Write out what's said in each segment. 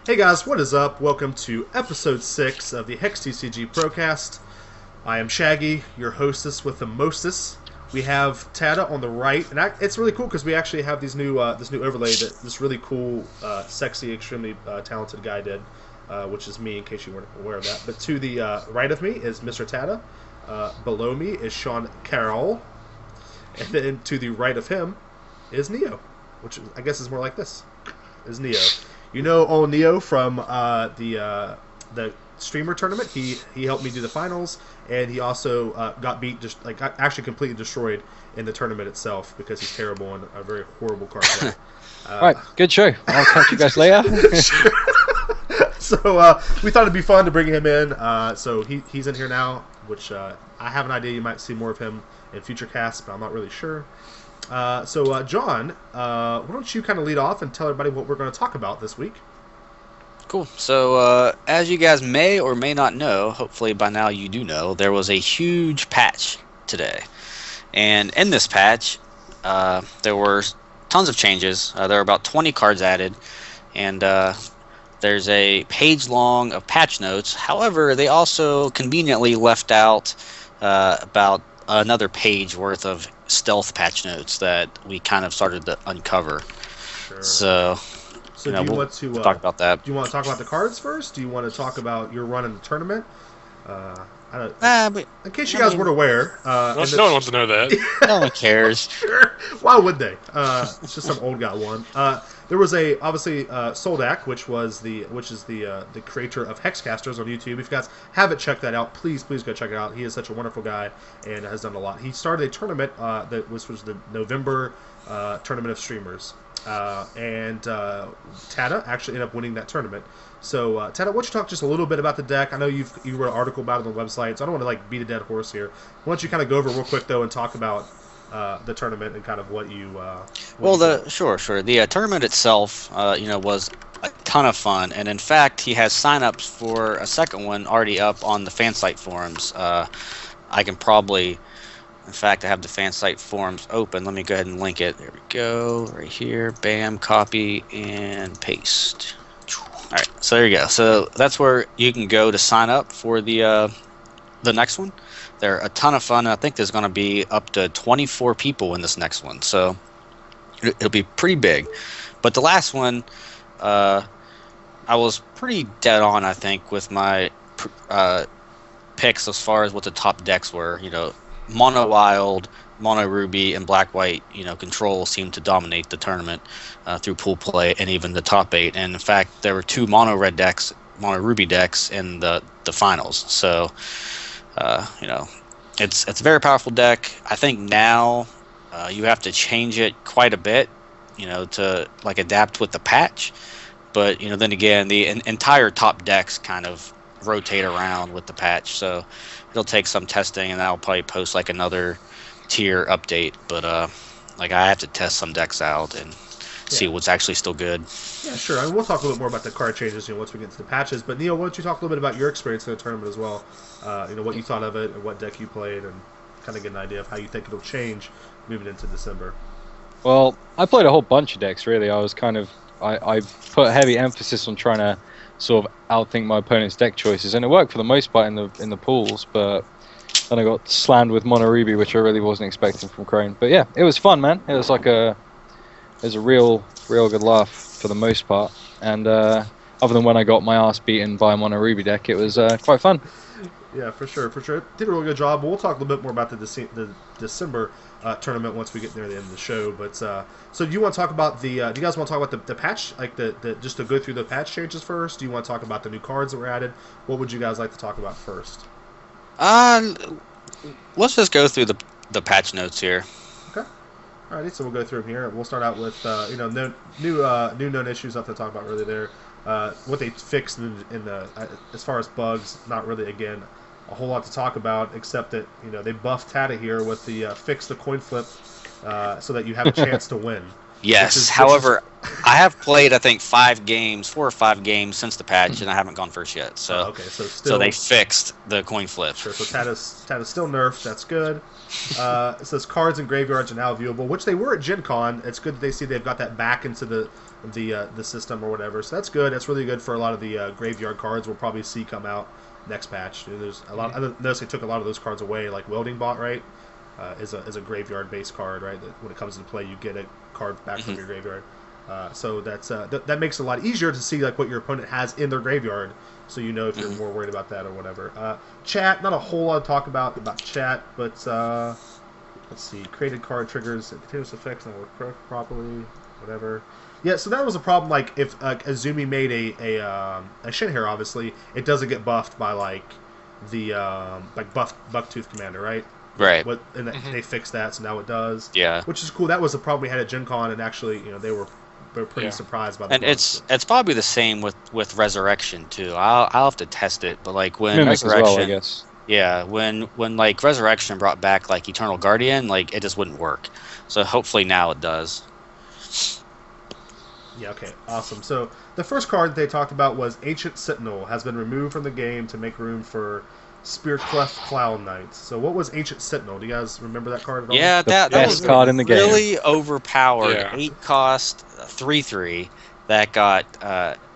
Hey guys, what is up? Welcome to episode 6 of the HexTCGPro cast. I am Shaggy, your hostess with the mostest. We have Tada on the right, and it's really cool because we actually have these new this new overlay that this really cool, sexy, extremely talented guy did, which is me in case you weren't aware of that. But to the right of me is Mr. Tada. Below me is Sean Carroll, and then to the right of him is Neo, which I guess is more like this. Is Neo. You know old Neo from the streamer tournament. He helped me do the finals, and he also got beat, just actually completely destroyed in the tournament itself because he's terrible and a very horrible card player. Right, good show. I'll catch you guys later. So we thought it'd be fun to bring him in. So he's in here now, which I have an idea you might see more of him in future casts, but I'm not really sure. So John, why don't you kind of lead off and tell everybody what we're going to talk about this week? Cool. So as you guys may or may not know, hopefully by now you do know, there was a huge patch today. And in this patch, there were tons of changes. There were about 20 cards added, and there's a page long of patch notes. However, they also conveniently left out about another page worth of stealth patch notes that we kind of started to uncover. Sure. So do you want to talk about that? Do you want to talk about the cards first? Do you want to talk about your run in the tournament? In case you guys weren't aware, no one wants to know that. No one cares. Sure. Why would they? It's just some old guy one. There was obviously Soldak, which is the creator of Hexcasters on YouTube. If you guys haven't checked that out, please go check it out. He is such a wonderful guy and has done a lot. He started a tournament which was the November tournament of streamers, and Tada actually ended up winning that tournament. So Tada, why don't you talk just a little bit about the deck? I know you wrote an article about it on the website, so I don't want to beat a dead horse here. Why don't you kind of go over real quick though and talk about the tournament and kind of what you sure. The tournament itself, was a ton of fun, and in fact, he has signups for a second one already up on the fan site forums. I can probably, in fact, I have the fan site forums open. Let me go ahead and link it. There we go, right here. Bam, copy and paste. All right, so there you go. So that's where you can go to sign up for the next one. They're a ton of fun. I think there's going to be up to 24 people in this next one, so it'll be pretty big. But the last one, I was pretty dead on, I think, with my picks as far as what the top decks were. Mono Wild, Mono Ruby, and Black White, control seemed to dominate the tournament through pool play and even the top 8. And in fact, there were 2 Mono Red decks, Mono Ruby decks in the finals. So, it's a very powerful deck. I think now you have to change it quite a bit, to adapt with the patch. But then again, the entire top decks kind of rotate around with the patch, so it'll take some testing, and I'll probably post another tier update. But I have to test some decks out and see what's actually still good. Yeah, sure. I mean, we'll talk a little bit more about the card changes, once we get into the patches. But Neil, why don't you talk a little bit about your experience in the tournament as well? What you thought of it, and what deck you played, and kind of get an idea of how you think it'll change moving into December. Well, I played a whole bunch of decks, really. I was I put heavy emphasis on trying to sort of outthink my opponent's deck choices, and it worked for the most part in the pools, but then I got slammed with Mono Ruby, which I really wasn't expecting from Crane. But yeah, it was fun, man. It was a real good laugh for the most part, and other than when I got my ass beaten by a Mono Ruby deck, it was quite fun. Yeah, for sure. Did a really good job. But we'll talk a little bit more about the December tournament once we get near the end of the show. But so do you want to talk about the? Do you guys want to talk about the patch, just to go through the patch changes first? Do you want to talk about the new cards that were added? What would you guys like to talk about first? Let's just go through the patch notes here. Okay. Alrighty, so we'll go through them here. We'll start out with new known issues. Nothing to talk about really there. What they fixed in the as far as bugs, not really again a whole lot to talk about, except that they buffed Tada here with the fix the coin flip so that you have a chance to win. Yes. However, I have played I think 4 or 5 games since the patch, and I haven't gone first yet. So okay, so they fixed the coin flip. Sure. So Tada's still nerfed. That's good. It says cards and graveyards are now viewable, which they were at Gen Con. It's good that they've got that back into the the system or whatever. So that's good. That's really good for a lot of the graveyard cards we'll probably see come out next patch. There's a lot. I noticed they took a lot of those cards away, like Welding Bot, right? Is a graveyard based card, right? That when it comes into play, you get a card back from your graveyard. So that's that makes it a lot easier to see like what your opponent has in their graveyard, so you know if you're more worried about that or whatever. Chat, not a whole lot to talk about chat, but let's see. Created card triggers continuous effects not work properly, whatever. Yeah, so that was a problem. Like if Azumi made a Shinhair, obviously it doesn't get buffed by like the like Bucktooth Commander, right? Right. And they fixed that, so now it does. Yeah. Which is cool. That was a problem we had at Gen Con, and actually, they were pretty surprised by that. And it's probably the same with Resurrection too. I'll have to test it, but like when Mimic Resurrection, as well, I guess. yeah, when like Resurrection brought back like Eternal Guardian, like it just wouldn't work. So hopefully now it does. Yeah. Okay. Awesome. So the first card that they talked about was Ancient Sentinel has been removed from the game to make room for Spearcleft Cloud Knight. So what was Ancient Sentinel? Do you guys remember that card at all? Yeah, that best was card in the game. really overpowered. Yeah. 8-cost, 3/3. That got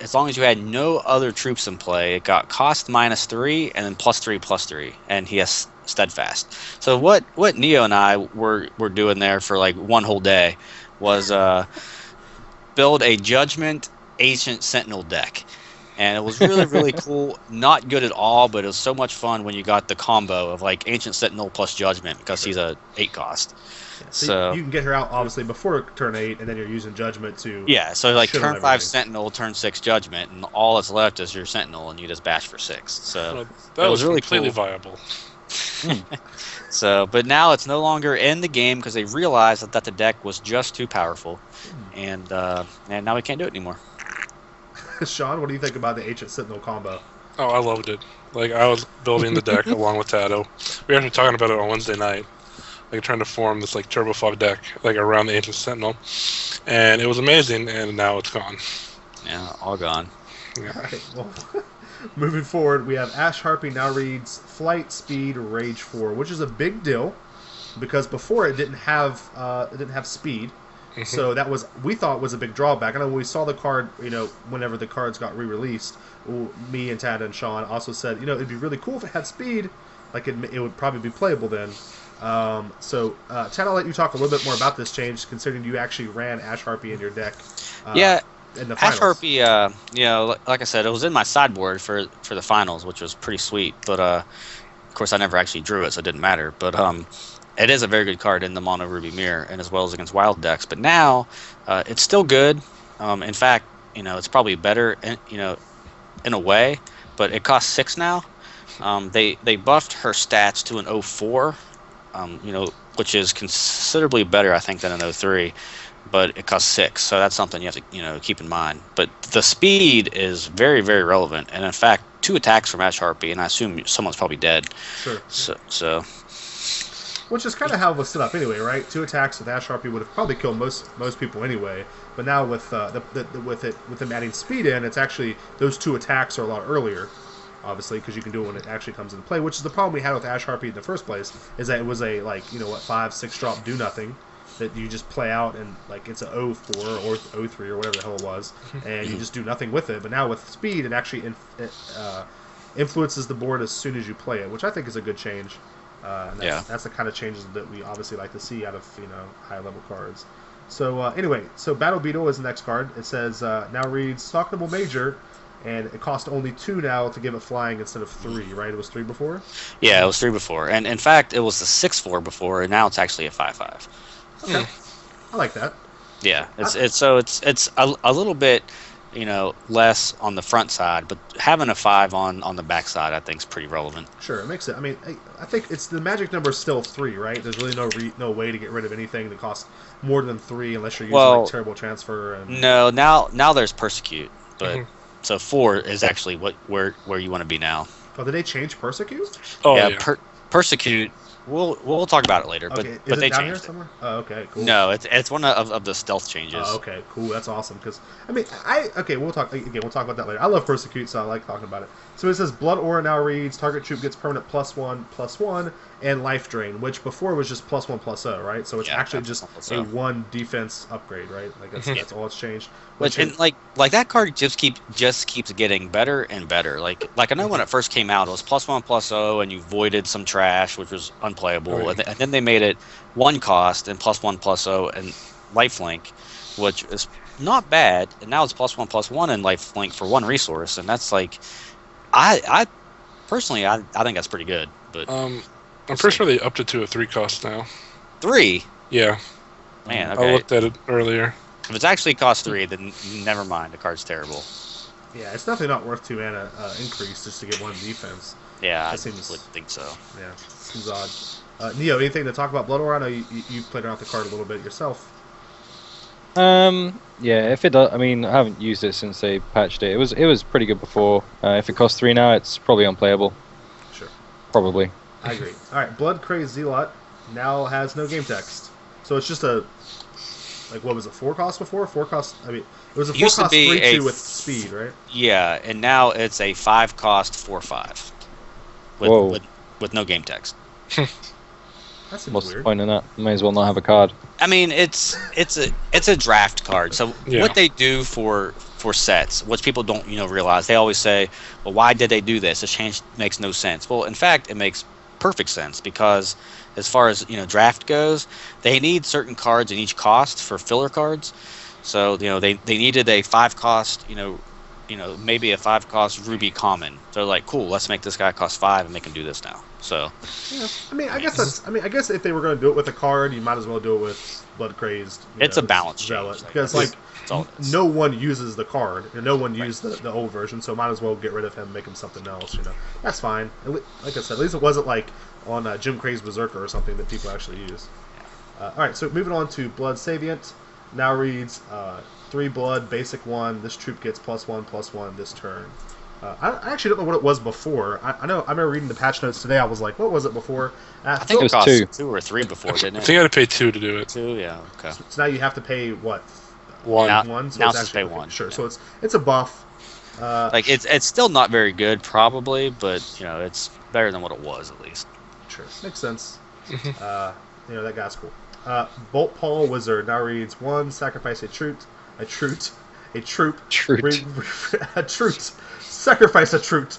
as long as you had no other troops in play, it got cost -3 and then +3/+3, and he has Steadfast. So what Neo and I were doing there for like one whole day was build a Judgment Ancient Sentinel deck. And it was really, really cool. Not good at all, but it was so much fun when you got the combo of like Ancient Sentinel plus Judgment because he's a 8-cost. Yeah, so you can get her out obviously before turn 8, and then you're using Judgment to. Yeah, so like shit on turn 5 everything. Sentinel, turn 6 Judgment, and all that's left is your Sentinel, and you just bash for 6. So Well, that it was really completely cool. viable. So, but now it's no longer in the game because they realized that the deck was just too powerful, and now we can't do it anymore. Sean, what do you think about the Ancient Sentinel combo? Oh, I loved it. Like, I was building the deck along with Tato. We were actually talking about it on Wednesday night. Like, trying to form this, like, Turbo Fog deck, like, around the Ancient Sentinel. And it was amazing, and now it's gone. Yeah, all gone. Yeah. All right, well, moving forward, we have Ash Harpy now reads Flight, Speed, Rage 4, which is a big deal because before it didn't have speed. So that we thought was a big drawback. I know when we saw the card, whenever the cards got re-released, me and Tad and Sean also said, it'd be really cool if it had speed. Like it would probably be playable then. So Tad, I'll let you talk a little bit more about this change, considering you actually ran Ash Harpy in your deck. Yeah, in the finals. Ash Harpy, like I said, it was in my sideboard for the finals, which was pretty sweet. But of course, I never actually drew it, so it didn't matter. But it is a very good card in the Mono Ruby Mirror, and as well as against wild decks. But now, it's still good. In fact, it's probably better, in a way. But it costs 6 now. They buffed her stats to an 04, which is considerably better, I think, than an 03. But it costs 6, so that's something you have to keep in mind. But the speed is very, very relevant, and in fact, 2 attacks from Ash Harpy, and I assume someone's probably dead. Sure. So. Which is kind of how it was set up anyway, right? 2 attacks with Ash Harpy would have probably killed most people anyway. But now with with them adding speed in, it's actually those 2 attacks are a lot earlier, obviously, because you can do it when it actually comes into play. Which is the problem we had with Ash Harpy in the first place, is that it was a 5-6 drop do nothing that you just play out, and like it's a 04 or 03 or whatever the hell it was, and you just do nothing with it. But now with speed, it actually influences the board as soon as you play it, which I think is a good change. And that's the kind of changes that we obviously like to see out of high level cards. So anyway, Battle Beetle is the next card. It says now reads Stockable Major, and it costs only 2 now to give it flying instead of 3. Right? It was 3 before. Yeah, it was 3 before, and in fact, it was the 6/4 before, and now it's actually a 5/5. Okay, I like that. Yeah, it's a little bit, less on the front side, but having a 5 on the back side, I think, is pretty relevant. Sure, it makes it. I mean, I think it's the magic number is still 3, right? There's really no way to get rid of anything that costs more than 3 unless you're using terrible transfer. And... No, now there's Persecute, but so 4 is actually where you want to be now. Oh, did they change Persecute? Oh, yeah, yeah. Persecute We'll talk about it later. Okay, But is they it down here changed it. somewhere? Oh, okay, cool. No, it's one of the stealth changes. Oh, okay, cool. That's awesome. Because we'll talk again. We'll talk about that later. I love persecute, so I like talking about it. So it says blood aura now reads target troop gets permanent +1/+1 and life drain, which before was just +1/+0, right? So it's actually just a 1 defense upgrade, right? Like that's all it's changed. Which and like that card just keeps getting better and better. Like I know when it first came out, it was +1/+0, and you voided some trash, which was unplayable. Right. And then they made it 1 cost and +1/+0 and lifelink, which is not bad. And now it's +1/+1 and lifelink for 1 resource, and that's like, I personally I think that's pretty good. But I'm pretty sure they upped it to a 3 cost now. 3, Yeah, man. Okay. I looked at it earlier. If it's actually cost 3, then never mind. The card's terrible. Yeah, it's definitely not worth 2 mana increase just to get 1 defense. Yeah, I seems- would think so. Yeah, seems odd. Neo, anything to talk about Blood Aura? I know you played around with the card a little bit yourself. Yeah, if it does, I mean, I haven't used it since they patched it. It was pretty good before. If it costs 3 now, it's probably unplayable. Sure. Probably. I agree. All right, Blood Crazed Zealot now has no game text, so it's just a what was it? 4 cost before? 4 cost. I mean, it was a 4 Used to cost be 3/2 a- with speed, right? Yeah, and now it's a 5 cost 4/5 Whoa. with no game text. That seems What's the weird. point in that? May as well not have a card. I mean, it's a draft card. So Yeah. what they do for sets, which people don't realize, they always say, "Well, why did they do this? This change makes no sense." Well, in fact, it makes perfect sense because as far as draft goes, they need certain cards in each cost for filler cards. So they needed a 5 cost maybe a 5 cost Ruby common. They're like, cool, let's make this guy cost 5 and make him do this now. So Yeah. I guess if they were going to do it with a card, you might as well do it with Blood Crazed. it's a balance Zealot, change. because That's all it is. no one uses the card, and no one used the old version, so might as well get rid of him, make him something else. That's fine. Like I said, at least it wasn't like on Jim Craze Berserker or something that people actually use. All right, so moving on to Blood Savient. Now reads 3 blood, basic 1. This troop gets +1/+1 this turn. I actually don't know what it was before. I remember reading the patch notes today. I was like, what was it before? I think it it was cost 2. 2 or 3 before, didn't I it? think I had to pay 2 to do it. 2, yeah, okay. So now you have to pay what? 1. Now- 1. So now it's it's actually pay 1, Sure. yeah. So it's a buff. Like it's still not very good, probably, but it's better than what it was at least. Sure, makes sense. That guy's cool. Bolt Paul Wizard now reads 1. Sacrifice a troop. Troot. A troop. Sacrifice a troop.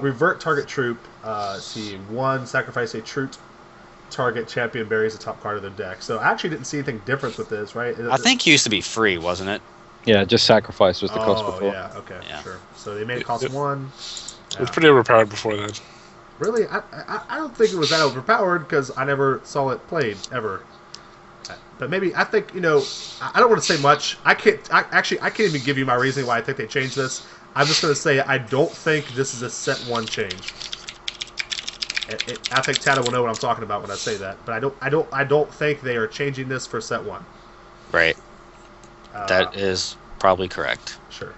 Revert target troop. See 1. Sacrifice a troop. Target champion buries the top card of their deck. So I actually didn't see anything different with this, right? I think it used to be free, wasn't it? Yeah, just sacrifice was the cost Oh before. yeah, okay, Yeah. sure. So they made it cost 1. It was pretty overpowered before that. Really, I don't think it was that overpowered because I never saw it played ever. But maybe I think I don't want to say much. I can't even give you my reasoning why I think they changed this. I'm just going to say I don't think this is a set 1 change. I think Tata will know what I'm talking about when I say that. But I don't think they are changing this for set 1. Right. That is probably correct. Sure.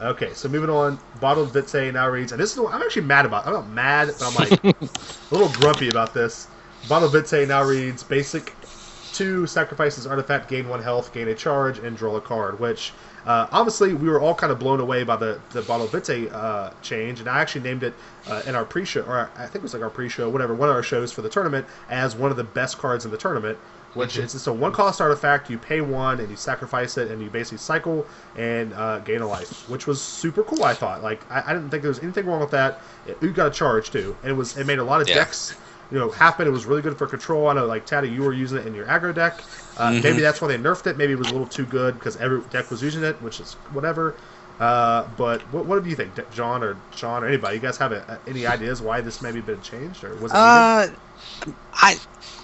Okay, so moving on. Bottled Vitae now reads, and this is the one I'm actually mad about. I'm not mad, but I'm like a little grumpy about this. Bottled Vitae now reads basic 2, sacrifices artifact, gain 1 health, gain a charge, and draw a card. Which honestly, we were all kind of blown away by the Bottled Vitae change, and I actually named it in our pre-show, or I think it was like our pre-show, whatever, one of our shows for the tournament, as one of the best cards in the tournament. Which is just a 1 cost artifact. You pay 1 and you sacrifice it, and you basically cycle and gain a life, which was super cool. I thought, I didn't think there was anything wrong with that. You got a charge too, and it made a lot of decks, happen. It was really good for control. I know, like Tata, you were using it in your aggro deck. Maybe that's why they nerfed it. Maybe it was a little too good because every deck was using it, which is whatever. But what do you think, John or Sean or anybody? You guys have any ideas why this maybe been changed, or was it needed?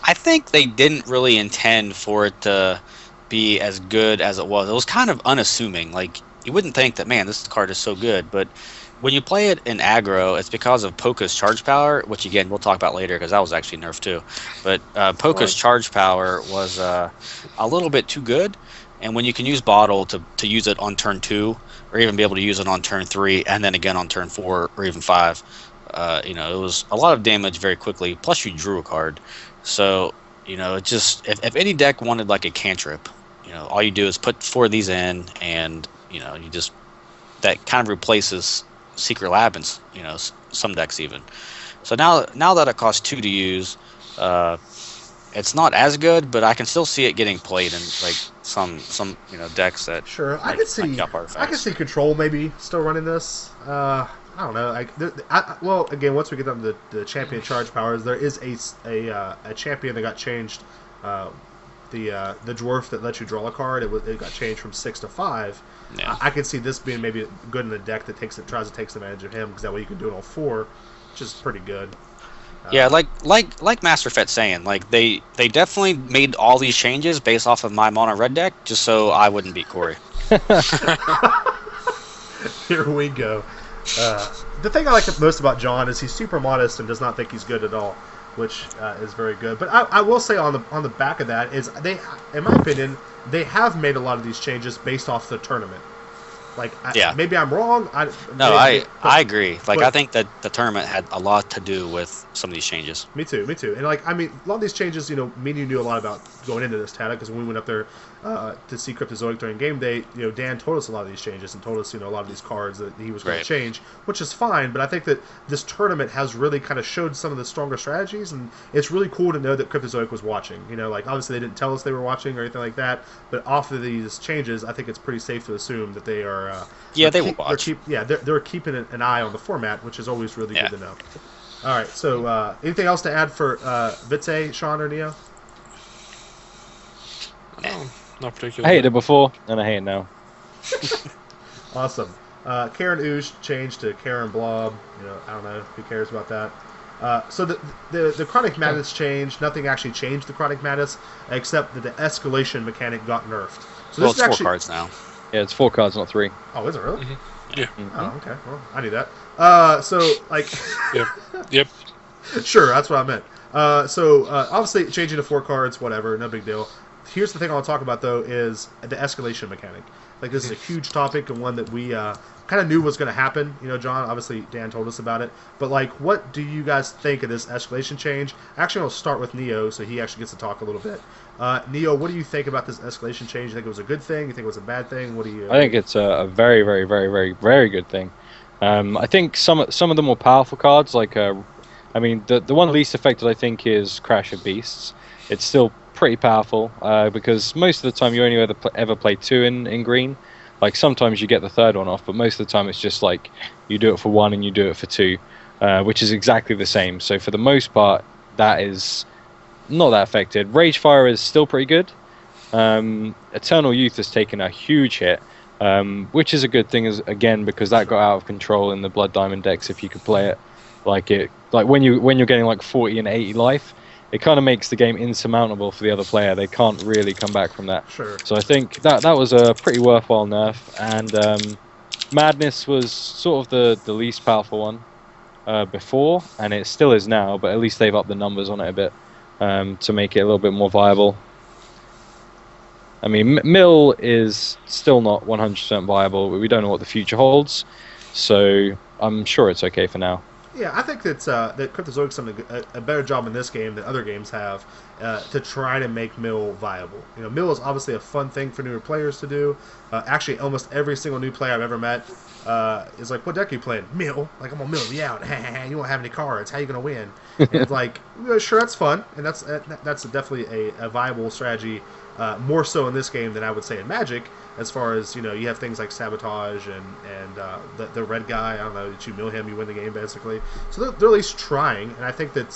I think they didn't really intend for it to be as good as it was. It was kind of unassuming. Like, you wouldn't think that, man, this card is so good. But when you play it in aggro, it's because of Poka's charge power, which, again, we'll talk about later because that was actually nerfed too. But Poka's charge power was a little bit too good. And when you can use Bottle to use it on turn 2, or even be able to use it on turn 3, and then again on turn 4 or even 5, it was a lot of damage very quickly. Plus, you drew a card, so it just if any deck wanted like a cantrip, all you do is put 4 of these in, and you just that kind of replaces Secret Lab and some decks even. So now that it costs 2 to use, it's not as good, but I can still see it getting played in like some decks that Sure, like, I could see. like I could see Control maybe still running this. I don't know. Well, again, once we get down to the champion charge powers, there is a champion that got changed. The dwarf that lets you draw a card, it got changed from 6 to 5. Yeah. I could see this being maybe good in a deck that tries to take advantage of him, because that way you can do it on 4, which is pretty good. Yeah, like Master Fet's saying, like they definitely made all these changes based off of my mono red deck, just so I wouldn't beat Corey. Here we go. The thing I like most about John is he's super modest and does not think he's good at all, which is very good. But I will say on the back of that is in my opinion, they have made a lot of these changes based off the tournament. Like, maybe I'm wrong. I agree. Like, I think that the tournament had a lot to do with some of these changes. Me too. And like, I mean, a lot of these changes, me and you knew a lot about going into this, Tata, because when we went up there to see Cryptozoic during game day, Dan told us a lot of these changes and told us, a lot of these cards that he was going to change, which is fine. But I think that this tournament has really kind of showed some of the stronger strategies, and it's really cool to know that Cryptozoic was watching. Like, obviously they didn't tell us they were watching or anything like that, but off of these changes, I think it's pretty safe to assume that they are. They will watch. They're keeping an eye on the format, which is always really good to know. All right, so anything else to add for Vitze, Sean, or Neo? No, not particularly. I hated it before, and I hate it now. Awesome. Karen Ooze changed to Karen Blob. I don't know who cares about that. So the Chronic Madness changed. Nothing actually changed the Chronic Madness, except that the escalation mechanic got nerfed. So this is actually 4 cards now. Yeah, it's 4 cards, not 3. Oh, is it really? Mm-hmm. Yeah. Mm-hmm. Oh, okay. Well, I knew that. So, like... Yep. Sure, that's what I meant. Obviously, changing to 4 cards, whatever, no big deal. Here's the thing I want to talk about, though, is the escalation mechanic. Like, this is a huge topic and one that we kind of knew was going to happen. John, obviously, Dan told us about it. But, like, what do you guys think of this escalation change? Actually, I'll start with Neo, so he actually gets to talk a little bit. Neo, what do you think about this escalation change? You think it was a good thing? You think it was a bad thing? What do you? I think it's a very, very, very, very, very good thing. I think some of the more powerful cards, like the one least affected, I think, is Crash of Beasts. It's still pretty powerful because most of the time you only ever play 2 in green. Like, sometimes you get the 3rd one off, but most of the time it's just like you do it for 1 and you do it for 2, which is exactly the same. So for the most part, that is not that affected. Ragefire is still pretty good. Eternal Youth has taken a huge hit, which is a good thing, again, because that got out of control in the Blood Diamond decks. If you could play it like when you're getting like 40 and 80 life, it kind of makes the game insurmountable for the other player. They can't really come back from that. Sure. So I think that was a pretty worthwhile nerf, and Madness was sort of the least powerful one before, and it still is now, but at least they've upped the numbers on it a bit to make it a little bit more viable. I mean, Mill is still not 100% viable, but we don't know what the future holds, so I'm sure it's okay for now. Yeah, I think that Cryptozoic's done a better job in this game than other games have to try to make Mill viable. Mill is obviously a fun thing for newer players to do. Actually, almost every single new player I've ever met is like, what deck are you playing? Mill. Like, I'm going to mill you out. You won't have any cards. How are you going to win? And it's like, sure, that's fun. And that's definitely a viable strategy, more so in this game than I would say in Magic, as far as, you have things like Sabotage and the red guy. I don't know, that you mill him, you win the game, basically. So they're at least trying, and I think that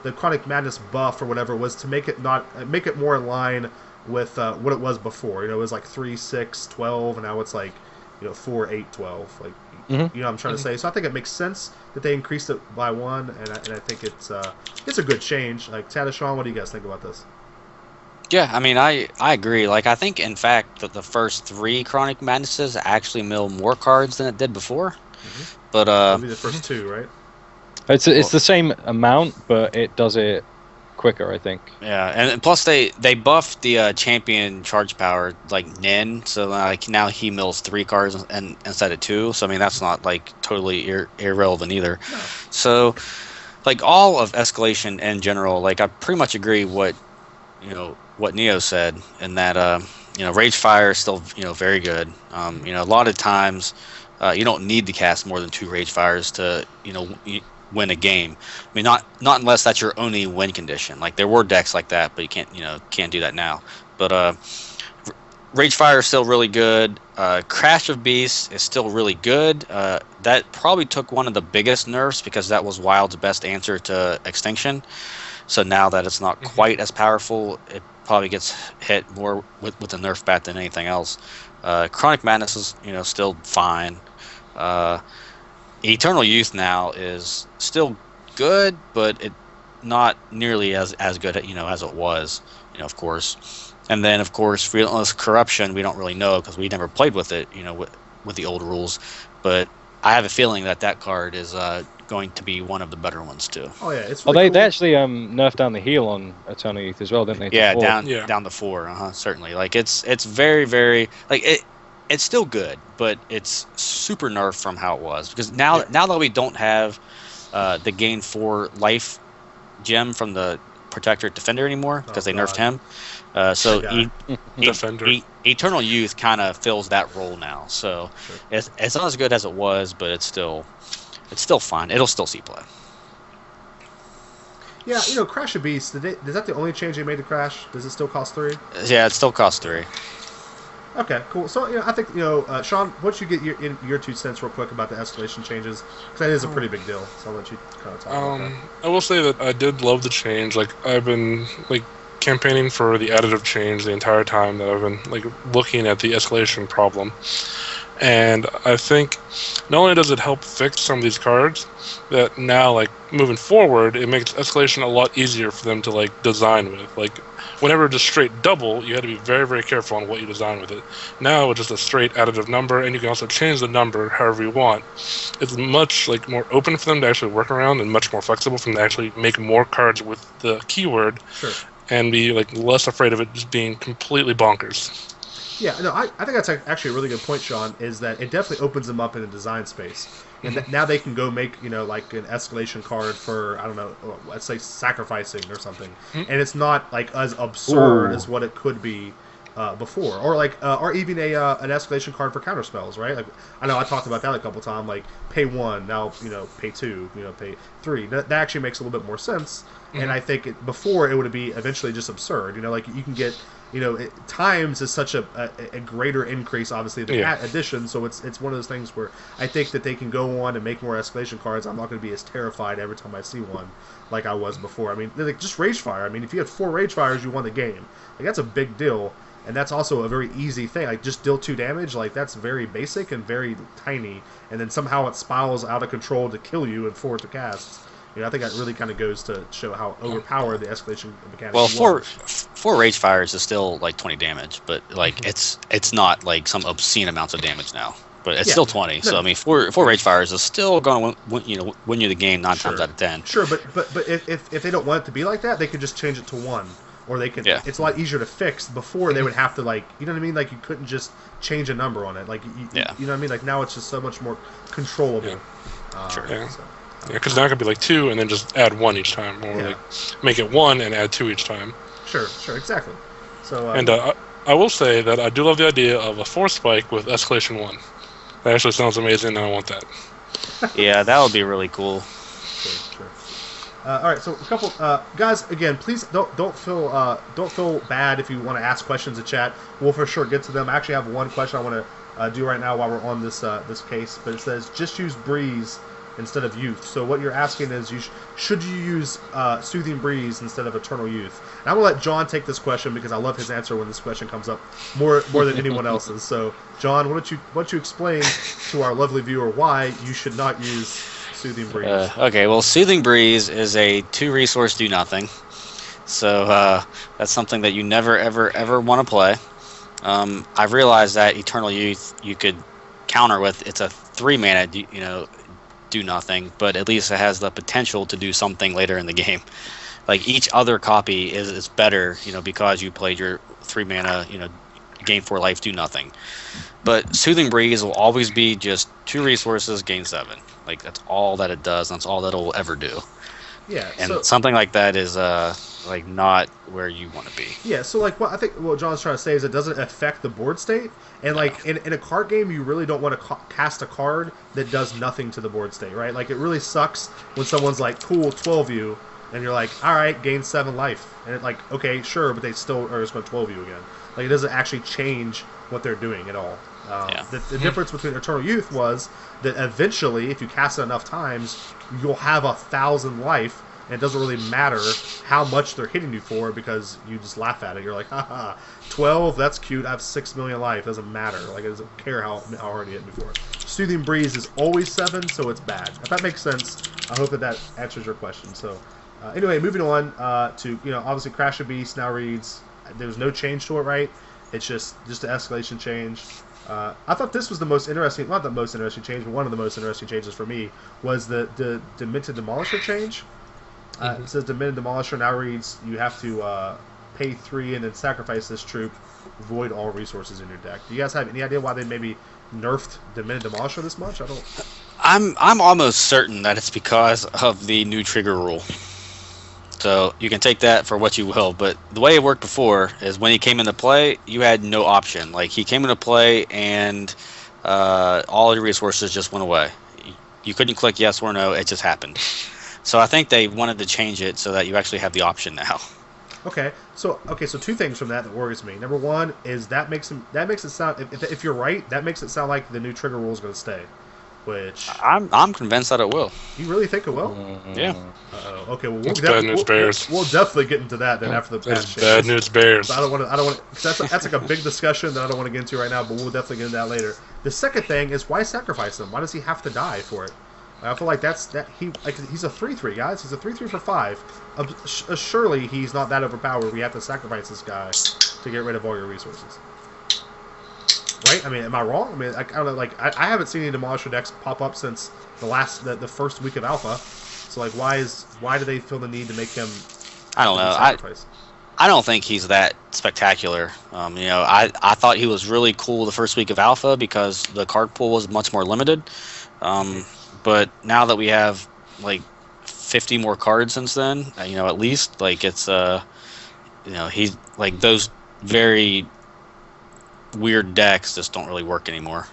the Chronic Madness buff or whatever was to make it more in line with what it was before. It was like 3, 6, 12, and now it's like 4, 8, 12. Like, Mm-hmm. what I'm trying to say. So I think it makes sense that they increased it by 1, and I think it's a good change. Like, Tata, Sean, what do you guys think about this? Yeah, I mean, I agree. Like, I think, in fact, that the first 3 Chronic Madnesses actually mill more cards than it did before. Mm-hmm. But maybe the first 2, right? It's the same amount, but it does it quicker, I think. Yeah, and plus they buffed the champion charge power like Nin, so like now he mills 3 cards and instead of 2. So I mean that's not like totally irrelevant either. No. So like all of escalation in general, like I pretty much agree what Neo said, in that Rage Fire is still very good. A lot of times you don't need to cast more than 2 Rage Fires to win a game. I mean, not unless that's your only win condition. Like there were decks like that, but you can't do that now. But Rage Fire is still really good. Crash of Beasts is still really good. That probably took one of the biggest nerfs because that was Wild's best answer to Extinction. So now that it's not quite as powerful, it probably gets hit more with the nerf bat than anything else. Chronic Madness is still fine. Eternal Youth now is still good, but it not nearly as good as it was, of course. And then of course Relentless Corruption we don't really know because we never played with it, with the old rules. But I have a feeling that card is going to be one of the better ones too. Oh yeah, it's really they cool. actually nerfed down the heal on Eternal Youth as well, didn't they? Yeah, To 4. down to 4. Certainly. Like it's very very like it. It's still good, but it's super nerfed from how it was because now that we don't have the gain 4 life gem from the Protector Defender anymore because they nerfed him. So Defender. Eternal Youth kind of fills that role now. So it's not as good as it was, but it's still fine. It'll still see play. Yeah, Crash of Beasts. Is that the only change they made to Crash? Does it still cost 3? Yeah, it still costs 3. Okay, cool. So I think Sean, why don't you get your 2 cents real quick about the escalation changes? Because that is a pretty big deal. So I'll let you kind of talk about that. I will say that I did love the change. Like I've been campaigning for the additive change the entire time that I've been looking at the escalation problem. And I think not only does it help fix some of these cards, that now moving forward it makes escalation a lot easier for them to design with. Whenever just straight double, you had to be very, very careful on what you design with it. Now it's just a straight additive number, and you can also change the number however you want. It's much more open for them to actually work around, and much more flexible for them to actually make more cards with the keyword, and be less afraid of it just being completely bonkers. Yeah, no, I think that's actually a really good point, Sean, is that it definitely opens them up in a design space. And now they can go make, an escalation card for, I don't know, let's say sacrificing or something. And it's not, as absurd as what it could be before. Or even an escalation card for counterspells, right? I know I talked about that a couple times, pay 1, now, pay 2, pay 3. That actually makes a little bit more sense. And I think before it would be eventually just absurd. You can get... times is such a greater increase, obviously, than addition. So it's one of those things where I think that they can go on and make more escalation cards. I'm not going to be as terrified every time I see one like I was before. I mean, just Rage Fire. I mean, if you had 4 Rage Fires, you won the game. That's a big deal. And that's also a very easy thing. Just deal 2 damage. That's very basic and very tiny. And then somehow it spirals out of control to kill you and 4 to cast. I think that really kind of goes to show how overpowered the escalation mechanic was. Well, 4 Rage Fires is still 20 damage, but it's not some obscene amounts of damage now. But it's still 20. So I mean, 4 Rage Fires is still going to win you the game 9 times out of 10. Sure, but if they don't want it to be like that, they could just change it to 1. Or they could. It's a lot easier to fix. Before they would have to you know what I mean? You couldn't just change a number on it. You know what I mean? Now it's just so much more controllable. Sure. Yeah, because now it could be 2 and then just add 1 each time, or make it 1 and add 2 each time. Sure, exactly. So and I will say that I do love the idea of a 4 spike with escalation 1. That actually sounds amazing, and I want that. Yeah, that would be really cool. Sure. All right, so a couple guys. Again, please don't feel bad if you want to ask questions in chat. We'll for sure get to them. I actually have one question I want to do right now while we're on this case, but it says just use Breeze instead of Youth. So what you're asking is, should you use Soothing Breeze instead of Eternal Youth? And I'm going to let John take this question because I love his answer when this question comes up more than anyone else's. So, John, why don't you explain to our lovely viewer why you should not use Soothing Breeze? Okay, well, Soothing Breeze is a 2-resource do-nothing. So that's something that you never, ever, ever want to play. I realized that Eternal Youth you could counter with. It's a 3-mana, do nothing, but at least it has the potential to do something later in the game. like each other copy is better, because you played your 3 mana, gain 4 life, do nothing. But Soothing Breeze will always be just 2 resources, gain 7. Like that's all that it does. That's all that it will ever do. Yeah, And something like that is like not where you want to be. Yeah, so like what I think what John's trying to say is it doesn't affect the board state, and like in a card game, you really don't want to cast a card that does nothing to the board state, right? Like it really sucks when someone's like, "Cool, 12 you," and you're like, "All right, gain 7 life," and it's like, "Okay, sure," but they still are just going to 12 you again. Like it doesn't actually change what they're doing at all. The difference between Eternal Youth was that eventually, if you cast it enough times, you'll have 1,000 life. And it doesn't really matter how much they're hitting you for because you just laugh at it. You're like, haha, 12, that's cute. I have 6 million life. It doesn't matter. Like, it doesn't care how hard you hit me for. Soothing Breeze is always 7, so it's bad. If that makes sense, I hope that answers your question. So, anyway, moving on to, obviously Crash of Beast now reads, there's no change to it, right? It's just an escalation change. I thought this was the most interesting, not the most interesting change, but one of the most interesting changes for me was the Demented Demolisher change. It says Demented Demolisher now reads you have to pay 3 and then sacrifice this troop, void all resources in your deck. Do you guys have any idea why they maybe nerfed Demented Demolisher this much? I don't. I'm almost certain that it's because of the new trigger rule. So you can take that for what you will, but the way it worked before is when he came into play, you had no option. Like he came into play and all your resources just went away. You couldn't click yes or no; it just happened. So I think they wanted to change it so that you actually have the option now. Okay, so 2 things from that worries me. Number one is that makes it sound if you're right, that makes it sound like the new trigger rule is going to stay, which I'm convinced that it will. You really think it will? Yeah. Okay, well bad news bears. We'll definitely get into that then after the patch. Bad news bears. So I don't want to. That's like a big discussion that I don't want to get into right now, but we'll definitely get into that later. The second thing is why sacrifice him? Why does he have to die for it? I feel like he's a 3/3, guys. He's a 3/3 for 5. Surely he's not that overpowered. We have to sacrifice this guy to get rid of all your resources, right? I mean, am I wrong? I mean, I don't know. Like, I haven't seen any Demolisher decks pop up since the first week of Alpha. So like, why do they feel the need to make him? I don't know. I don't think he's that spectacular. I thought he was really cool the first week of Alpha because the card pool was much more limited. But now that we have like 50 more cards since then, at least like it's he's like those very weird decks just don't really work anymore.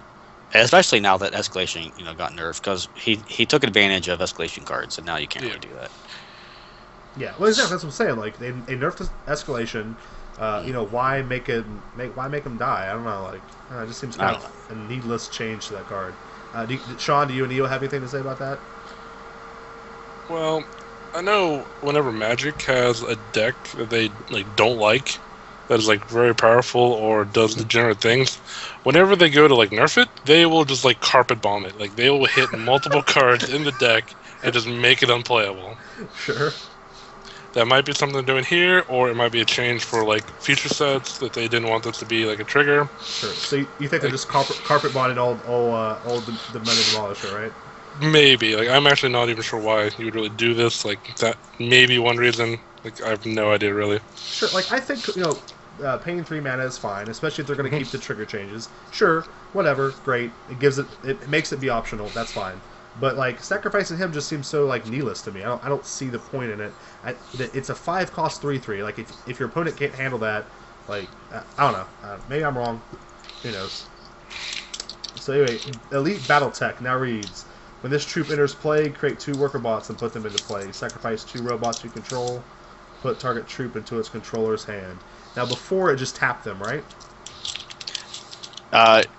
Especially now that Escalation got nerfed because he took advantage of Escalation cards and now you can't really do that. Yeah, well, exactly. That's what I'm saying. Like they nerfed Escalation. Why make him die? I don't know. Like it just seems kind of a needless change to that card. Sean, do you and Neo have anything to say about that? Well, I know whenever Magic has a deck that they don't like, that is very powerful or does degenerate things, whenever they go to nerf it, they will just carpet bomb it. Like they will hit multiple cards in the deck and just make it unplayable. Sure. That might be something they're doing here, or it might be a change for future sets that they didn't want this to be a trigger. Sure. So you think they're just carpet bonding all the Demented Demolisher, right? Maybe. I'm actually not even sure why you would really do this. That may be one reason. I have no idea really. Sure. I think paying 3 mana is fine, especially if they're going to keep the trigger changes. Sure. Whatever. Great. It makes it be optional. That's fine. But sacrificing him just seems so needless to me. I don't see the point in it. It's a 5 cost 3/3. If your opponent can't handle that, I don't know. Maybe I'm wrong. Who knows? So anyway, Elite Battle Tech now reads: when this troop enters play, create 2 worker bots and put them into play. Sacrifice 2 robots you control. Put target troop into its controller's hand. Now before it just tapped them, right?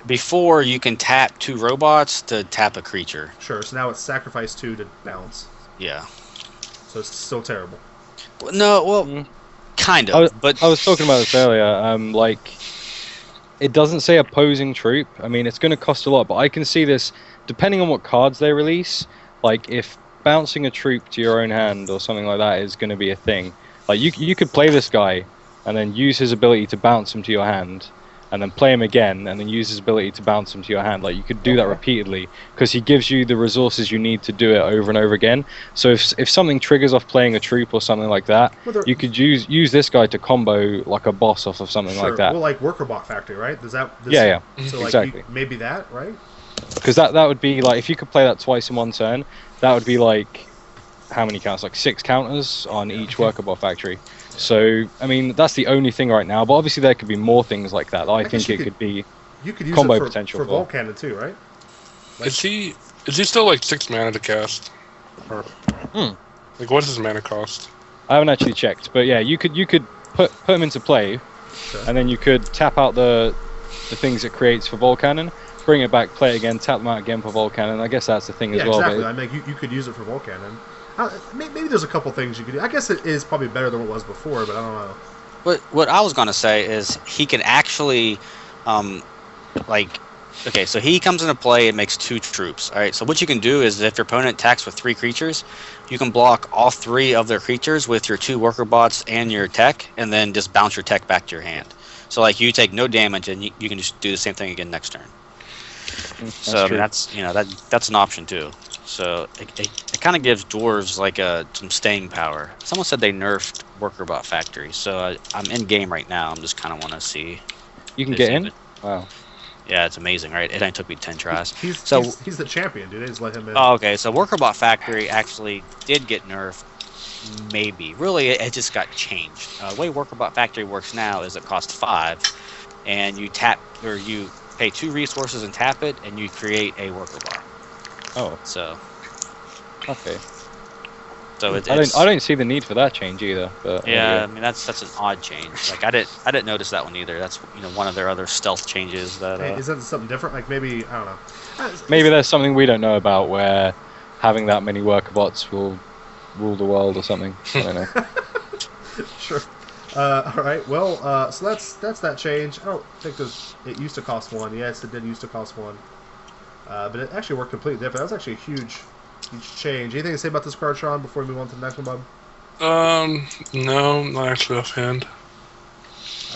Before you can tap 2 robots to tap a creature. Sure. So now it's sacrifice 2 to bounce. Yeah. So it's still terrible. No, well, kind of. But I was talking about this earlier. It doesn't say opposing troop. I mean, it's going to cost a lot, but I can see this depending on what cards they release. If bouncing a troop to your own hand or something like that is going to be a thing. You could play this guy and then use his ability to bounce him to your hand. and then play him again, and then use his ability to bounce him to your hand. Like, you could do that repeatedly, because he gives you the resources you need to do it over and over again. So if something triggers off playing a troop or something like that, you could use this guy to combo like a boss off of something like that. Well, like Worker Bot Factory, right? Yeah. So like exactly. maybe that, right? Because that would be like, if you could play that twice in one turn, that would be like, how many counts? Like 6 counters on each Worker Bot Factory. So, I mean, that's the only thing right now, but obviously there could be more things like that. I think it could be you could use combo it for, potential for Vault Cannon too, right? Like, is he still like 6 mana to cast? Or, like, what's his mana cost? I haven't actually checked, but yeah, you could put him into play, and then you could tap out the things it creates for Volcanon, bring it back, play it again, tap them out again for Volcanon. I guess that's the thing as well. Yeah, exactly. I mean, you could use it for Volcanon. Maybe there's a couple things you could do. I guess it is probably better than what it was before, but I don't know. But what I was gonna say is he can actually, okay, so he comes into play and makes 2 troops. All right, so what you can do is if your opponent attacks with 3 creatures, you can block all 3 of their creatures with your 2 worker bots and your tech, and then just bounce your tech back to your hand. So like you take no damage, and you can just do the same thing again next turn. So I mean, that's an option too. So it kind of gives dwarves like some staying power. Someone said they nerfed Worker Bot Factory, so I'm in game right now. I'm just kind of want to see. You can get in? Wow. Yeah, it's amazing, right? It only took me 10 tries. He's the champion, dude. They just let him in. Oh, okay. So Worker Bot Factory actually did get nerfed. Maybe. Really, it just got changed. The way Worker Bot Factory works now is it costs 5, and you pay 2 resources and tap it, and you create a Worker Bot. Oh. So. Okay. So I don't see the need for that change either. But yeah, I mean that's an odd change. Like I didn't notice that one either. That's one of their other stealth changes. That is that something different? Like maybe I don't know. Maybe there's something we don't know about where having that many worker bots will rule the world or something. I don't know. Sure. All right. Well, so that's that change. I don't think it used to cost 1. Yes, it did used to cost 1. But it actually worked completely different. That was actually a huge change. Anything to say about this card, Sean, before we move on to the next one, bud? No, not actually offhand.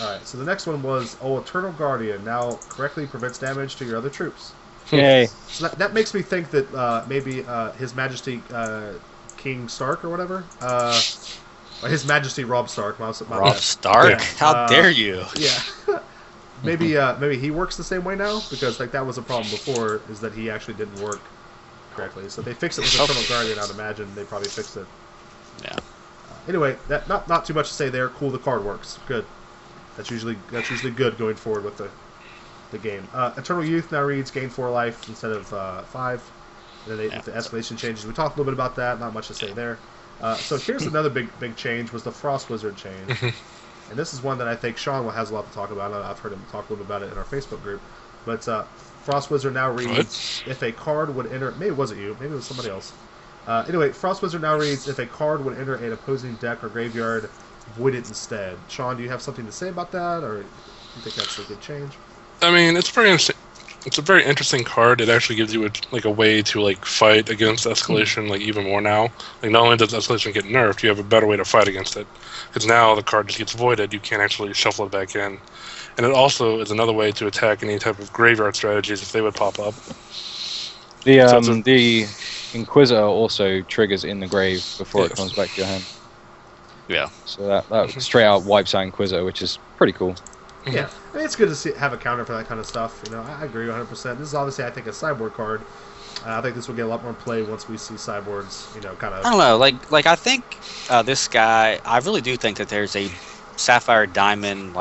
Alright, so the next one was Eternal Guardian. Now correctly prevents damage to your other troops. Yay. So that makes me think that maybe His Majesty King Stark or whatever. Or His Majesty Robb Stark. Robb Stark? Yeah. How dare you? Yeah. Maybe he works the same way now, because like that was a problem before, is that he actually didn't work correctly. So they fixed it with Eternal Guardian. I'd imagine they probably fixed it. Yeah. Anyway, that not too much to say there. Cool, the card works. Good. That's usually good going forward with the game. Eternal Youth now reads gain 4 life instead of 5. And then the escalation changes. We talked a little bit about that. Not much to say there. So here's another big change, was the Frost Wizard change. And this is one that I think Sean has a lot to talk about. I've heard him talk a little bit about it in our Facebook group. But Frost Wizard now reads, if a card would enter... Maybe it wasn't you. Maybe it was somebody else. Anyway, Frost Wizard now reads, if a card would enter an opposing deck or graveyard, void it instead. Sean, do you have something to say about that, or do you think that's a good change? I mean, it's a very interesting card. It actually gives you a way to fight against escalation even more now. Like, not only does escalation get nerfed, you have a better way to fight against it. Because now the card just gets voided. You can't actually shuffle it back in. And it also is another way to attack any type of graveyard strategies if they would pop up. The Inquisitor also triggers in the grave before it comes back to your hand. Yeah. So that straight out wipes out Inquisitor, which is pretty cool. Yeah, I mean, it's good to have a counter for that kind of stuff. I agree 100%. This is obviously, I think, a sideboard card. I think this will get a lot more play once we see sideboards, kind of... I don't know, like I think this guy, I really do think that there's a Sapphire Diamond,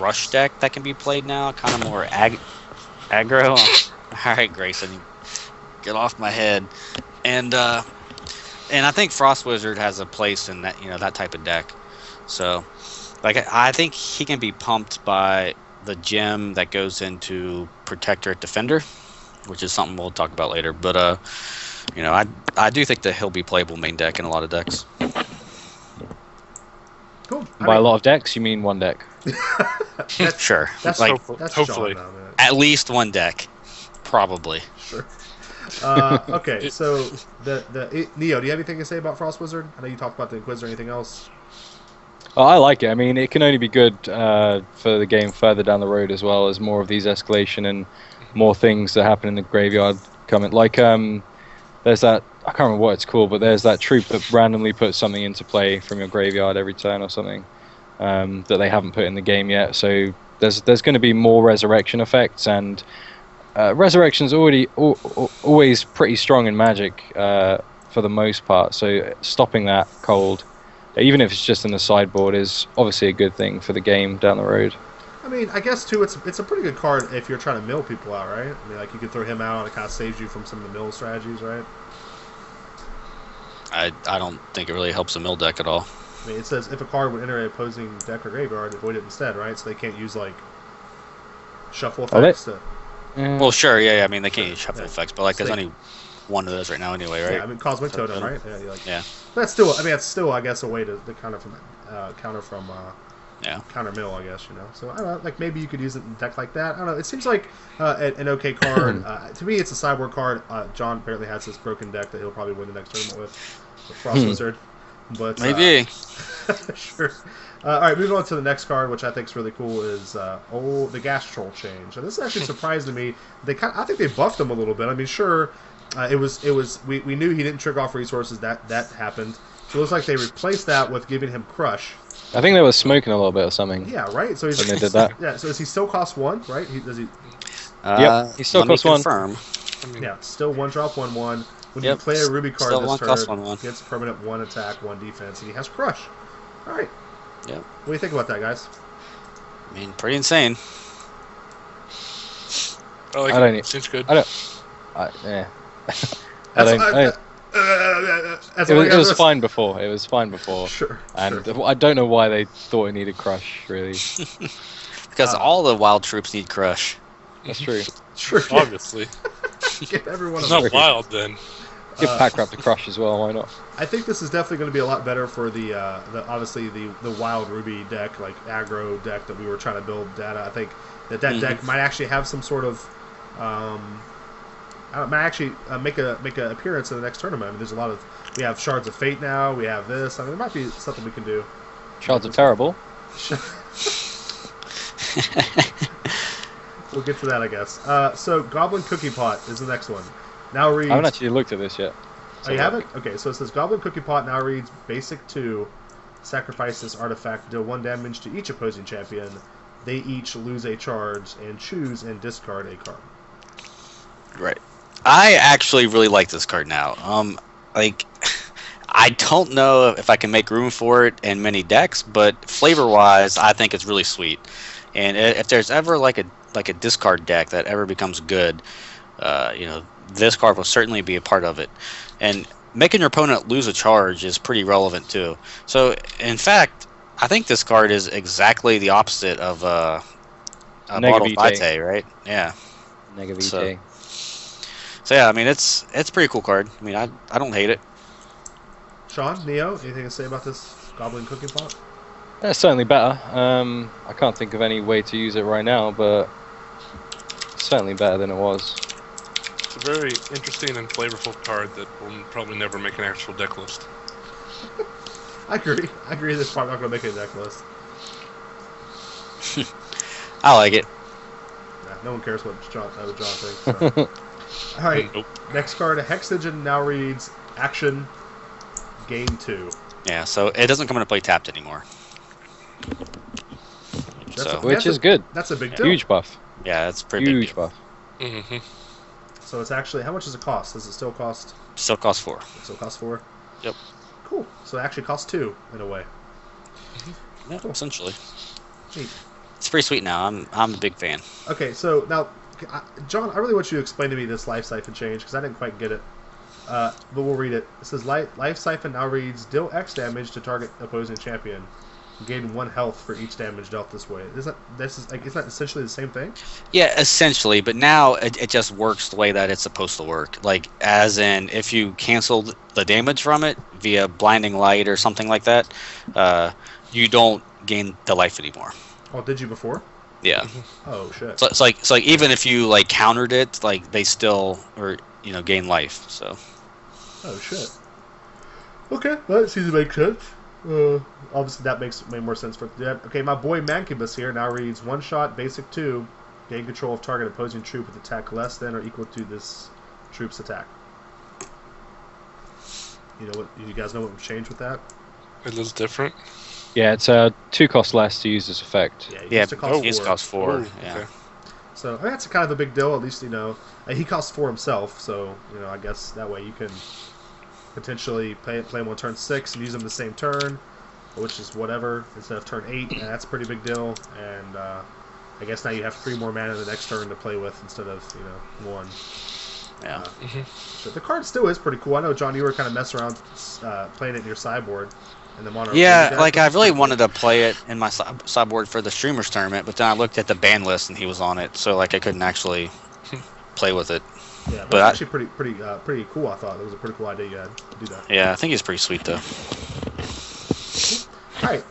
rush deck that can be played now, kind of more aggro. Alright, Grayson, get off my head. And I think Frost Wizard has a place in that, that type of deck. So... I think he can be pumped by the gem that goes into Protectorate Defender, which is something we'll talk about later. But, I do think that he'll be playable main deck in a lot of decks. Cool. By a lot of decks, you mean one deck? Sure. That's hopefully. At least one deck. Probably. Sure. Okay, so the Neo, do you have anything to say about Frost Wizard? I know you talked about the Inquisitor or anything else. I like it. I mean, it can only be good for the game further down the road as well, as more of these escalation and more things that happen in the graveyard come in. Like, there's that, I can't remember what it's called, but there's that troop that randomly puts something into play from your graveyard every turn or something that they haven't put in the game yet. So there's going to be more resurrection effects, and resurrection's always pretty strong in Magic for the most part. So stopping that cold, even if it's just in the sideboard, is obviously a good thing for the game down the road. I mean, I guess too, it's a pretty good card if you're trying to mill people out, right? I mean, like you could throw him out, and it kind of saves you from some of the mill strategies, right? I don't think it really helps a mill deck at all. I mean, it says if a card would enter an opposing deck or graveyard, avoid it instead, right? So they can't use like shuffle effects. Well, sure, yeah. I mean, they can't use shuffle Yeah. effects, but like, there's So only one of those right now anyway, right? Yeah, I mean, Cosmic So, Totem, right? Yeah, like, Yeah. That's still, I mean, that's still, I guess, a way to counter from Yeah. counter mill, I guess, you know. So I don't know, like maybe you could use it in a deck like that. I don't know. It seems like an okay card. To me, it's a sideboard card. John apparently has this broken deck that he'll probably win the next tournament with Frost Wizard. But Maybe. sure. All right, moving on to the next card, which I think is really cool, is the Gas Troll change. And this actually surprised me. I think they buffed him a little bit. I mean, sure, we knew he didn't trick off resources. That happened. So it looks like they replaced that with giving him Crush. I think they were smoking a little bit or something. Yeah, right. So when they did that. Yeah. So does he still cost 1? Right? Does he? Yep. He still Let me costs 1. confirm. Yeah. Still 1-drop 1/1. When Yep, you play a Ruby card still this one turn, cost 1/1. gets permanent 1 attack, 1 defense, and he has Crush. All right. Yep. What do you think about that, guys? I mean, pretty insane. I like I don't it. need- Seems good. I don't. Yeah. I don't. That's It all I was, got it was to- fine before. It was fine before. Sure. And sure. I don't know why they thought it needed Crush, really. Because all the wild troops need Crush. That's true. Sure. Yeah. Obviously. Give everyone It's a not wild then. Give Pack Wrap to Crush as well, why not? I think this is definitely going to be a lot better for the obviously the wild Ruby deck, like aggro deck that we were trying to build data. I think that deck might actually have some sort of might actually make a appearance in the next tournament. I mean, there's a lot of we have Shards of Fate now. We have this. I mean, there might be something we can do. Shards are terrible. We'll get to that, I guess. So Goblin Cookie Pot is the next one. Now reads. I haven't actually looked at this yet. Oh, you haven't? Okay, so it says Goblin Cookie Pot now reads Basic 2. Sacrifice this artifact, deal 1 damage to each opposing champion. They each lose a charge and choose and discard a card. Right. I actually really like this card now. Like, I don't know if I can make room for it in many decks, but flavor-wise, I think it's really sweet. And if there's ever like a discard deck that ever becomes good, this card will certainly be a part of it. And making your opponent lose a charge is pretty relevant too. So, in fact, I think this card is exactly the opposite of Bottle Vitae, right? Yeah. Negavite. So yeah, I mean it's a pretty cool card. I mean I don't hate it. Sean, Neo, anything to say about this Goblin Cookie Pot? That's certainly better. I can't think of any way to use it right now, but it's certainly better than it was. It's a very interesting and flavorful card that will probably never make an actual deck list. I agree. This part not going to make a deck list. I like it. Nah, no one cares what John thinks. So. All right. Nope. Next card, Hexogen now reads Action Game 2. Yeah, so it doesn't come into play tapped anymore. Which is good. That's a big deal. Huge buff. Yeah, it's a pretty Huge big deal. buff. Mm-hmm. So it's actually, how much does it cost? Does it still cost? Still costs 4. It still costs 4? Yep. Cool. So it actually costs 2 in a way. Yeah, essentially. Neat. It's pretty sweet now. I'm a big fan. Okay, so now, John, I really want you to explain to me this Life Siphon change because I didn't quite get it. But we'll read it. It says Life Siphon now reads deal X damage to target opposing champion. Gain 1 health for each damage dealt this way. Isn't that essentially the same thing? Yeah, essentially, but now it just works the way that it's supposed to work. Like, as in, if you canceled the damage from it via Blinding Light or something like that, you don't gain the life anymore. Oh, did you before? Yeah. Oh shit. So it's like even if you like countered it, like they still gain life. So. Oh shit. Okay, well, that seems to make sense. Obviously, that made more sense for that. Okay, my boy Mancubus here now reads one shot, basic 2, gain control of target opposing troop with attack less than or equal to this troop's attack. You know what? You guys know what changed with that? It looks different. Yeah, it's 2 cost less to use this effect. Yeah, Yeah, used to cost he's 4. cost 4. Ooh, Yeah. okay. So that's kind of a big deal. At least he costs 4 himself. So I guess that way you can potentially play him on turn 6 and use him the same turn, which is whatever instead of turn 8, and that's a pretty big deal. And I guess now you have 3 more mana the next turn to play with instead of 1. Yeah. So the card still is pretty cool. I know, John, you were kind of messing around playing it in your sideboard. And the Monarch Yeah, like I really wanted to play it in my sideboard for the streamers tournament, but then I looked at the ban list and he was on it, so like I couldn't actually play with it. Yeah, but it's actually pretty cool. I thought it was a pretty cool idea you had to do that. Yeah, I think he's pretty sweet though. All right,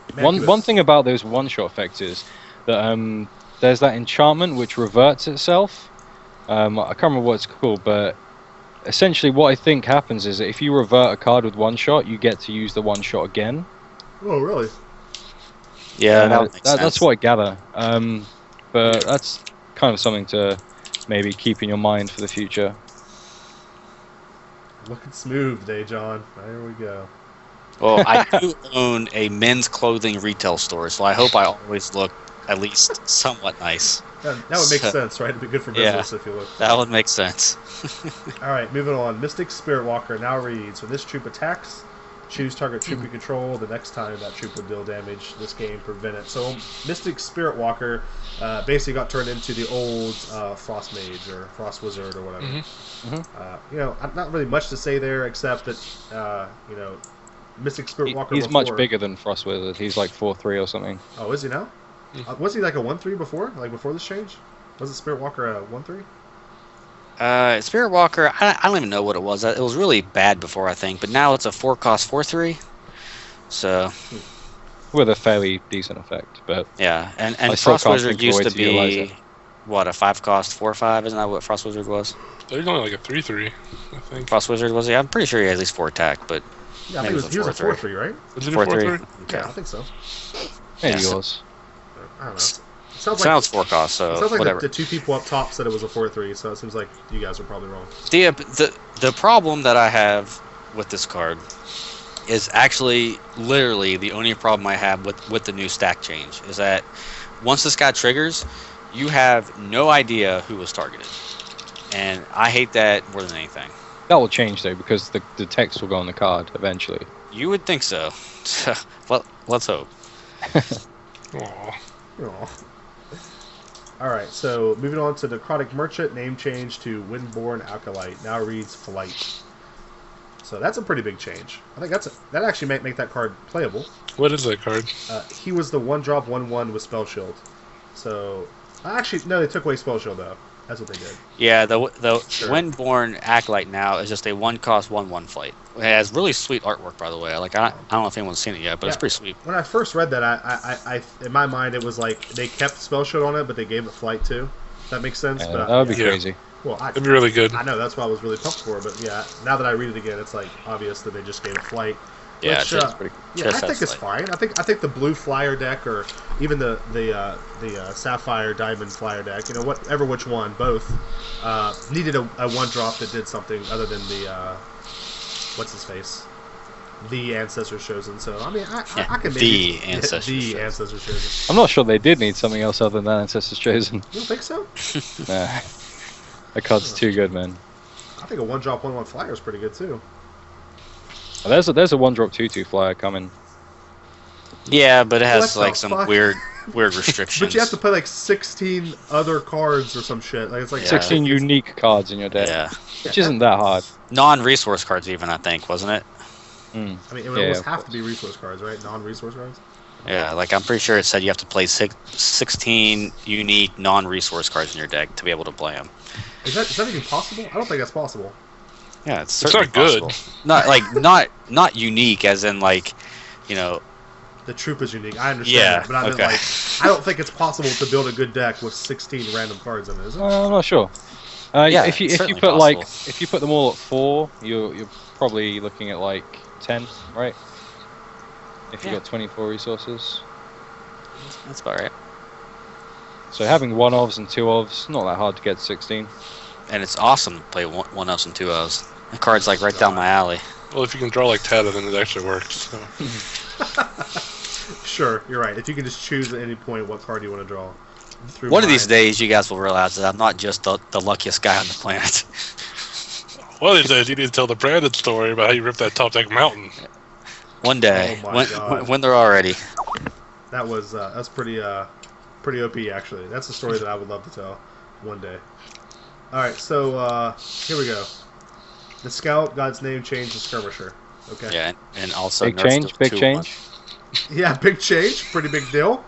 One thing about those one-shot effects is that there's that enchantment which reverts itself. I can't remember what it's called, but essentially what I think happens is that if you revert a card with one shot, you get to use the one shot again. Oh, really? Yeah, that makes sense. That's what I gather. But that's kind of something to maybe keep in your mind for the future. Looking smooth today, John. There we go. Well, I do own a men's clothing retail store, so I hope I always look at least somewhat nice. That would make sense, right? It'd be good for business if you look. That would make sense. All right, moving on. Mystic Spirit Walker now reads: when this troop attacks, choose target troop you control. The next time that troop would deal damage, this game prevent it. So Mystic Spirit Walker basically got turned into the old Frost Mage or Frost Wizard or whatever. Not really much to say there except that Mystic Spirit Walker. He's much bigger than Frost Wizard. He's like 4/3 or something. Oh, is he now? Was he like a 1/3 before? Like before this change? Was it Spirit Walker a 1/3? Spirit Walker, I don't even know what it was. It was really bad before, I think, but now it's a 4-cost 4/3. So with a fairly decent effect, but yeah, and I still Frost can't Wizard think of a way used to to utilize be it. what, a 5-cost 4/5? Isn't that what Frost Wizard was? He's only like a 3/3, I think. Frost Wizard was he? I'm pretty sure he had at least 4 attack, but Yeah, I think he was a 4/3, right? Was it a 4/3. 4/3? Okay. Yeah, I think so. maybe Yeah, yours. I don't know. Sounds 4-cost, so Sounds like whatever. the 2 people up top said it was a 4/3, so it seems like you guys are probably wrong. The problem that I have with this card is actually literally the only problem I have with the new stack change is that once this guy triggers, you have no idea who was targeted, and I hate that more than anything. That will change though because the text will go on the card eventually. You would think so. Well, let's hope. Aw. Aw. Alright, so moving on to Necrotic Merchant, name change to Windborn Acolyte. Now reads Flight. So that's a pretty big change. I think that actually might make that card playable. What is that card? He was the 1-drop 1/1 with Spell Shield. So, actually, no, they took away Spell Shield though. That's what they did. Yeah, the Sure. Windborn Acolyte now is just a 1-cost 1/1 flight. It has really sweet artwork, by the way. Like I don't know if anyone's seen it yet, but it's pretty sweet. When I first read that, I in my mind it was like they kept Spell Shield on it, but they gave it Flight too. If that makes sense. That would be crazy. Well, It'd be really good. I know, that's why I was really pumped for it, but yeah, now that I read it again, it's like obvious that they just gave it Flight. Yeah, Which, it's pretty. Yeah, I think it's fine. I think the blue flyer deck, or even the sapphire diamond flyer deck, whatever which one, both needed a 1-drop that did something other than the what's his face, the Ancestors Chosen. So I mean, I can maybe the Ancestors Ancestors Chosen. I'm not sure they did need something else other than Ancestors Chosen. You don't think so? Nah. That card's too good, man. I think a 1-drop 1/1 flyer is pretty good too. There's a 1-drop 2/2 flyer coming. Yeah, but it has What the like some fuck? weird restrictions. But you have to play like 16 other cards or some shit. Like it's like 16 unique cards in your deck, Yeah, which isn't that hard. non-resource cards even, I think, wasn't it? Mm. I mean, it would Yeah, almost of have to be resource cards, right? Non-resource cards. Yeah, like I'm pretty sure it said you have to play 16 unique non-resource cards in your deck to be able to play them. Is that even possible? I don't think that's possible. Yeah, it's It's certainly not good. possible. Not unique as in like, The troop is unique. I understand Yeah, that, but I mean, okay. like, I don't think it's possible to build a good deck with 16 random cards in it, is it? I'm not sure. Yeah, if you it's certainly put possible. if you put them all at 4, you're probably looking at like 10, right? if you got 24 resources. That's about right. So having 1-ofs and 2-ofs, not that hard to get to 16. And it's awesome to play 1-ofs and 2-ofs. The card's like right down my alley. Well, if you can draw like Tata, then it actually works. So. Sure, you're right. If you can just choose at any point what card you want to draw. One of these days, you guys will realize that I'm not just the luckiest guy on the planet. One of these days, you need to tell the Brandon story about how you ripped that top deck mountain. One day, Oh my God. when they're all ready. That's pretty OP actually. That's a story that I would love to tell one day. All right, so here we go. The Scout got its name changed to Skirmisher. Okay. Yeah, and also Big change, big change. Yeah, big change, pretty big deal.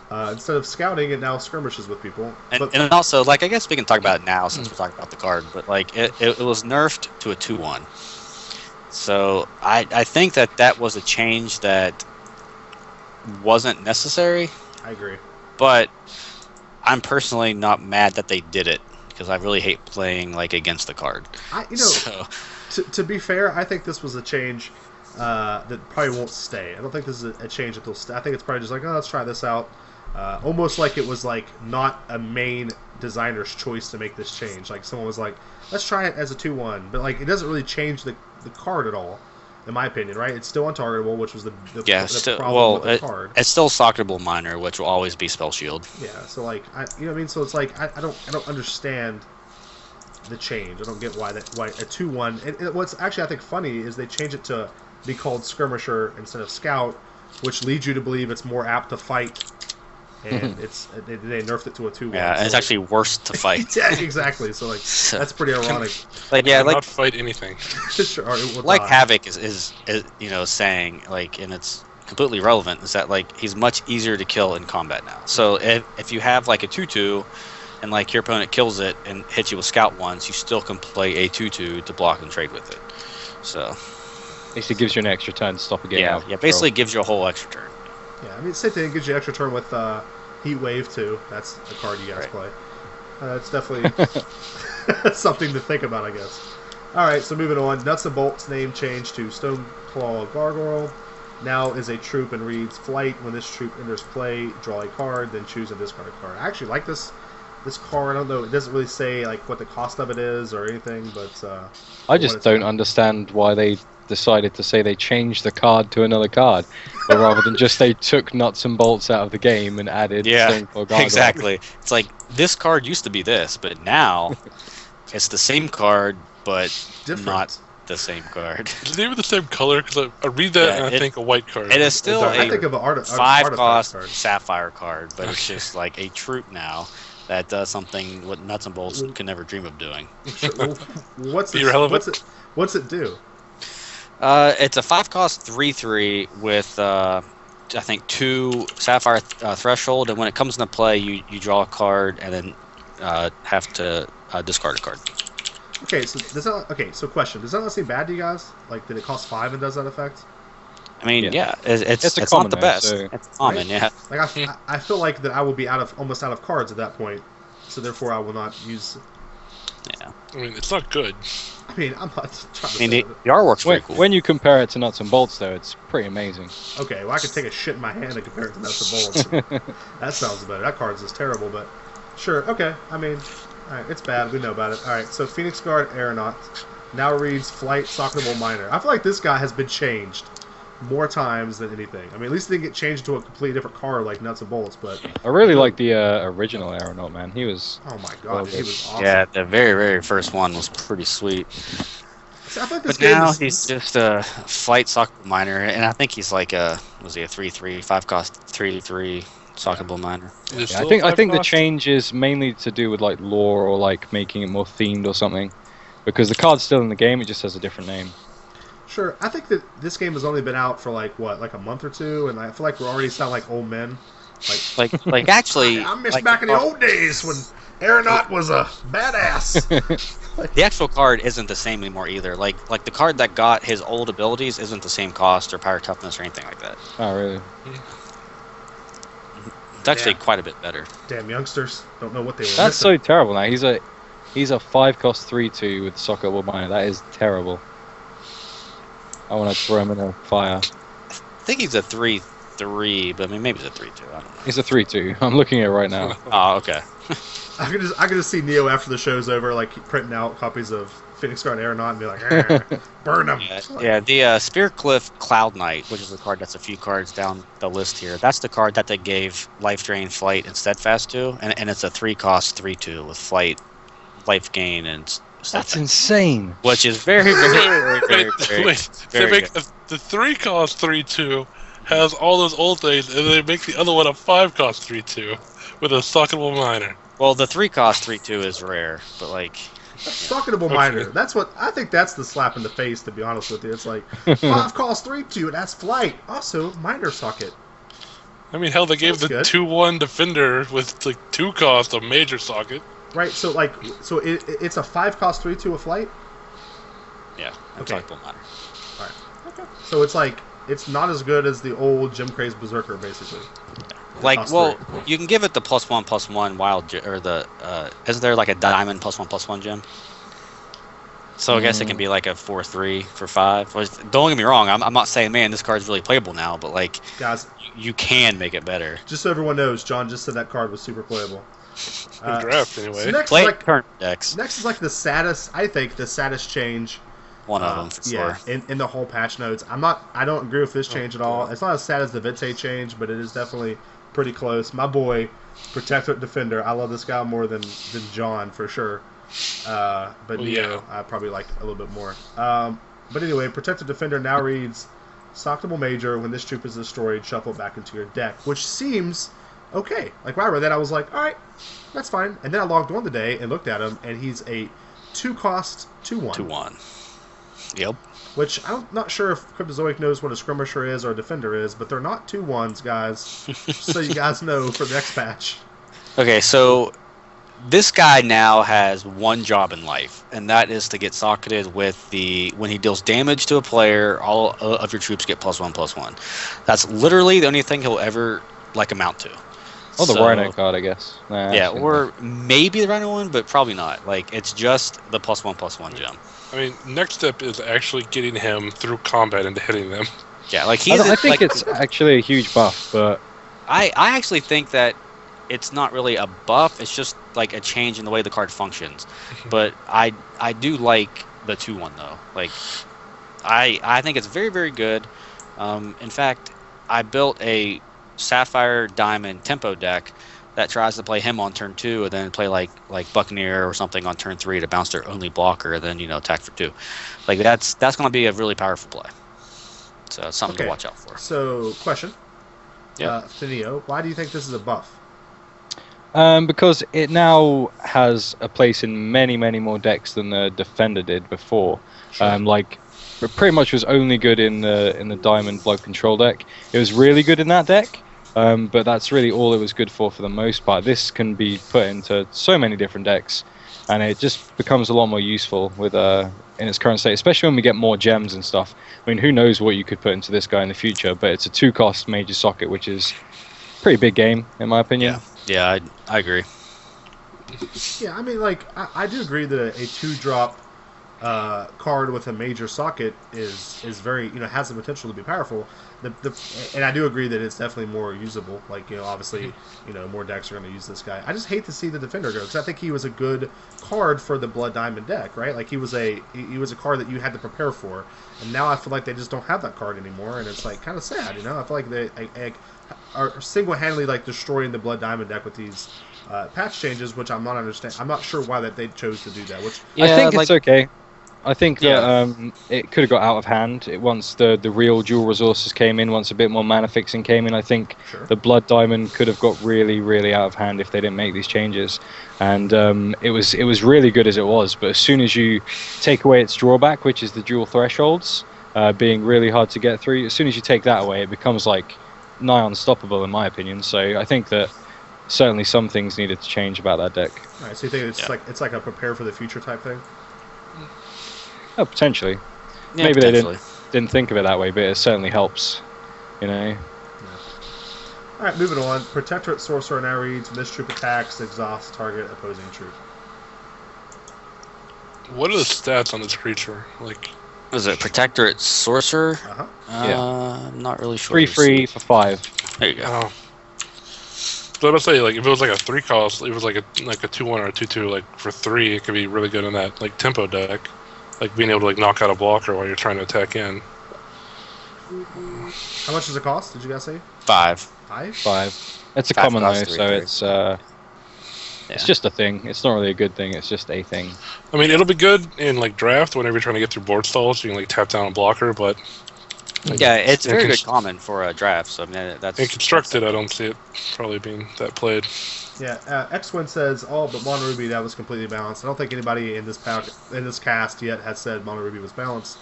Instead of scouting, it now skirmishes with people. And also, like, I guess we can talk about it now since we're talking about the card, but like it was nerfed to a 2/1. So I think that was a change that wasn't necessary. I agree. But I'm personally not mad that they did it because I really hate playing like against the card. To be fair, I think this was a change that probably won't stay. I don't think this is a change that will stay. I think it's probably just like, oh, let's try this out. Almost like it was like not a main designer's choice to make this change. Like someone was like, let's try it as a 2/1, but like it doesn't really change the card at all, in my opinion. Right? It's still untargetable, which was the problem with the card. It's still Soccerable Minor, which will always be Spell Shield. Yeah. So like, you know what I mean? So it's like I don't understand the change. I don't get why a 2/1. And what's actually I think funny is they change it to be called Skirmisher instead of Scout, which leads you to believe it's more apt to fight. And they nerfed it to a 2/1. Yeah, and it's actually worse to fight. Yeah, exactly. So like that's pretty ironic. Not fight anything. Sure, like Havoc is saying, like, and it's completely relevant, is that like he's much easier to kill in combat now. So if you have like a 2/2 and like your opponent kills it and hits you with Scout once, you still can play a 2/2 to block and trade with it. So Basically gives you an extra turn to stop a game. Yeah, basically gives you a whole extra turn. Yeah, I mean, same thing. It gives you extra turn with Heat Wave too. That's the card you guys play. It's definitely something to think about, I guess. All right, so moving on. Nuts and Bolts name changed to Stoneclaw Gargoyle. Now is a troop and reads Flight. When this troop enters play, draw a card, then choose and discard a card. I actually like this card. I don't know. It doesn't really say like what the cost of it is or anything, but I just don't understand why they decided to say they changed the card to another card, or rather than just they took Nuts and Bolts out of the game and added Stoneclaw Gargoyle. Exactly. It's like this card used to be this, but now it's the same card, but not the same card. They were the same color because I read that and I think a white card. It is still I think of an 5-cost Sapphire card, but it's just like a troop now that does something what Nuts and Bolts could never dream of doing. What's it do? It's a 5-cost 3/3 with I think 2 Sapphire Threshold, and when it comes into play, you draw a card and then have to discard a card. Okay, so question: does that not seem bad to you guys? Like, did it cost 5 and does that effect? I mean, it's not the best. So, it's common, right? Like I feel like that I will be almost out of cards at that point, so therefore I will not use. Yeah. I mean, it's not good. I mean, I'm not trying to. I mean, the artwork's pretty cool. When you compare it to Nuts and Bolts, though, it's pretty amazing. Okay, well, I could take a shit in my hand and compare it to Nuts and Bolts. That sounds better. That card's just terrible, but sure. Okay, I mean, all right, it's bad. We know about it. All right, so Phoenix Guard Aeronaut now reads Flight Soccerable Minor. I feel like this guy has been changed more times than anything. I mean, at least they didn't get changed to a completely different card like Nuts and Bolts, but I really like the original Aeronaut, man. He was oh my god, he was awesome. Yeah, the very, very first one was pretty sweet. See, I think this but now he's just a Flight Soccer Minor, and I think he's like a 3/3, 5-cost 3/3 Soccerable Minor. Yeah, I think the change is mainly to do with like lore or like making it more themed or something, because the card's still in the game, it just has a different name. Sure, I think that this game has only been out for like a month or two, and I feel like we already sound like old men. Like actually, I miss back in the old days when Aeronaut was a badass. The actual card isn't the same anymore either. Like the card that got his old abilities isn't the same cost or power toughness or anything like that. Oh really? It's actually quite a bit better. Damn youngsters don't know what they were. That's so terrible. Now he's a 5-cost 3/2 with Soccerable Minor. That is terrible. I want to throw him in a fire. think he's a 3/3, but I mean maybe he's a 3/2. I don't know. He's a 3/2. I'm looking at it right now. Oh, okay. I can just see Neo after the show's over, like printing out copies of Phoenix Guard Aeronaut and be like, burn them. Yeah, the Spearcliff Cloud Knight, which is the card that's a few cards down the list here. That's the card that they gave Life Drain, Flight, and Steadfast to, and it's a 3-cost 3/2 with Flight, Life Gain, and Steadfast. That's insane. Which is very, very, very, Wait, very they make good. the 3-cost 3/2 has all those old things, and they make the other one a 5-cost 3/2 with a socketable miner. Well, the 3-cost 3/2 is rare, but like. Socketable miner. That's what I think. That's the slap in the face. To be honest with you, it's like 5-cost 3/2. That's Flight. Also, miner socket. I mean, hell, they gave That's the good. 2/1 defender with like 2 cost a major socket. Right. So it's a 5-cost 3/2 of Flight. Yeah, Okay. socketable miner. So it's like it's not as good as the old Jim Craze Berserker, basically. Like, Cost well, 3. you can give it the +1/+1 wild or the isn't there like a diamond +1/+1 gem? So I guess it can be like a 4/3 for 5. Don't get me wrong, I'm not saying man this card's really playable now, but like Guys, you can make it better. just so everyone knows, John just said that card was super playable. In draft, anyway. So next, Play is like, turn decks, next is like the saddest. I think the saddest change. one of them for Yeah, sure. in the whole patch notes. I don't agree with this change at all. It's not as sad as the Vite change, but it is definitely pretty close. My boy, Protectorate Defender. I love this guy more than John for sure. But Neo, I probably like a little bit more. But anyway, Protectorate Defender now reads Socketable Major. When this troop is destroyed, shuffle it back into your deck, which seems okay. Like when I read that, I was like, all right, that's fine. And then I logged on today and looked at him, and he's a 2-cost 2/1. 2/1. Yep. Which I'm not sure if Cryptozoic knows what a skirmisher is or a defender is, but they're not 2/1s, guys. Just so you guys know for the next patch. Okay, so this guy now has one job in life, and that is to get socketed with when he deals damage to a player, all of your troops get +1/+1. That's literally the only thing he'll ever like amount to. Oh, the So- Rhino card, I guess. Nah, Yeah, actually, or maybe the Rhino one, but probably not. Like it's just the +1/+1 gem. I mean, next step is actually getting him through combat and hitting them. Yeah, like I, he's. I think like, it's actually a huge buff, but I actually think that it's not really a buff. It's just like a change in the way the card functions. But I do like the 2/1 though. Like I think it's very, very good. In fact, I built a Sapphire Diamond tempo deck that tries to play him on turn 2 and then play like Buccaneer or something on turn 3 to bounce their only blocker and then attack for 2. Like that's going to be a really powerful play. So it's something to watch out for. So, question. Yeah. To Neo, why do you think this is a buff? because it now has a place in many, many more decks than the Defender did before. Sure. Like, it pretty much was only good in the Diamond Blood Control deck. It was really good in that deck, but that's really all it was good for the most part. This can be put into so many different decks, and it just becomes a lot more useful with in its current state, especially when we get more gems and stuff. I mean, who knows what you could put into this guy in the future, but it's a 2-cost major socket, which is a pretty big game, in my opinion. Yeah, I agree. Yeah, I mean, like, I do agree that a 2-drop card with a major socket is very, has the potential to be powerful. And I do agree that it's definitely more usable. Like, obviously, more decks are going to use this guy. I just hate to see the Defender go, because I think he was a good card for the Blood Diamond deck, right? Like, he was a card that you had to prepare for, and now I feel like they just don't have that card anymore, and it's like kind of sad. I feel like they are single-handedly like destroying the Blood Diamond deck with these patch changes, which I'm not sure why that they chose to do that. Which I think it's okay. I think that Yeah. it could have got out of hand once the real dual resources came in, once a bit more mana fixing came in. I think Sure. the Blood Diamond could have got really, really out of hand if they didn't make these changes. And it was really good as it was, but as soon as you take away its drawback, which is the dual thresholds being really hard to get through, as soon as you take that away, it becomes like nigh unstoppable in my opinion. So I think that certainly some things needed to change about that deck. all right, so you think it's like a prepare for the future type thing? Oh, potentially. Yeah, Maybe they potentially. didn't think of it that way, but it certainly helps. All right, moving on. Protectorate Sorcerer now reads: Miss troop attacks, exhaust target opposing troop. What are the stats on this creature? Like, Was it Protectorate Sorcerer? Uh-huh. I'm not really sure. 3 for 5. There you go. Oh. So I'll say, like, if it was like a 3 cost, it was like a 2/1 or a 2/2, like for 3, it could be really good in that like tempo deck, like being able to like knock out a blocker while you're trying to attack in. How much does it cost? Did you guys say 5. 5? It's a 5 common though, cost, 3 so for it's just a thing. It's not really a good thing. It's just a thing. I mean, it'll be good in like draft whenever you're trying to get through board stalls. You can like tap down a blocker, but Yeah, it's in very cons- good common for a draft. So I mean, that's in constructed, I don't see it probably being that played. Yeah, X-Win says, oh, but Mono Ruby, that was completely balanced. I don't think anybody in this cast yet has said Mono Ruby was balanced.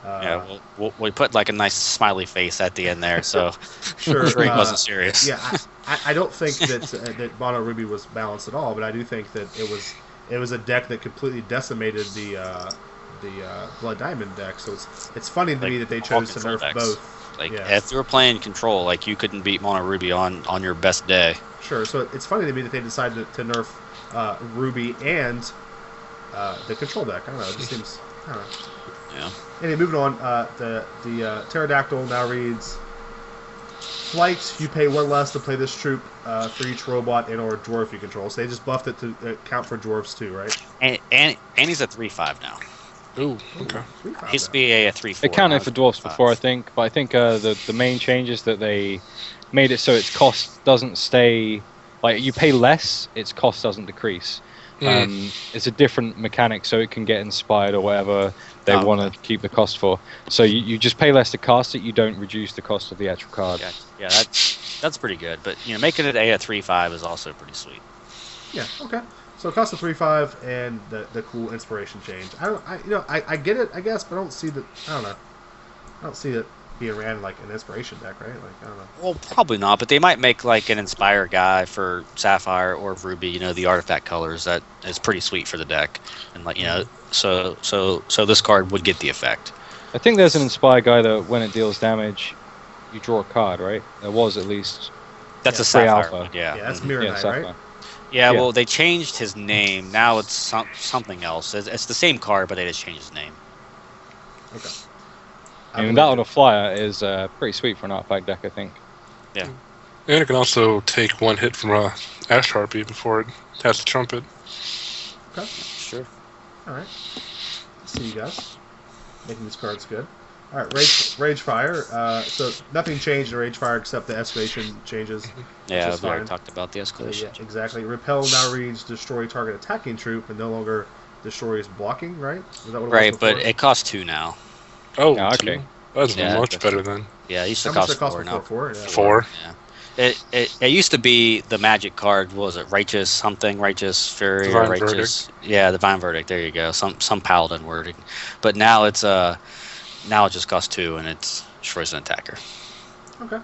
Yeah, we put like a nice smiley face at the end there, so Sure, I'm sure he wasn't serious. Yeah, I don't think that Mono Ruby was balanced at all, but I do think that it was a deck that completely decimated the Blood Diamond deck. So it's funny to Like, me that they all chose to control nerf decks. both. Like Yeah. if you were playing control, like you couldn't beat Mono Ruby on your best day. Sure. So it's funny to me that they decided to nerf Ruby and the control deck. I don't know. It just seems. I don't know. Yeah. Anyway, moving on. The Pterodactyl now reads: Flight. You pay 1 less to play this troop for each robot and or dwarf you control. So they just buffed it to count for dwarves too, right? And he's a 3/5 now. Ooh, okay. He used to be a 3/4. It counted now for he's dwarfs 3/5. before, I think, but I think the main change is that they made it so its cost doesn't stay like you pay less, its cost doesn't decrease. It's a different mechanic, so it can get inspired or whatever they want to keep the cost for. So you just pay less to cast it. You don't reduce the cost of the actual card. Yeah, that's pretty good. But making it a 3/5 is also pretty sweet. Yeah. Okay. So it costs a 3/5 and the cool inspiration change. I get it, I guess, but I don't see that. I don't know. I don't see it being ran like an inspiration deck, right? Like I don't know. Well, probably not, but they might make like an Inspire guy for Sapphire or Ruby. The artifact colors that is pretty sweet for the deck, and like so this card would get the effect. I think there's an inspire guy that when it deals damage, you draw a card, right? There was at least. That's Yeah, a Sapphire alpha. one, yeah. Yeah, that's Mhm. Mirror Yeah, Knight, Sapphire. right? Yeah, Yeah. well, they changed his name. Now it's something else. It's the same card, but they just changed his name. Okay. I mean, that on a flyer is pretty sweet for an artifact deck, I think. Yeah. And it can also take 1 hit from a Ash Harpy before it has to trumpet. Okay. Sure. All right. See you guys making these cards good. All right, Rage Fire. So nothing changed in Rage Fire except the escalation changes. Yeah, is we already fine. talked about the escalation. Yeah, exactly. Repel now reads destroy target attacking troop and no longer destroys blocking, right? Is that what it Right, was but before? it costs 2 now. Oh, Yeah, okay. 2? That's Yeah, much that's- better than Yeah, it used to How much did cost it cost 4 before? now. 4? Yeah. 4. Yeah. It used to be the magic card. What was it? Righteous something, Righteous Fury, Divine or Righteous. Yeah, Divine Verdict. There you go. Some paladin wording. But now it's now it just costs 2 and it's destroys an attacker. Okay.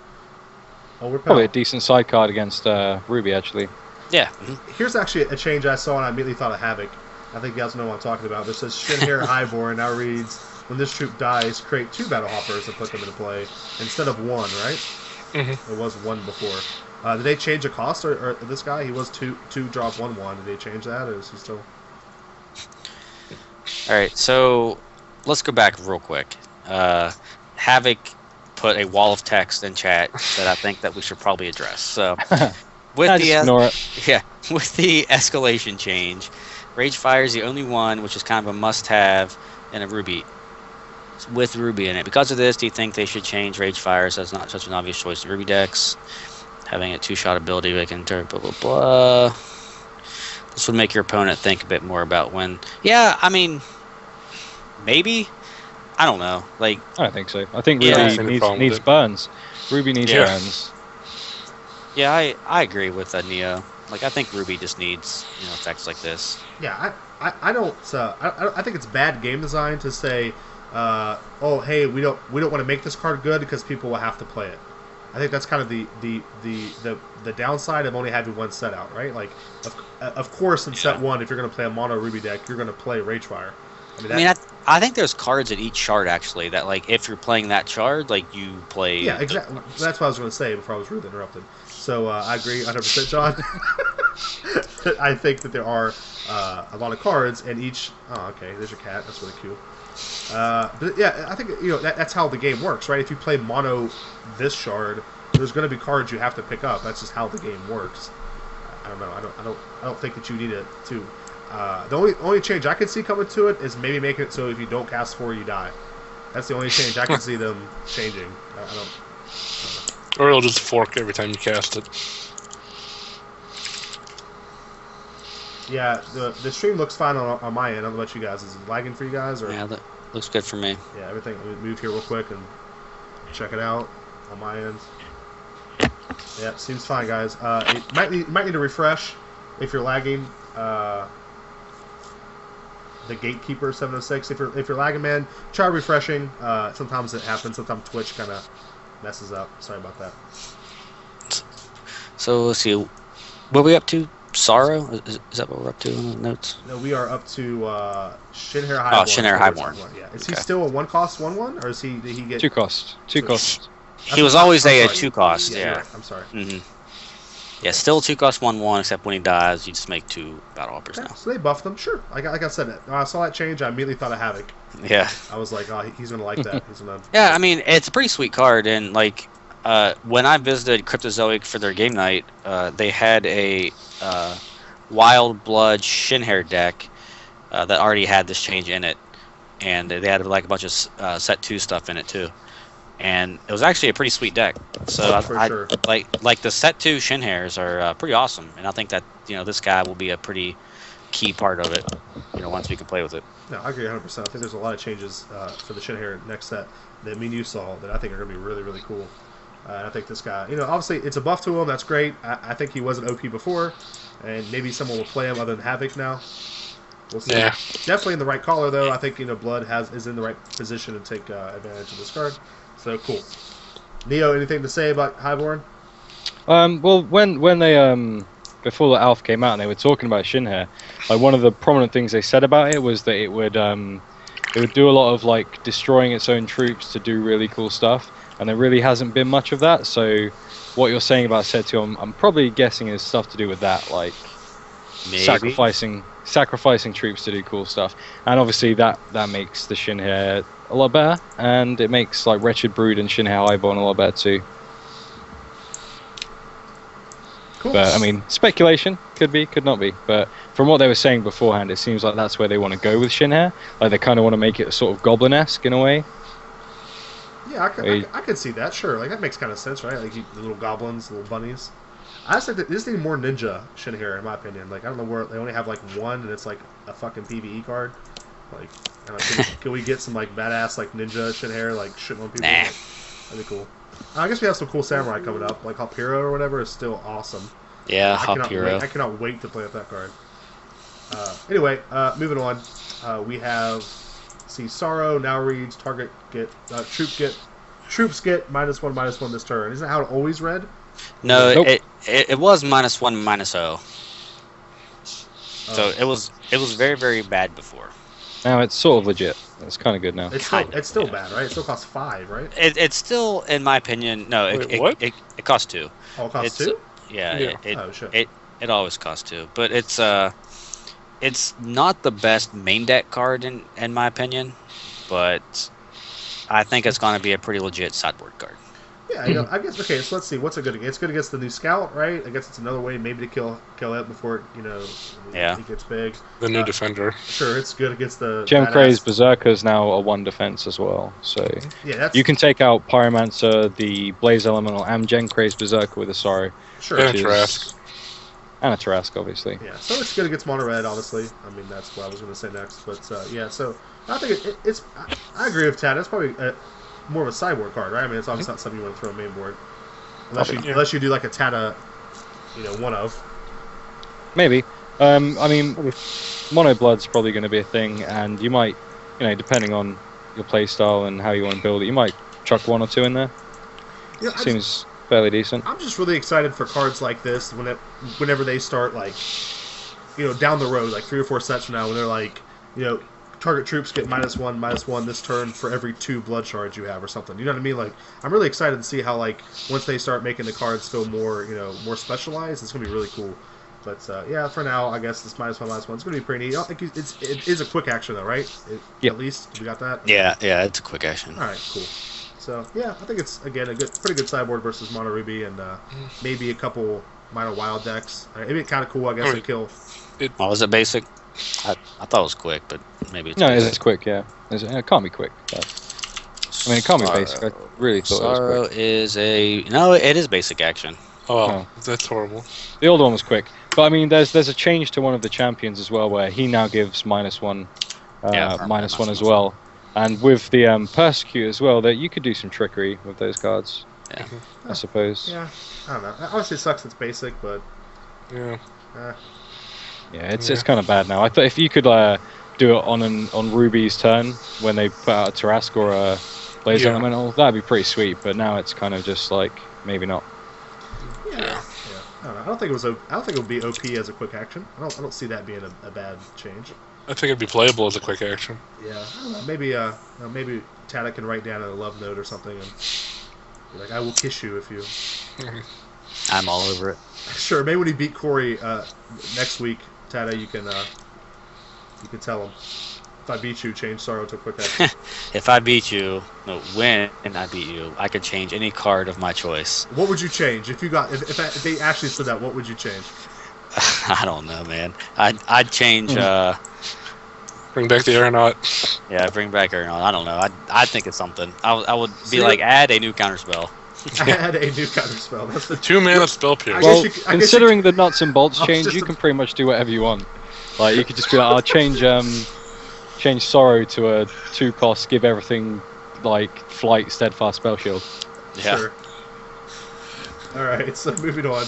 Oh, Repel. Probably a decent side card against Ruby, actually. Yeah. Here's actually a change I saw and I immediately thought of Havoc. I think you guys know what I'm talking about. This says Shinhair Highborn now reads when this troop dies, create 2 battle hoppers and put them into play instead of 1, right? Mhm. It was 1 before. Did they change the cost or this guy? He was 2 drop 1/1. Did they change that or is he still? All right, so let's go back real quick. Havoc put a wall of text in chat that I think that we should probably address. So with Just ignore it. with the escalation change, Rage Fire is the only one which is kind of a must-have in a Ruby with Ruby in it. Because of this, do you think they should change Rage Fire so it's not such an obvious choice in Ruby decks? Having a 2-shot ability, they can turn blah blah blah. This would make your opponent think a bit more about when. Yeah, I mean, maybe. I don't know. Like, I don't think so. I think Yeah. Ruby Any needs, problem with needs it. burns. Ruby needs Yeah. burns. yeah, I agree with Neo. Like, I think Ruby just needs effects like this. Yeah, I don't. I think it's bad game design to say, oh hey, we don't want to make this card good because people will have to play it. I think that's kind of the downside of only having 1 set out, right? Like, of course, in set 1, if you're going to play a mono Ruby deck, you're going to play Rage Fire. I think there's cards at each shard actually that, like, if you're playing that shard, like, you play. yeah, exactly. That's what I was going to say before I was rudely interrupted. So I agree 100%, John. I think that there are a lot of cards, and each. Oh, okay. There's your cat. That's really cute. But yeah, I think that's how the game works, right? If you play mono this shard, there's going to be cards you have to pick up. That's just how the game works. I don't know. I don't think that you need it to. The only change I can see coming to it is maybe making it so if you don't cast 4, you die. That's the only change I can see them changing. I don't know. Or it'll just fork every time you cast it. Yeah, the stream looks fine on my end. I don't know about you guys. Is it lagging for you guys? Or? Yeah, that looks good for me. Yeah, everything. Let me move here real quick and check it out on my end. Yeah, seems fine, guys. It might need to refresh if you're lagging. The Gatekeeper 706. If you're lagging, man, try refreshing. Sometimes it happens. Sometimes Twitch kind of messes up. Sorry about that. So let's see. What are we up to? Sorrow? Is that what we're up to in the notes? No, we are up to Shinhair Highborn. Oh, Shinhair Highborn. Yeah. Is he still a 1-cost 1/1, or did he get 2 cost? 2 cost. He was always a 2-cost. Yeah. Yeah. I'm sorry. Mm-hmm. Yeah, still 2-cost 1/1, except when he dies, you just make 2 battle hoppers now. So they buffed him. Sure. Like I said, I saw that change. I immediately thought of Havoc. Yeah. I was like, oh, he's gonna like that. He's gonna. Yeah, I mean, it's a pretty sweet card, and like when I visited Cryptozoic for their game night, they had a Wild Blood Shinhair deck that already had this change in it, and they had like a bunch of set 2 stuff in it too, and it was actually a pretty sweet deck. So Sure. like the set 2 Shinhairs are pretty awesome, and I think that this guy will be a pretty key part of it. Once we can play with it. No, I agree 100%. I think there's a lot of changes for the Shinhair next set that me and you saw that I think are going to be really, really cool. And I think this guy, obviously it's a buff to him. That's great. I think he wasn't OP before, and maybe someone will play him other than Havoc now. We'll see. Yeah. Definitely in the right color though. I think Blood is in the right position to take advantage of this card. So cool. Neo, anything to say about Highborn? Well, when they before the Alpha came out and they were talking about Shinhair, like one of the prominent things they said about it was that it would do a lot of like destroying its own troops to do really cool stuff, and there really hasn't been much of that. So what you're saying about set 2, I'm probably guessing is stuff to do with that, like Maybe. sacrificing troops to do cool stuff, and obviously that makes the Shinhair a lot better, and it makes like Wretched Brood and Shinhair Highborn a lot better too. Cool. But I mean, speculation, could be, could not be. But from what they were saying beforehand, it seems like that's where they want to go with Shinhair. Like they kind of want to make it sort of goblin-esque in a way. Yeah, I could see that. Sure, like that makes kind of sense, right? Like the little goblins, little bunnies. I just think that this need more ninja Shinhair, in my opinion. Like I don't know where they only have like one, and it's like a fucking PVE card. Like, I don't know, can we get some like badass like ninja Shinhair like shitting on people? Nah. Like, that'd be cool. I guess we have some cool samurai coming up, like Hopiro or whatever is still awesome. Yeah, I cannot wait to play with that card. Anyway, moving on. We have Sorrow now reads troops get -1/-1 this turn. Isn't that how it always read? No, Nope. it was -1/-0. So it was very, very bad before. Now it's sort of legit. It's kind of good now. It's still yeah. bad, right? It still costs 5, right? It's still, in my opinion, no. Wait, what? It costs 2. Oh, it costs It's 2? Yeah. Oh, shit. It always costs 2, but it's not the best main deck card in my opinion, but I think it's going to be a pretty legit sideboard card. Yeah, I guess. Okay, so let's see. What's it good against? It's good against the new scout, right? I guess it's another way maybe to kill it before Yeah. he gets big. The new defender. Sure, it's good against the Gem badass- Craze Berserker's now a 1 defense as well. So Yeah, that's you can take out Pyromancer, the Blaze Elemental, and Gem Craze Berserker with a Sorrow. sure. And which is- Trask. And a Tarrasque, obviously. Yeah, so it's good against mono red, honestly. I mean, that's what I was going to say next. But yeah, so I think it's. I agree with Tad. It's probably more of a sideboard card, right? I mean, it's obviously not something you want to throw a main board, unless you do like a Tata, one of. Maybe. I mean, Mono Blood's probably going to be a thing, and you might, depending on your playstyle and how you want to build it, you might chuck 1 or 2 in there. Yeah, Seems fairly decent. I'm just really excited for cards like this whenever they start down the road, like 3 or 4 sets from now, when they're like, target troops get -1/-1 this turn for every 2 blood shards you have or something. You know what I mean? Like, I'm really excited to see how once they start making the cards feel more, more specialized, it's gonna be really cool. But yeah, for now, I guess this -1 last one. It's going to be pretty neat. I don't think it is a quick action though, right? Yep. At least we got that. Yeah, it's a quick action. All right, cool. So yeah, I think it's again pretty good sideboard versus Mono Ruby, and maybe a couple minor wild decks. It'd be kind of cool, I guess, to kill. Oh, was it basic? I thought it was quick, but maybe it's No, basic. it's quick. Yeah, it can't be quick. But, I mean, it can't be basic. I really thought it was Sorrow quick. it is basic action. Oh, that's horrible. The old one was quick, but I mean, there's a change to one of the champions as well, where he now gives -1, -1 as well, and with the persecute as well, that you could do some trickery with those cards. Yeah. I suppose. Yeah, I don't know. Obviously, it sucks it's basic, but Yeah. Yeah, it's kind of bad now. I thought if you could do it on Ruby's turn when they put out a Tarask or a Blaze Elemental, that'd be pretty sweet. But now it's kind of just like maybe not. yeah. I don't know. I don't think it would be OP as a quick action. I don't see that being a bad change. I think it'd be playable as a quick action. Yeah, I don't know. Maybe Tada can write down a love note or something and be like, "I will kiss you if you." I'm all over it. Sure. Maybe when he beat Corey next week, Tada, you can tell him, if I beat you, change Sorrow to a quick action. If I beat you, when I beat you, I could change any card of my choice. What would you change if if they actually said that? What would you change? I don't know, man. I'd change. Bring back the aeronaut. Yeah, bring back Aeronaut. I don't know. I'd think of something. I would be like, add a new counterspell. Add a new counterspell. That's the 2-mana spell pierce. Well, considering the nuts and bolts change, you can pretty much do whatever you want. Like you could just be like, I'll change Sorrow to a 2-cost, give everything like Flight, Steadfast, Spell Shield. Yeah. Sure. All right, so moving on.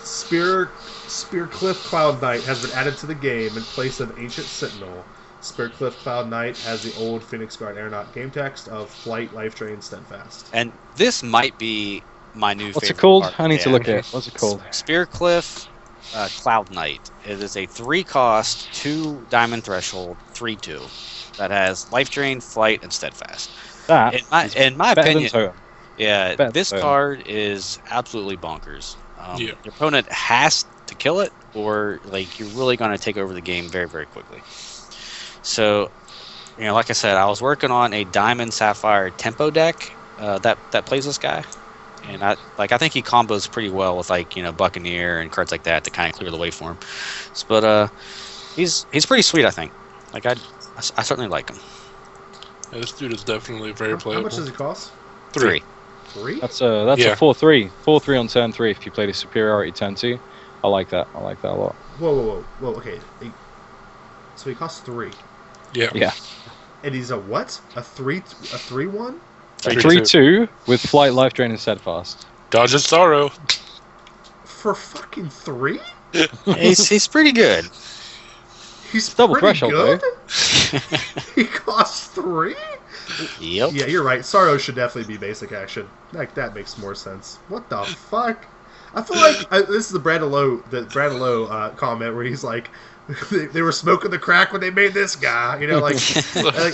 Spearcliff Cloud Knight has been added to the game in place of Ancient Sentinel. Spearcliff Cloud Knight has the old Phoenix Guard Aeronaut game text of Flight, Life Drain, Steadfast. And this might be my new What's it favorite called? card. I need to look at it. What's it called? Spearcliff Cloud Knight. It is a 3-cost, 2 diamond threshold, 3/2 that has Life Drain, Flight, and Steadfast. That In my better opinion, than Totem. yeah, better this than card is absolutely bonkers. Yeah. Your opponent has to kill it, or like you're really going to take over the game very, very quickly. So, like I said, I was working on a Diamond Sapphire tempo deck that plays this guy, and I think he combos pretty well with Buccaneer and cards like that to kind of clear the way for him. But he's pretty sweet, I think. Like I certainly like him. Yeah, this dude is definitely very How playable. much does it cost? 3. 3? That's a 4/3. 4/3 on turn 3 if you play the superiority turn 2. I like that. I like that a lot. Whoa. Okay. So he costs 3. Yeah. Yeah. And he's a what? A 3-1? 3/2 with Flight, Life Drain, and Steadfast. Dodge of Sorrow. For fucking 3? He's pretty good. He's Double pretty threshold, good? He costs 3? Yep. Yeah, you're right. Sorrow should definitely be basic action. That makes more sense. What the fuck? I feel like this is the Brad Lowe comment where he's like, they were smoking the crack when they made this guy. Like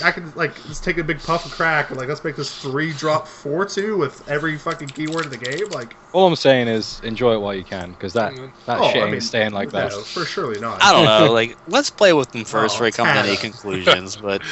I can just take a big puff of crack and let's make this 3-drop 4/2 with every fucking keyword in the game. All I'm saying is enjoy it while you can, because that shit ain't staying like that. No, for surely not. I don't know. Let's play with them first before we come to Tana. any conclusions. But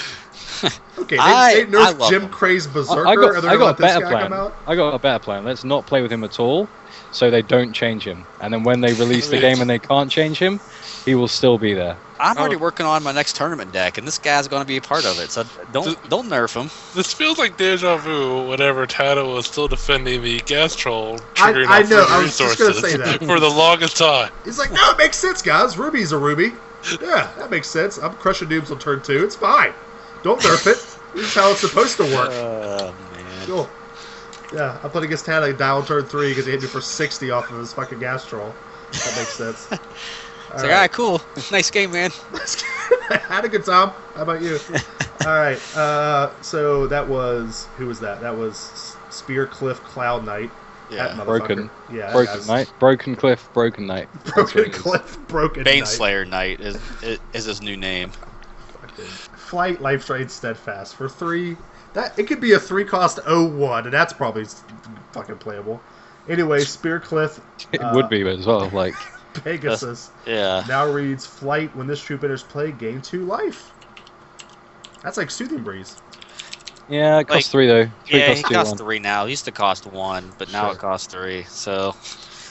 Okay, I they nerfed love Jim him. Craze Berserker. I got and they're gonna a let this better guy plan. come out? I got a better plan. Let's not play with him at all, so they don't change him. And then when they release the game and they can't change him, he will still be there. I'm already working on my next tournament deck, and this guy's going to be a part of it. So don't nerf him. This feels like deja vu whenever Tata was still defending the gas troll I triggering know, off free I was just gonna resources say that. for the longest time. He's like, no, it makes sense, guys. Ruby's a Ruby. Yeah, that makes sense. I'm crushing noobs on turn 2. It's fine. Don't nerf it. This is how it's supposed to work. Oh, man. Cool. Yeah, I played against Tana dial turn 3 because he hit me for 60 off of his fucking gas troll. That makes sense. It's all right, cool. Nice game, man. I had a good time. How about you? All right. So that was... Who was that? That was Spearcliff Cloud Knight. Yeah. That motherfucker. Broken. Yeah, Broken Knight. Broken Cliff. Broken Knight. That's what Broken it is. Cliff. Broken Knight. Baneslayer Knight is his new name. Flight, Life Drain, Steadfast for 3. It could be a 3-cost 0/1, and that's probably fucking playable. Anyway, Spearcliff. It would be as well. Pegasus. Yeah. Now reads Flight. When this troop enters play, gain 2 life. That's like Soothing Breeze. Yeah, it costs 3 though. 3 Yeah, costs he 2, costs 1. 3 now. He used to cost 1, but now Sure. it costs 3. So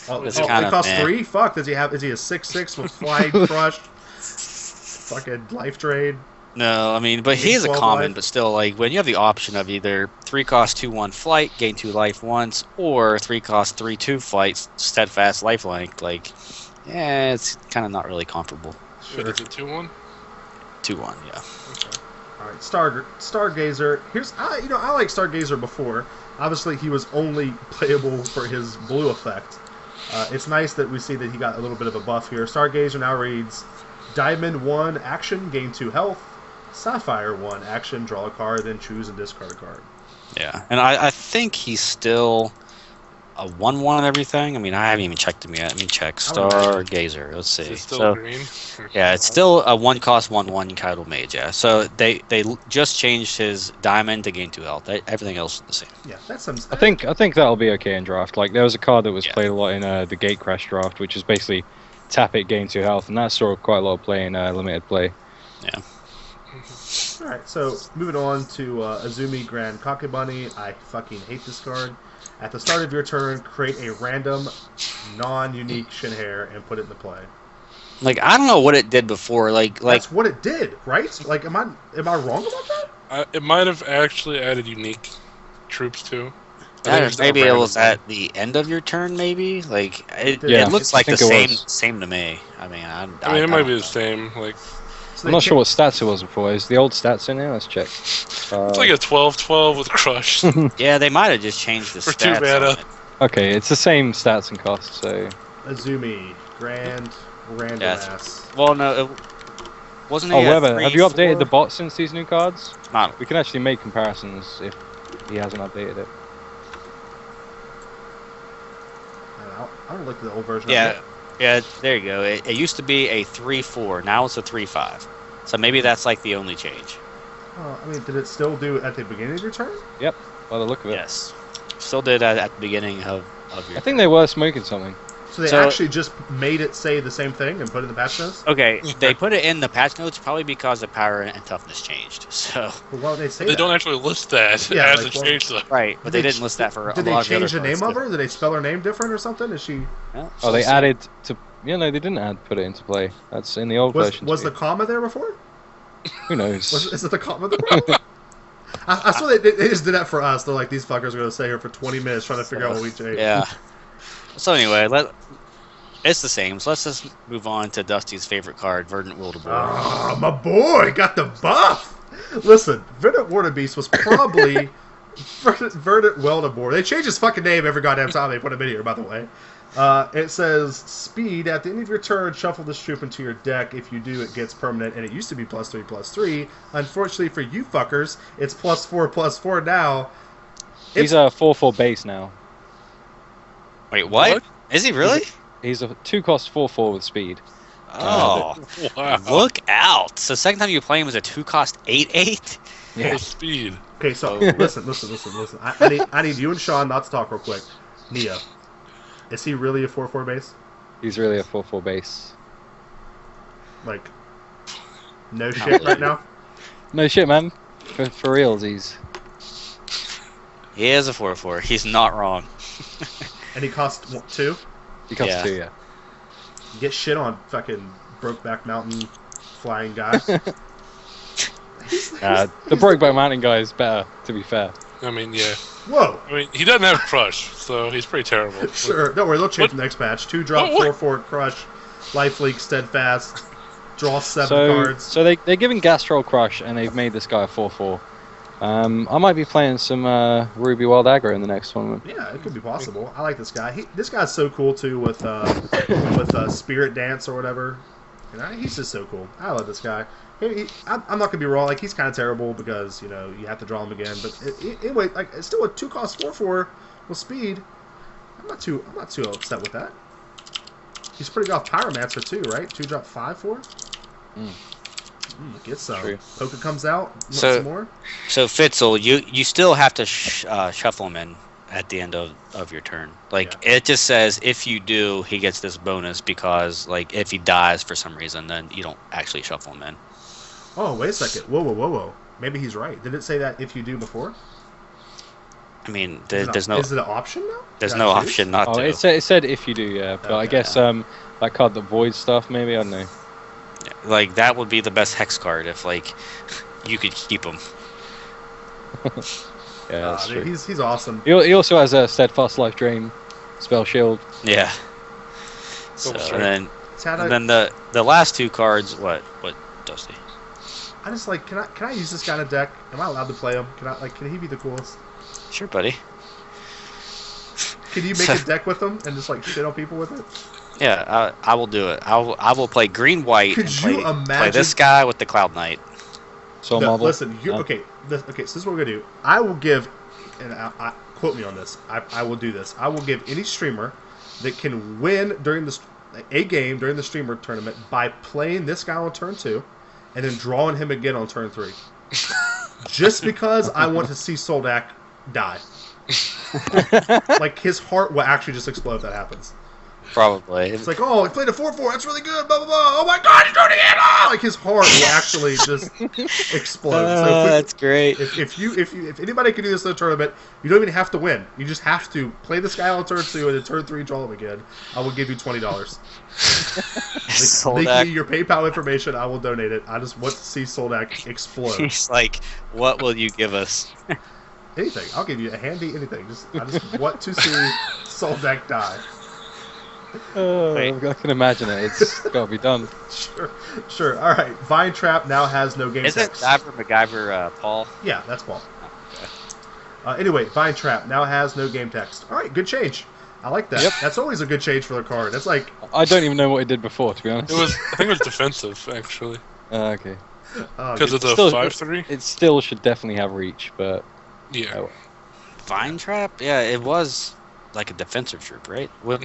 Oh, It's it kinda costs meh. 3? Fuck, is he a 6/6 with Flight, Crush, fucking Life Trade? no, I mean, but he is a 12 common, life. but still, like when you have the option of either 3 cost 2 1 flight, gain 2 life once, or 3 cost 3 2 flight, steadfast lifelink, like, yeah, it's kind of not really comparable. Wait, is it 2-1? 2 1, yeah. Okay. All right, Stargazer. I like Stargazer before. Obviously, he was only playable for his blue effect. It's nice that we see that he got a little bit of a buff here. Stargazer now reads Diamond 1 action, gain 2 health. Sapphire 1 action, draw a card, then choose and discard a card. Yeah, and I think he's still a 1/1 and everything. I mean, I haven't even checked him yet. Let me check. Stargazer. Let's Is see. it still So green? yeah, it's still a 1 cost 1/1 Kaido Mage. Yeah. So they just changed his diamond to gain 2 health. Everything else is the same. Yeah, that's some. I think that'll be okay in draft. Like there was a card that was Yeah. played a lot in the Gate Crash draft, which is basically tap it, gain 2 health, and that saw quite a lot of play in limited play. Yeah. All right, so moving on to Azumi Grand Kakebunny. I fucking hate this card. At the start of your turn, create a random, non-unique Shinhair and put it into play. Like I don't know what it did before. Like That's what it did, right? Like, am I wrong about that? It might have actually added unique troops too. I think yeah, it's maybe a it random was thing. at the end of your turn. Maybe like Yeah, it looks I like the think it same to me. I mean, I mean, it might don't be know. the same. Like So I'm they not sure what stats it was before. Is the old stats in here? Let's check. it's like a 12/12 with crush. Yeah, they might have just changed the For 2 stats. mana. on it. Okay, it's the same stats and costs. So Azumi Grand Random Yes. Ass. Well, no, it wasn't. oh, he at Weber, have you 3/4? updated the bot since these new cards? Not. We can actually make comparisons if he hasn't updated it. I don't look at the old version. Yeah, Of it. yeah. There you go. It used to be a 3/4. Now it's a 3/5. So maybe that's like the only change. I mean, did it still do it at the beginning of your turn? By the look of it. Yes. Still did that at the beginning of your. I think they were smoking something. So they So- actually just made it say the same thing and put it in the patch notes? Okay, they put it in the patch notes probably because the power and toughness changed. So Well, why would they say They that? don't actually list that Yeah, as like, a well- change though. right, but Did they they didn't list that for a Did lot they of the other change the name cards, of her? Did they spell her name different or something? Is she Yeah, Oh, they so- added to. Yeah, no, they didn't put it into play. That's in the old version. was the comma there before? Who knows? Is it the comma there? I swear they just did that for us. They're like, these fuckers are going to stay here for 20 minutes trying to figure out what we changed. Yeah. So anyway, it's the same. So let's just move on to Dusty's favorite card, Verdant Wildeboar. Ah, my boy got the buff. Listen, Verdant Wildebeest was probably Verdant Wildeboar. They change his fucking name every goddamn time they put him in here, by the way. It says speed. At the end of your turn, shuffle this troop into your deck. If you do, it gets permanent, and it used to be +3/+3. Unfortunately for you fuckers, it's +4/+4 now. He's a 4/4 base now. Wait, what? What? Is he really? He's a 2-cost 4/4 with speed. Oh, Wow. look out! So second time you play him was a 2-cost 8/8. Yeah. With speed. Okay, so Oh. listen. I need you and Sean not to talk real quick. Nia, is he really a 4/4 base? He's really a 4/4 base. Like, no shit right now. No shit, man. For reals, he's. He is a 4/4. He's not wrong. And he costs what, 2. He costs Yeah. 2, yeah. You get shit on fucking Brokeback Mountain flying guy. The Brokeback Mountain guy is better, to be fair. I mean, yeah. Whoa. I mean, he doesn't have crush, so he's pretty terrible. Sure. Don't worry, they'll change What? the next patch. 2-drop, What? 4/4 crush, life leak, steadfast, draw 7 So, cards. so they're giving Gastrol Crush, and they've made this guy a 4/4. I might be playing some Ruby Wild Aggro in the next tournament. Yeah, it could be possible. I like this guy. This guy's so cool too with Spirit Dance or whatever. You know, he's just so cool. I love this guy. I'm not gonna be wrong. Like, he's kind of terrible because you have to draw him again. But anyway, like, it's still a 2-cost 4/4 with speed. I'm not too upset with that. He's pretty good off Pyromancer too, right? 2-drop 5/4. Get some. True. Poker comes out. Want So- some more? So Fitzel, you still have to shuffle him in at the end of your turn. Like it just says if you do, he gets this bonus because like if he dies for some reason, then you don't actually shuffle him in. Oh, wait a second. Whoa. Maybe he's right. Did it say that if you do before? I mean, Is it an option now? There's no option not to. It said if you do, yeah. But I guess that card that voids stuff, maybe, I don't know. Yeah, like that would be the best hex card if like you could keep him. Yeah, that's true. He's awesome. He also has a steadfast life drain, spell shield. Yeah. So and then the last two cards, what Dusty? I just like can I use this guy in a deck? Am I allowed to play him? Can he be the coolest? Sure, buddy. Can you make a deck with him and just like shit on people with it? Yeah, I will do it. I will play green white. Could you imagine? Play this guy with the Cloud Knight? So listen, okay. So this is what we're gonna do. I will give, and I quote me on this. I will do this. I will give any streamer that can win during a game during the streamer tournament by playing this guy on turn 2, and then drawing him again on turn 3. Just because I want to see Soldak die. Like his heart will actually just explode if that happens. Probably. It's like, oh, he played a 4/4. That's really good. Blah blah blah. Oh my God, he's doing it again! Oh! Like his heart will actually just explode. So that's great. If anybody can do this in a tournament, you don't even have to win. You just have to play this guy on turn 2 and then turn 3 draw him again. I will give you $20. Leak me your PayPal information. I will donate it. I just want to see Soldak explode. He's like, what will you give us? Anything. I'll give you a handy anything. I just want to see Soldak die. I can imagine it. It's got to be done. Sure. All right. Vine Trap now has no game text. Isn't Diver MacGyver Paul? Yeah, that's Paul. Anyway, Vine Trap now has no game text. All right, good change. I like that. Yep. That's always a good change for the card. That's like I don't even know what it did before, to be honest. I think it was defensive, actually. Okay. Because it's a 5/3. It still should definitely have reach, but yeah. Vine Trap? Yeah, it was like a defensive troop, right? What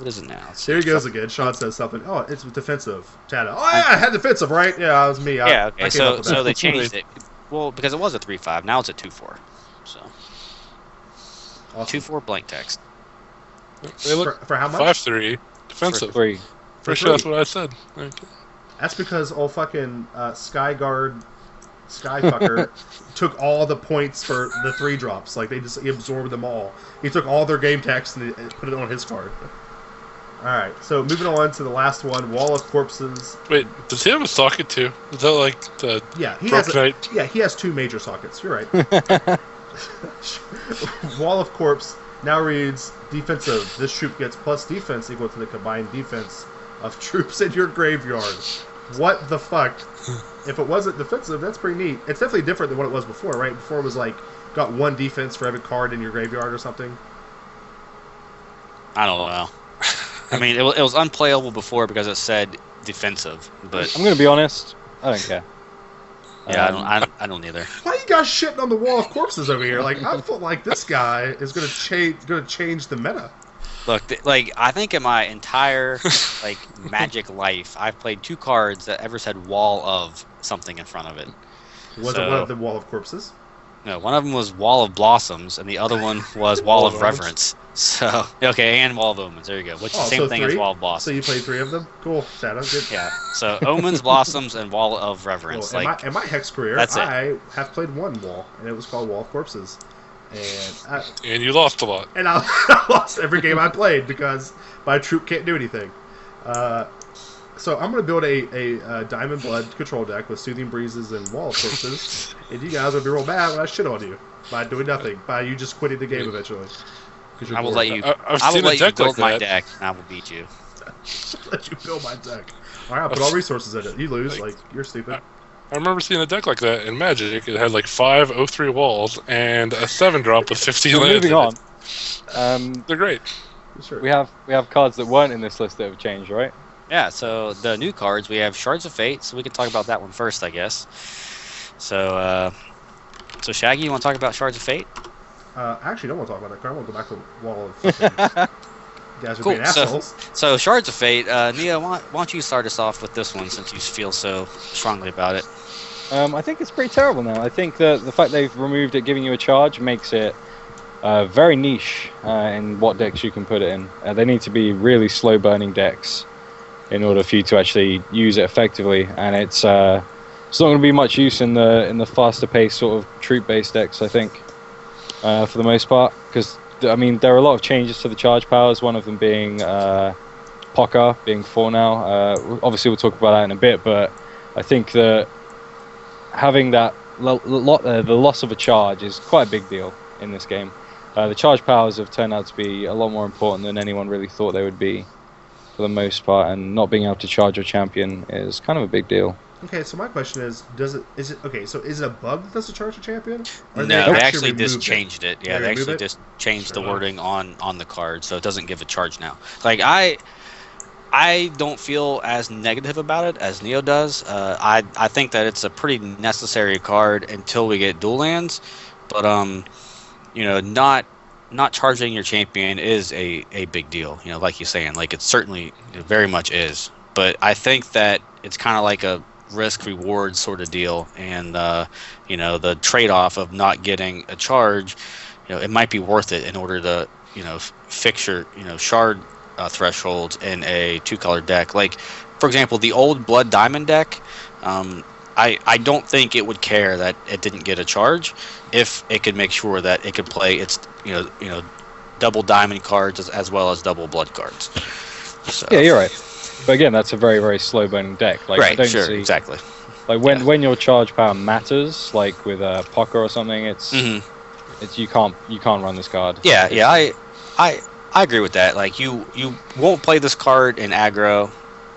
is it now? There he goes again. Sean says something. Oh, it's defensive. Tada. Oh, yeah, I had defensive, right? Yeah, it was me. Okay. So they changed it. Well, because it was a 3/5. Now it's a 2/4. So. Awesome. 2/4 blank text. For how much? 5/3 defensive. For 3. For sure, that's what I said. Okay. That's because old fucking Skyguard Skyfucker took all the points for the 3 drops. Like he absorbed them all. He took all their game text and put it on his card. Alright, so moving on to the last one, Wall of Corpses. Wait, does he have a socket too? Is that like the he has 2 major sockets, you're right. Wall of Corpse now reads defensive. This troop gets plus defense equal to the combined defense of troops in your graveyard. What the fuck? If it wasn't defensive, that's pretty neat. It's definitely different than what it was before, right? Before it was like, got 1 defense for every card in your graveyard or something. I don't know. I mean, it was unplayable before because it said defensive, but I'm gonna be honest, I don't care. Yeah, I don't either. Why you guys shitting on the Wall of Corpses over here? Like, I feel like this guy is gonna change the meta. Look, I think in my entire Magic life, I've played 2 cards that ever said Wall of something in front of it. Was it one of the Wall of Corpses? No, one of them was Wall of Blossoms, and the other one was Wall of Reverence. So, okay, and Wall of Omens. There you go. Which is the same thing as Wall of Blossoms. So you played 3 of them? Cool. Sounds good. Yeah. So Omens, Blossoms, and Wall of Reverence. Cool. In my Hex career, I have played 1 wall, and it was called Wall of Corpses. And you lost a lot. And I lost every game I played because my troop can't do anything. So I'm going to build a Diamond Blood control deck with Soothing Breezes and Wall of Corpses, and you guys will be real mad when I shit on you by doing nothing, by you just quitting the game eventually. I will let you. I will let you build my deck, and I will beat you. Let you build my deck. All right, I'll put all resources in it. You lose, you're stupid. I remember seeing a deck like that in Magic. It had 5 03 walls and a 7-drop with 15 lands. Moving on. They're great. Sure. We have cards that weren't in this list that have changed, right? Yeah, so the new cards, we have Shards of Fate, so we can talk about that one first, I guess. So Shaggy, you want to talk about Shards of Fate? I actually don't want to talk about that card. I want to go back to Wall of You guys are being assholes. So Shards of Fate, Nia, why don't you start us off with this one since you feel so strongly about it? I think it's pretty terrible now. I think that the fact they've removed it giving you a charge makes it very niche in what decks you can put it in. They need to be really slow burning decks in order for you to actually use it effectively, and it's not going to be much use in the faster paced sort of troop based decks, I think, for the most part, because I mean there are a lot of changes to the charge powers, one of them being Pocker being 4 now. Obviously we'll talk about that in a bit, but I think that having that the loss of a charge is quite a big deal in this game. The charge powers have turned out to be a lot more important than anyone really thought they would be, for the most part, and not being able to charge your champion is kind of a big deal. Okay, so my question is, is it a bug that doesn't charge a champion? Or they actually just changed it. Yeah, they actually just changed the wording on the card, so it doesn't give a charge now. Like I don't feel as negative about it as Neo does. I think that it's a pretty necessary card until we get dual lands, but not charging your champion is a big deal. Like you're saying, like it certainly very much is. But I think that it's kind of like a risk reward sort of deal, and the trade-off of not getting a charge, it might be worth it in order to fix your shard thresholds in a 2-color deck. Like for example, the old Blood Diamond deck, I don't think it would care that it didn't get a charge if it could make sure that it could play its double diamond cards as well as double blood cards. So. Yeah, you're right. But again, that's a very, very slow burning deck. Like, right, I don't sure, see, exactly. Like when your charge power matters, like with a Pocker or something, it's you can't run this card. Yeah, I agree with that. Like you won't play this card in aggro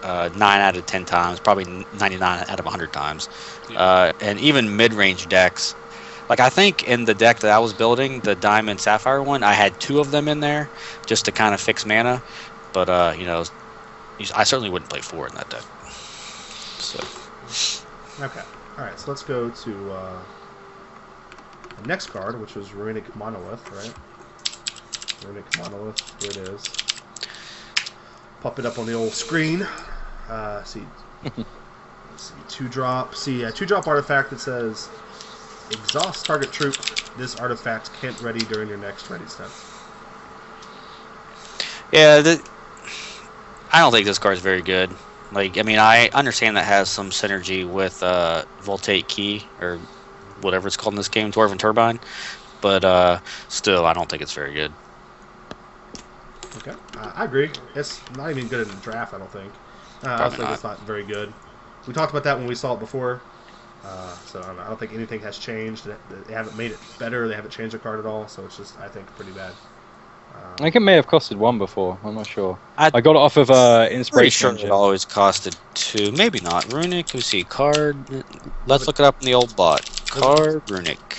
9 out of 10 times, probably 99 out of 100 times, and even mid-range decks. Like I think in the deck that I was building, the Diamond Sapphire one, I had 2 of them in there just to kind of fix mana, but I certainly wouldn't play 4 in that deck. So. Okay. All right. So let's go to the next card, which was Runic Monolith, right? Runic Monolith. Here it is. Pop it up on the old screen. See. Let's see. 2-drop. See, a 2-drop artifact that says exhaust target troop. This artifact can't ready during your next ready step. Yeah, I don't think this card's very good. Like, I mean, I understand that has some synergy with Voltaic Key, or whatever it's called in this game, Dwarven Turbine, but still, I don't think it's very good. Okay, I agree. It's not even good in the draft, I don't think. I think it's not very good. We talked about that when we saw it before, so I don't think anything has changed. They haven't made it better. They haven't changed the card at all, so it's just, I think, pretty bad. I think it may have costed 1 before. I'm not sure. I got it off of Inspiration. Pretty sure it always costed 2. Maybe not. Runic. We see card. Let's look it up in the old bot. Card Runic.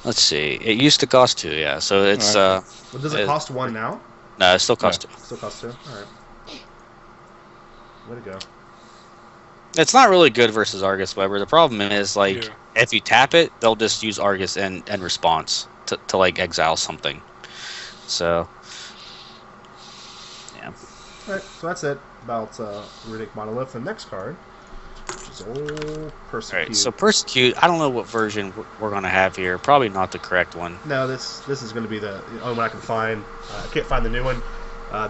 Let's see. It used to cost 2. Yeah. So it's. Well, does it cost 1 now? No, it still costs 2. Still costs 2. All right. Way to go. It's not really good versus Argus Weber. The problem is, like, if you tap it, they'll just use Argus in response to like exile something. So, yeah. Alright, so that's it about Runic Monolith. The next card, which is old Persecute. Alright, so Persecute, I don't know what version we're going to have here. Probably not the correct one. No, this is going to be the only one I can find. I can't find the new one.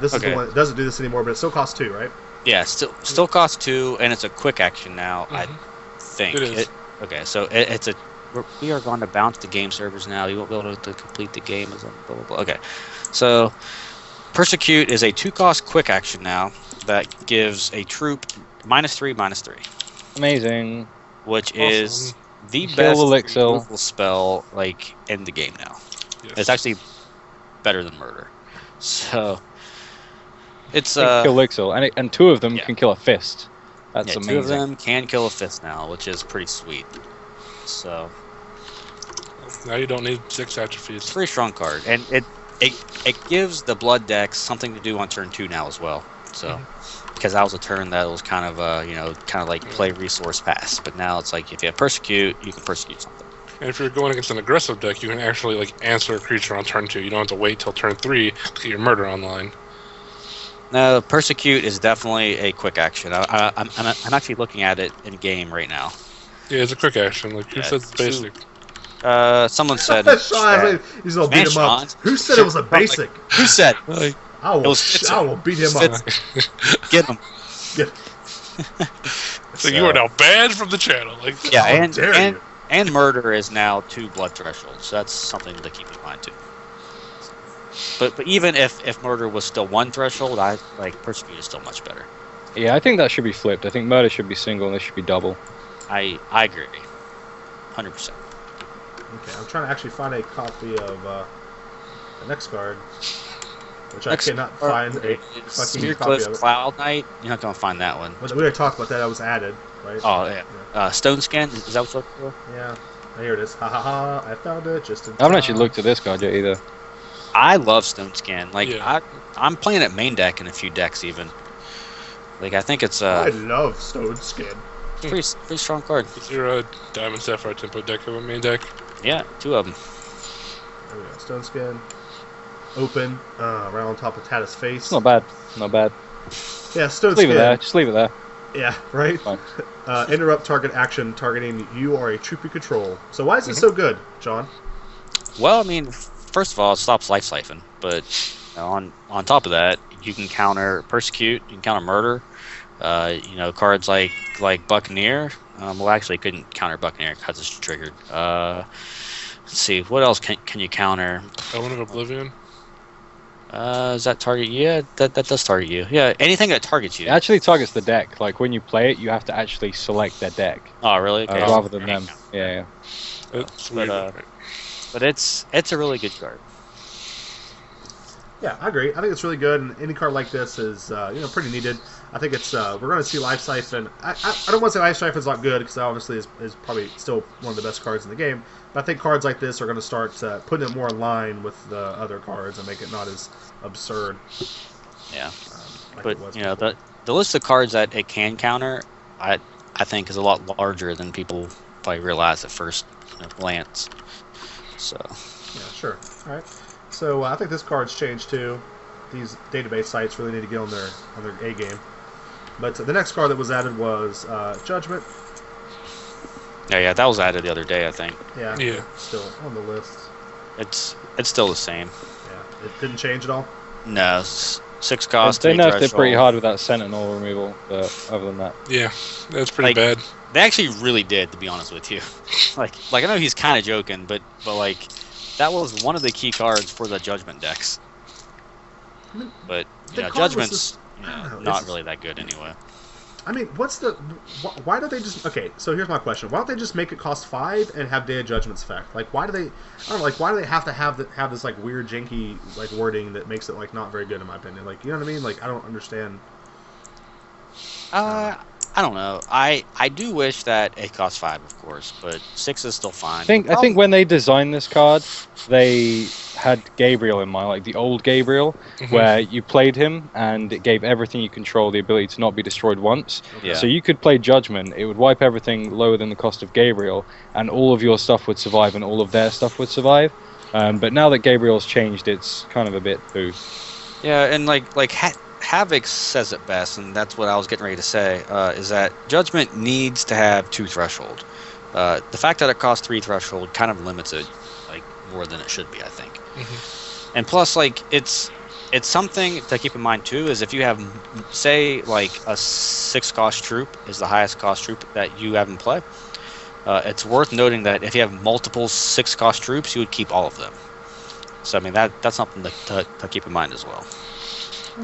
This is the one that doesn't do this anymore, but it still costs 2, right? Yeah, still costs 2, and it's a quick action now, I think. It is. Okay, so it's a... We are going to bounce the game servers now. You won't be able to complete the game. Blah, blah, blah. Okay, so Persecute is a 2-cost quick action now that gives a troop -3/-3. Amazing. Which is the Kill best Elixir removal spell like in the game now. Yes. It's actually better than Murder. So it's kill Elixir, and 2 of them can kill a fist. That's amazing. 2 of them can kill a fist now, which is pretty sweet. So now you don't need 6 atrophies. it's a pretty strong card, and it gives the blood decks something to do on turn 2 now as well. So because that was a turn that was kind of like play resource pass, but now it's like if you have Persecute, you can persecute something. And if you're going against an aggressive deck, you can actually like answer a creature on turn 2. You don't have to wait till turn 3 to get your Murder online. No, Persecute is definitely a quick action. I'm actually looking at it in game right now. Yeah, it's a quick action. Like you said, it's basic. Someone said. Sean, he's gonna beat him up. Sean. Who said it was a basic? Who said? Like, I will beat him up. Get him. so you are now banned from the channel. Like, Yeah, How dare and murder is now 2 blood thresholds. So that's something to keep in mind too. But even if murder was still 1 threshold, I like persecute is still much better. Yeah, I think that should be flipped. I think murder should be single and this should be double. I agree, 100%. Okay, I'm trying to actually find a copy of the next card, which I cannot find a fucking copy of it. Cloud Knight. You're not gonna find that one. We already talked about that. That was added, right? Oh yeah. Stone Skin. Is that what you're looking for? Yeah. Here it is. Ha ha ha! I found it just in time. I haven't actually looked at this card yet either. I love Stone Skin. Like Yeah. I'm playing it main deck in a few decks even. Like I think it's I love Stone Skin. pretty strong card. is your Diamond Sapphire Tempo deck of a main deck? Yeah, 2 of them. There we go. Stone Skin. Open. Right on top of Tata's face. It's not bad. Not bad. Yeah, Stone Just leave Skin. it there. Just leave it there. Yeah, right? Fine. Interrupt target action targeting you or a troop you control. So why is it so good, John? Well, I mean, first of all, it stops Life Siphon, but on top of that, you can counter Persecute, you can counter Murder. Cards like Buccaneer. Well, actually, couldn't counter Buccaneer because it's triggered. Let's see, what else can you counter? Element of Oblivion. Does that target you? Yeah, that does target you. Yeah, anything that targets you. It actually targets the deck. Like when you play it, you have to actually select their deck Oh, really? Okay. rather than them. Yeah. It's But, weird. But it's a really good card. Yeah, I agree. I think it's really good, and any card like this is pretty needed. I think it's we're going to see Life Siphon. I don't want to say Life Siphon's not good because obviously is probably still one of the best cards in the game. But I think cards like this are going to start putting it more in line with the other cards and make it not as absurd. Yeah. Like But it was the before. the list of cards that it can counter, I think is a lot larger than people probably realize at first glance. So Yeah, sure. All right. So I think this card's changed too. These database sites really need to get on their A game. But the next card that was added was Judgment. yeah, that was added the other day. I think Yeah. Yeah. Still on the list. it's still the same. Yeah. It didn't change at all. No, 6 cost. They 3 nerfed it pretty threshold. hard with that Sentinel removal, but other than that. Yeah, that's pretty Like- bad. They actually really did, to be honest with you. like I know he's kind of joking, but like that was one of the key cards for the Judgment decks. I mean, But the card was Judgment's just- I don't know, not it's- really that good anyway. I mean, why don't they just... Okay, so here's my question. Why don't they just make it cost 5 and have Day of Judgment's effect? Like, why do they... I don't know, like, why do they have to have this, like, weird, janky, like, wording that makes it, like, not very good, in my opinion? Like, you know what I mean? Like, I don't understand. I don't know. I do wish that it cost 5, of course, but 6 is still fine. I think when they designed this card, they had Gabriel in mind, like the old Gabriel, where you played him and it gave everything you control the ability to not be destroyed once. Yeah. So you could play Judgment, it would wipe everything lower than the cost of Gabriel, and all of your stuff would survive and all of their stuff would survive. But now that Gabriel's changed, it's kind of a bit boo. Yeah, and Havoc says it best, and that's what I was getting ready to say, is that Judgment needs to have 2 threshold. The fact that it costs 3 threshold kind of limits it, like, more than it should be, I think. And plus, like, it's something to keep in mind, too, is if you have, say, like, a 6 cost troop is the highest cost troop that you have in play, it's worth noting that if you have multiple 6 cost troops, you would keep all of them. So, I mean, that's something to keep in mind as well.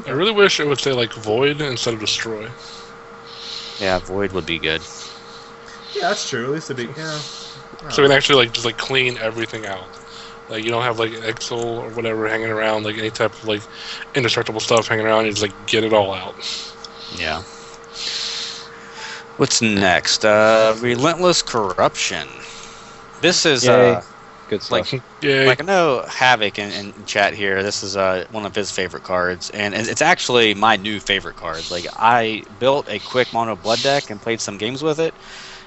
I really wish it would say like Void instead of Destroy. Yeah, Void would be good. Yeah, that's true. At least it'd be... Yeah. So we can actually like just like clean everything out. Like you don't have like Exil or whatever hanging around, like any type of like indestructible stuff hanging around. You just like get it all out. Yeah. What's next? Relentless Corruption. This is Yay. Good stuff. like Yay! I know Havoc in chat here. This is one of his favorite cards, and it's actually my new favorite card. Like I built a quick mono blood deck and played some games with it.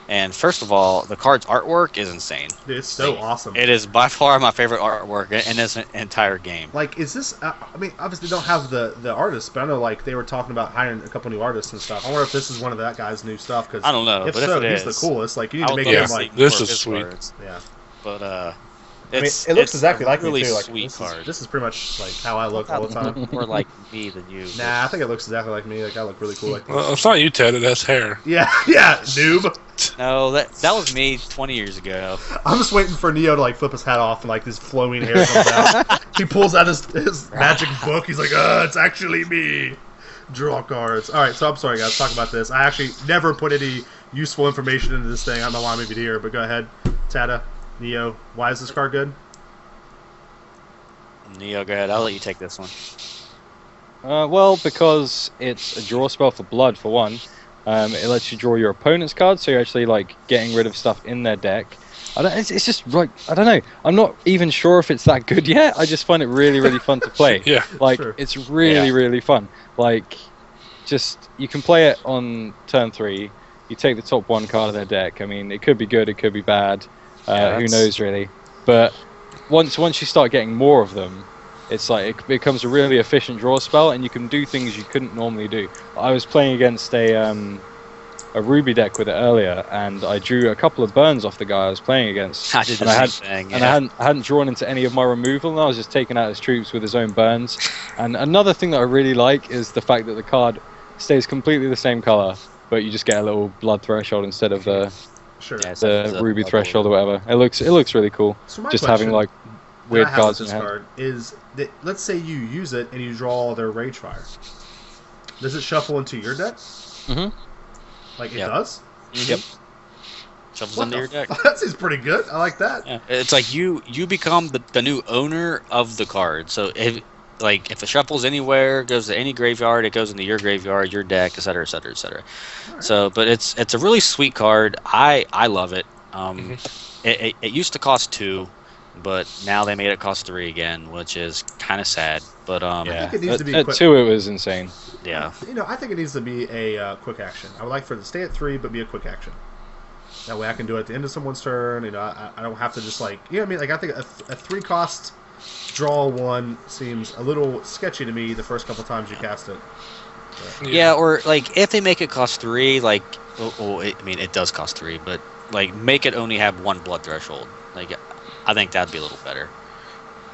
And first of all, the card's artwork is insane. Dude, it's so awesome. It is by far my favorite artwork in this entire game. Like, is this... I mean, obviously they don't have the artists, but I know, like, they were talking about hiring a couple new artists and stuff. I wonder if this is one of that guy's new stuff, because... I don't know, If but so, if it he's is, the coolest. Like, you need I to would make love him, to see like... more this of is his sweet. cards. Yeah. But it looks exactly like really me too. Like sweet card. this is pretty much like how I look all the time. More like me than you. Nah, I think it looks exactly like me. Like I look really cool like this. Well, it's not you, Ted. It has hair. Yeah, noob. No, that was me 20 years ago. I'm just waiting for Neo to like flip his hat off and like this flowing hair comes out. He pulls out his magic book. He's like, it's actually me. Draw cards. All right, so I'm sorry, guys. Talk about this. I actually never put any useful information into this thing. I don't know why I'm even here, but go ahead, Tada, Neo. Why is this card good? Neo, go ahead. I'll let you take this one. Well, because it's a draw spell for blood, for one. It lets you draw your opponent's cards, so you're actually like getting rid of stuff in their deck. It's just like, I don't know. I'm not even sure if it's that good yet. I just find it really, really fun to play. Yeah, like sure. it's really, really fun. Like, just you can play it on turn 3. You take the top 1 card of their deck. I mean, it could be good, it could be bad. Who knows really? But once you start getting more of them, it's like it becomes a really efficient draw spell, and you can do things you couldn't normally do. I was playing against a Ruby deck with it earlier, and I drew a couple of burns off the guy I was playing against. I did the same thing. And I hadn't drawn into any of my removal, and I was just taking out his troops with his own burns. And another thing that I really like is the fact that the card stays completely the same color, but you just get a little blood threshold instead of the ruby threshold or whatever. It looks really cool. So just having like weird cards in this your hand. card is that, let's say you use it and you draw their Rage Fire. Does it shuffle into your deck? Mm-hmm. Like it does? Yep. Shuffles What into your deck. That seems pretty good. I like that. Yeah. It's like you become the new owner of the card. So if it shuffles anywhere, goes to any graveyard, it goes into your graveyard, your deck, etc., etc., etc. Right. So, but it's a really sweet card. I love it. It used to cost 2, but now they made it cost 3 again, which is kind of sad. But Yeah, think it needs to be at quick. 2 it was insane. yeah. I think it needs to be a quick action. I would like for it to stay at 3, but be a quick action. That way I can do it at the end of someone's turn. I don't have to just like, what I mean? Like I think a 3 cost draw 1 seems a little sketchy to me the first couple times you cast it. Yeah, or like if they make it cost 3, like, it does cost 3, but like make it only have 1 blood threshold. Like, I think that'd be a little better.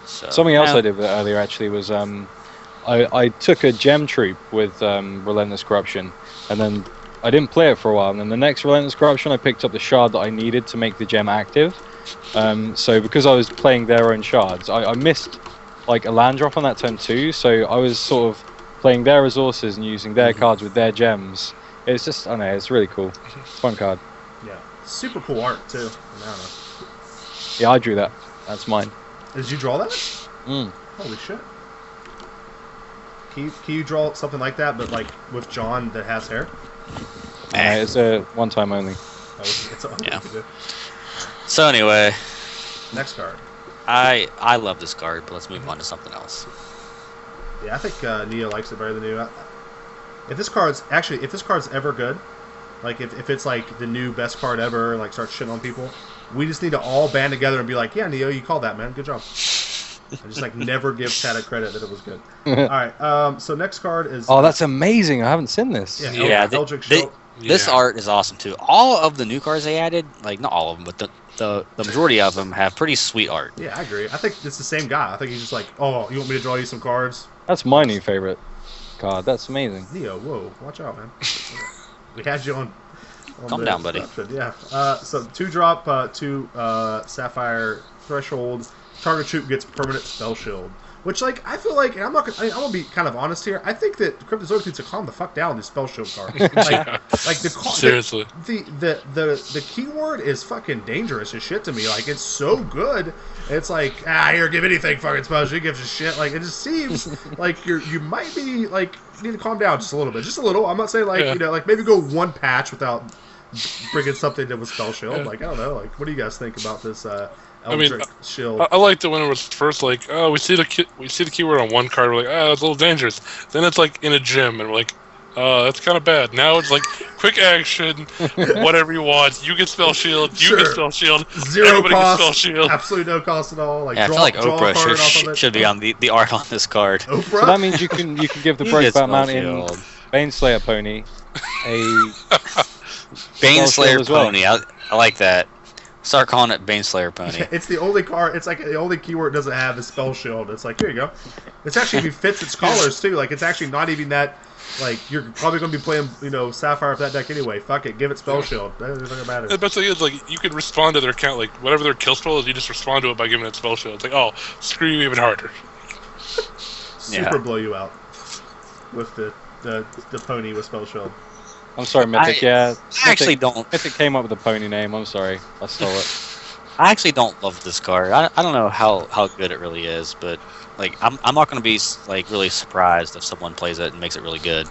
So Something else I did with it earlier actually was I took a gem troop with Relentless Corruption, and then I didn't play it for a while, and then the next Relentless Corruption I picked up the shard that I needed to make the gem active. So because I was playing their own shards, I missed like a land drop on that turn too, so I was sort of playing their resources and using their cards with their gems. It's just, I don't know, it's really cool. Fun card. Yeah, super cool art too. I don't know. Yeah, I drew that. That's mine. Did you draw that? Mm. Holy shit. Can you draw something like that, but like with John that has hair? It's a one time only. Yeah. So anyway, Next card. I love this card, but let's move on to something else. Yeah, I think Neo likes it better than you. If this card's ever good, like if it's like the new best card ever, like start shitting on people, we just need to all band together and be like, yeah, Neo, you called that, man. Good job. And just like never give Tata credit that it was good. All right. So next card is. Oh, that's amazing! I haven't seen this. Yeah. Eldritch Shell. This art is awesome too. All of the new cards they added, like not all of them, but the majority of them have pretty sweet art. Yeah, I agree. I think it's the same guy. I think he's just like, oh, you want me to draw you some cards? That's my new favorite card. That's amazing. Neo, whoa, watch out, man. We had you on Calm down, buddy. Yeah. So 2-drop, 2 Sapphire Threshold. Target troop gets permanent spell shield. Which, like, I feel like, and I'm gonna be kind of honest here. I think that Cryptozoic needs to calm the fuck down with these spell shield cards. Like the Seriously. The keyword is fucking dangerous as shit to me. Like, it's so good. It's like, here, give anything fucking spell shield. Gives a shit. Like, it just seems like you might be like need to calm down just a little bit, just a little. I'm not saying like like maybe go 1 patch without bringing something that was spell shield. Like, I don't know. Like, what do you guys think about this? Shield. I liked it when it was first like, oh, we see the keyword on 1 card. We're like, it's a little dangerous. Then it's like in a gym, and we're like, that's kind of bad. Now it's like quick action, whatever you want. You get spell shield. You get spell shield. 0 Everybody cost. gets spell shield. Absolutely no cost at all. Like, I feel like Oprah should be on the art on this card. Oprah. So that means you can give the Breakback Mountain Baneslayer pony a Baneslayer as well. pony. I like that. Start calling it Baneslayer Pony. It's the only card. It's like the only keyword it doesn't have is Spell Shield. It's like, here you go. It's actually even fits its colors too. Like, it's actually not even that. Like, you're probably going to be playing, Sapphire with that deck anyway. Fuck it, give it Spell Shield. That doesn't matter. The best thing is, like, you could respond to their account, like, whatever their kill spell is, you just respond to it by giving it Spell Shield. It's like, oh, screw you even harder. Super blow you out with the pony with Spell Shield. I'm sorry, Mythic. I actually don't. Mythic came up with the pony name. I'm sorry, I stole it. I actually don't love this card. I don't know how good it really is, but like I'm not going to be like really surprised if someone plays it and makes it really good.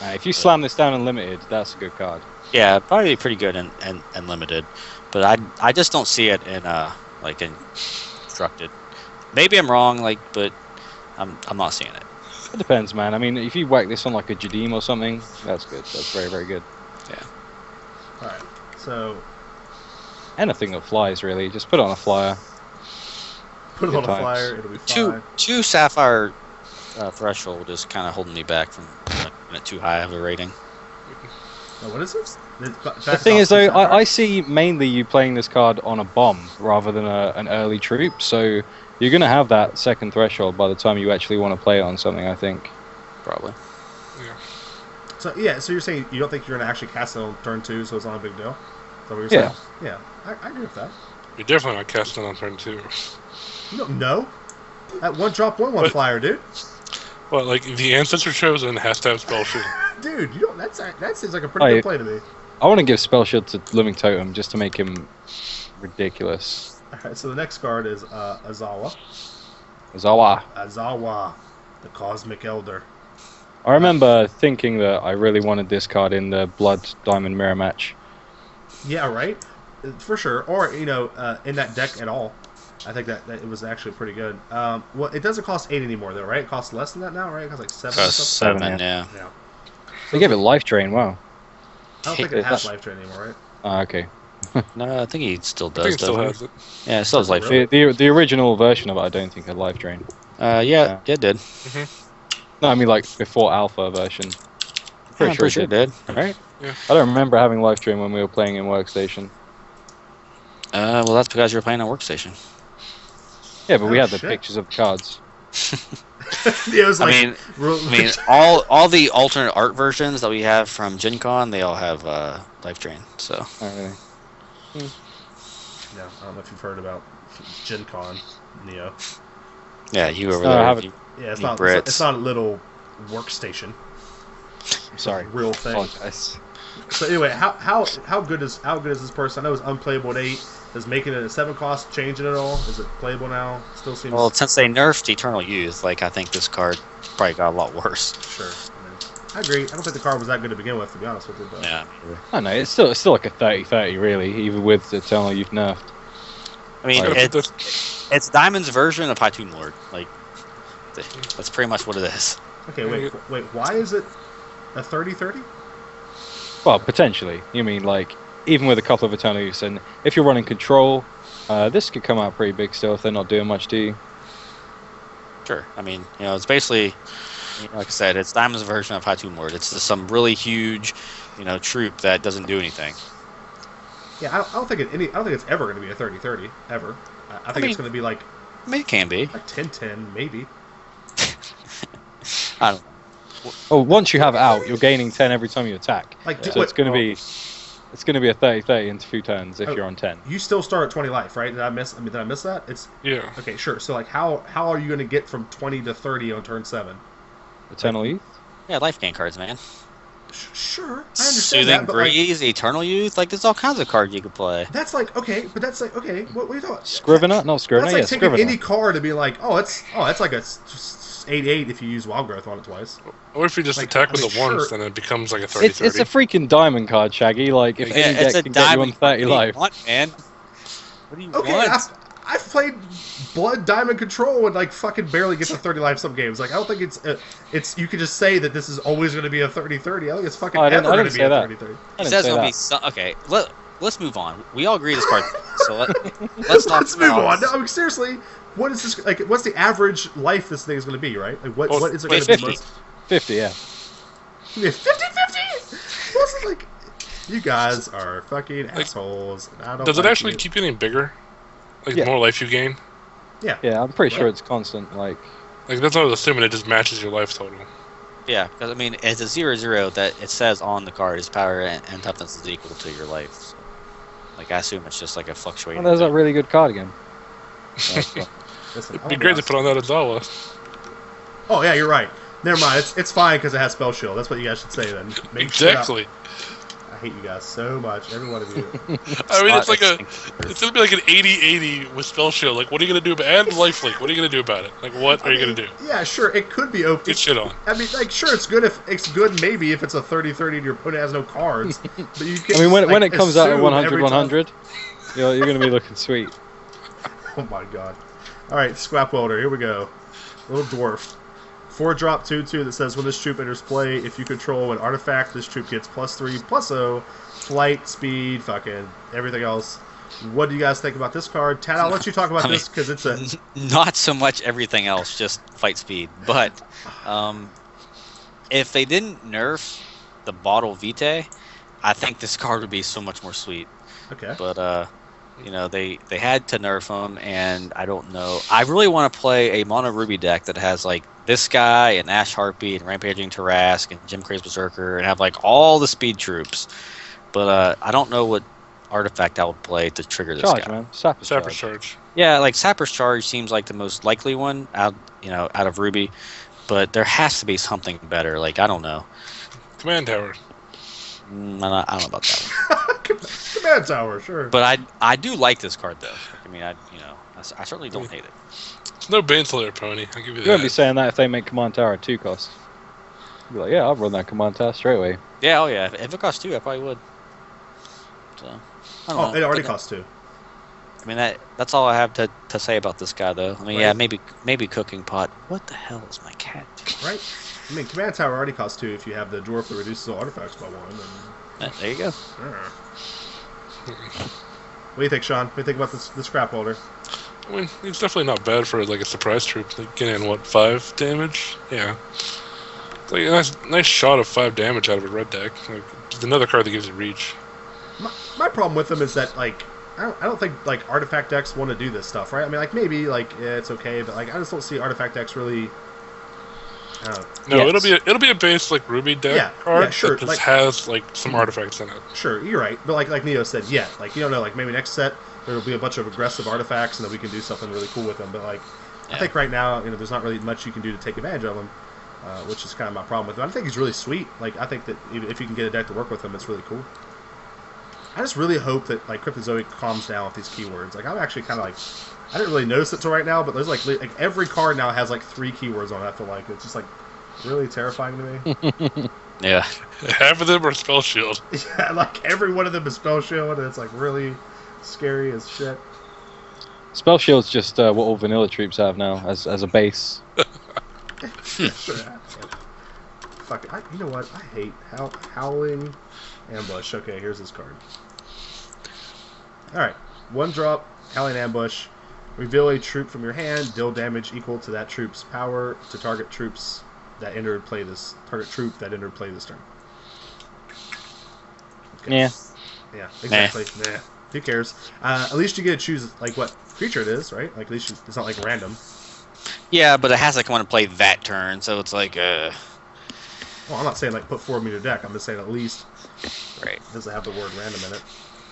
If you slam this down in limited, that's a good card. Yeah, probably pretty good and limited, but I just don't see it in like in constructed. Maybe I'm wrong, like, but I'm not seeing it. It depends, man. I mean, if you whack this on like a Jadim or something, that's good. That's very, very good. Yeah. Alright, so... Anything that flies, really. Just put it on a flyer. Put it Good on a times. flyer, it'll be fine. Two Sapphire threshold is kind of holding me back from making it too high of a rating. Oh, what is this? The thing is, though, I see mainly you playing this card on a bomb rather than an early troop, so you're going to have that second threshold by the time you actually want to play it on something, I think. Probably. Yeah. So you're saying you don't think you're going to actually cast it on turn 2, so it's not a big deal? Is that what you're saying? Yeah. I agree with that. You're definitely not casting on turn 2. You don't know? That one drop 1/1 flyer, dude. Well, like, the Ancestor Chosen has to have Spell Shield. Dude, you don't. That seems like a pretty good play to me. I want to give Spell Shield to Living Totem just to make him ridiculous. Alright, so the next card is Azawa. Zawa. The Cosmic Elder. I remember thinking that I really wanted this card in the Blood Diamond Mirror match. Yeah, right? For sure. Or, in that deck at all. I think that it was actually pretty good. Well, it doesn't cost 8 anymore, though, right? It costs less than that now, right? It costs like 7 or something? 7, yeah. They gave it Life Drain, wow. I don't think it has Life Drain anymore, right? Ah, okay. No, I think he still I does. think it still doesn't has it. he? Yeah, it still has life. Really? The original version of it, I don't think had Life Drain. Yeah, it did. No, I mean like before Alpha version. I'm pretty sure it did. Right? Yeah. I don't remember having Life Drain when we were playing in Workstation. Well, that's because you're playing on Workstation. Yeah, but we Oh, had the shit. pictures of the cards. Yeah, it was like... I mean, all the alternate art versions that we have from Gen Con, they all have Life Drain. So. Oh, really? Yeah, I don't know if you've heard about Gen Con, Neo. Yeah, you over No, I there. haven't. Yeah, it's You not. Brits. It's not a little workstation. I'm sorry. It's a real thing. Apologize. So anyway, how good is this person? I know it's unplayable at 8. Does making it a 7 cost change it at all? Is it playable now? Still seems. Well, since they nerfed Eternal Youth, like I think this card probably got a lot worse. Sure. I agree. I don't think the card was that good to begin with, to be honest with you. But... Yeah. I know, it's still like a 30-30 really, even with the Eternal Youth nerfed. I mean, Like- it's Diamond's version of High Tomb Lord. Like, that's pretty much what it is. Okay, wait. Why is it a 30-30? Well, potentially. You mean like even with a couple of Eternal Youths, and if you're running Control, this could come out pretty big still if they're not doing much to you. Sure. I mean, it's basically, like I said, it's Diamond's version of High Tomb Lord. It's just some really huge, troop that doesn't do anything. Yeah, I don't think it's ever going to be a 30-30 ever. I think it's going to be like I mean, it can be. a 10-10 maybe. I don't know. Well, once you have out, you're gaining 10 every time you attack. Like, So it's going to be a 30-30 in 2 turns if you're on 10. You still start at 20 life, right? Did I miss that? It's Yeah. okay, sure. So like, how are you going to get from 20 to 30 on turn 7? Eternal Youth? Yeah, life gain cards, man. Sure, I understand Soothing that, but like, Breeze, Eternal Youth, like there's all kinds of cards you could play. that's like okay, but that's like okay. What are you talking? Scrivener? No, Scrivener. That's like Yeah, taking Scrivener. any card and be like, that's like a 8/8 if you use Wild Growth on it twice. Or if you just Like, attack I with mean, the ones, sure. then it becomes like a 30-30. It's a freaking diamond card, Shaggy. Like, if any it's deck a can get you on diamond. 30 What do you life. want, man? What do you Okay, want? I've played Blood Diamond Control and like fucking barely get to 30 life some games. Like I don't think it's you could just say that this is always going to be a 30-30. I think it's fucking Oh, I ever didn't going to say be a that. 30-30. I He didn't says say it'll be that. okay. Let's move on. We all agree this card. So let's talk. Let's move on. about- No, I mean, seriously, what is this like? What's the average life this thing is going to be? Right? Like what Oh, is it wait, going to be? 50. Most 50, yeah. Yeah, 50-50. What's it like? You guys are fucking assholes. I don't Does it like actually you. keep getting bigger? Like Yeah. the more life you gain? Yeah. Yeah, I'm pretty sure Right. it's constant. Like, That's what I was assuming. It just matches your life total. Yeah, because I mean, it's a 0-0 that it says on the card. His power and toughness is equal to your life. So, like, I assume it's just like a fluctuating. oh, there's a thing. really good card again. Listen, It'd I'll be great to honest. put on that Azawa. Oh yeah, you're right. Never mind. It's fine because it has spell shield. That's what you guys should say then. Make shit up. Exactly. I hate you guys so much. Every one of you. I mean, not it's like extinct. it's gonna be like an 80-80 with spell shield. Like, what are you gonna do about and lifelink? What are you gonna do about it? Like, what are you gonna do? Yeah, sure. It could be open. Get shit on. I mean, like, sure, it's good if it's good. Maybe if it's a 30-30 and your opponent has no cards. But you can, I mean, when like, it comes out at assume 100, every time- 100, you're going to be looking sweet. Oh my god. All right, Scrap Welder. Here we go. Little dwarf. 4-drop 2/2 that says when this troop enters play, if you control an artifact, this troop gets +3/+0, flight, speed, fucking everything else. What do you guys think about this card? Tad, I'll let you talk about this because it's a. Not so much everything else, just fight speed. But if they didn't nerf the Bottle Vitae, I think this card would be so much more sweet. Okay. But they had to nerf them, and I don't know. I really want to play a mono Ruby deck that has like this guy and Ash Harpy and Rampaging Tarask and Jim Craze Berserker and have like all the speed troops. But I don't know what artifact I would play to trigger this Charge, guy. man. Sapper's Sapper's charge. charge. Yeah, like Sapper's Charge seems like the most likely one out of Ruby, but there has to be something better. Like, I don't know. Command tower. I don't know about that one. Command Tower, sure. But I do like this card though. I mean, I certainly don't hate it. It's no Baneslayer pony. I'll give you You won't be that. saying that if they make Command Tower at 2 cost. You'd be like, yeah, I'll run that Command Tower straight away. Yeah, oh yeah. If it costs 2, I probably would. So, I don't know. It already But, costs 2. I mean, that's all I have to say about this guy though. I mean, Right. yeah, maybe Cooking Pot. What the hell is my cat doing? Right? I mean, Command Tower already costs 2 if you have the dwarf that reduces all artifacts by 1. And, There you go. What do you think, Sean? What do you think about the Scrap Welder? I mean, it's definitely not bad for like a surprise troop. Like getting what 5 damage? Yeah. It's like a nice shot of 5 damage out of a red deck. Like, it's another card that gives you reach. My problem with them is that, like, I don't think, like, artifact decks want to do this stuff, right? I mean, like, maybe, like, yeah, it's okay, but, like, I just don't see artifact decks really. I don't know. No, Yes. it'll be a base like Ruby deck Yeah, card yeah, sure, that just like- has like some artifacts in it. Sure, you're right, but like Neo said, yeah, like you don't know, like maybe next set there'll be a bunch of aggressive artifacts and then we can do something really cool with them. But like, I Yeah. think right now, there's not really much you can do to take advantage of them, which is kind of my problem with him. I think he's really sweet. Like, I think that if you can get a deck to work with him, it's really cool. I just really hope that like Cryptozoic calms down with these keywords. Like, I'm actually kind of like, I didn't really notice it till right now, but there's like every card now has like 3 keywords on it. I feel like it's just like really terrifying to me. Yeah. Half of them are spell shield. Yeah, like every one of them is spell shield, and it's like really scary as shit. Spell Shield's just what all vanilla troops have now as a base. Sure. Fuck it. You know what? I hate Howling Ambush. Okay, here's this card. Alright. 1 drop, Howling Ambush. Reveal a troop from your hand. Deal damage equal to that troop's power to target troops that entered play this. Target troop that entered play this turn. Okay. Yeah. Yeah, exactly. Nah. Who cares? At least you get to choose like what creature it is, right? Like at least it's not like random. Yeah, but it has to come on and play that turn, so it's like Well, I'm not saying like put 4 meter deck. I'm just saying at least right. it doesn't have the word random in it.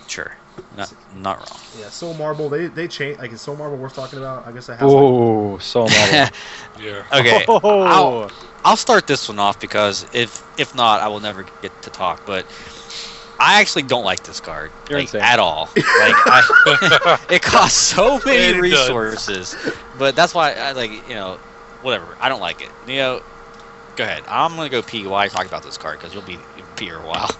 Sure. Not wrong. Yeah, Soul Marble. They change. Like is Soul Marble worth talking about? I guess it has. Like, Oh, so marble. Yeah. Okay. Oh. I'll start this one off because if not, I will never get to talk. But I actually don't like this card You're like, insane. at all. It costs so many And it does. resources, but that's why I like whatever. I don't like it. Neo, go ahead. I'm gonna go pee while I talk about this card because you'll be here a while.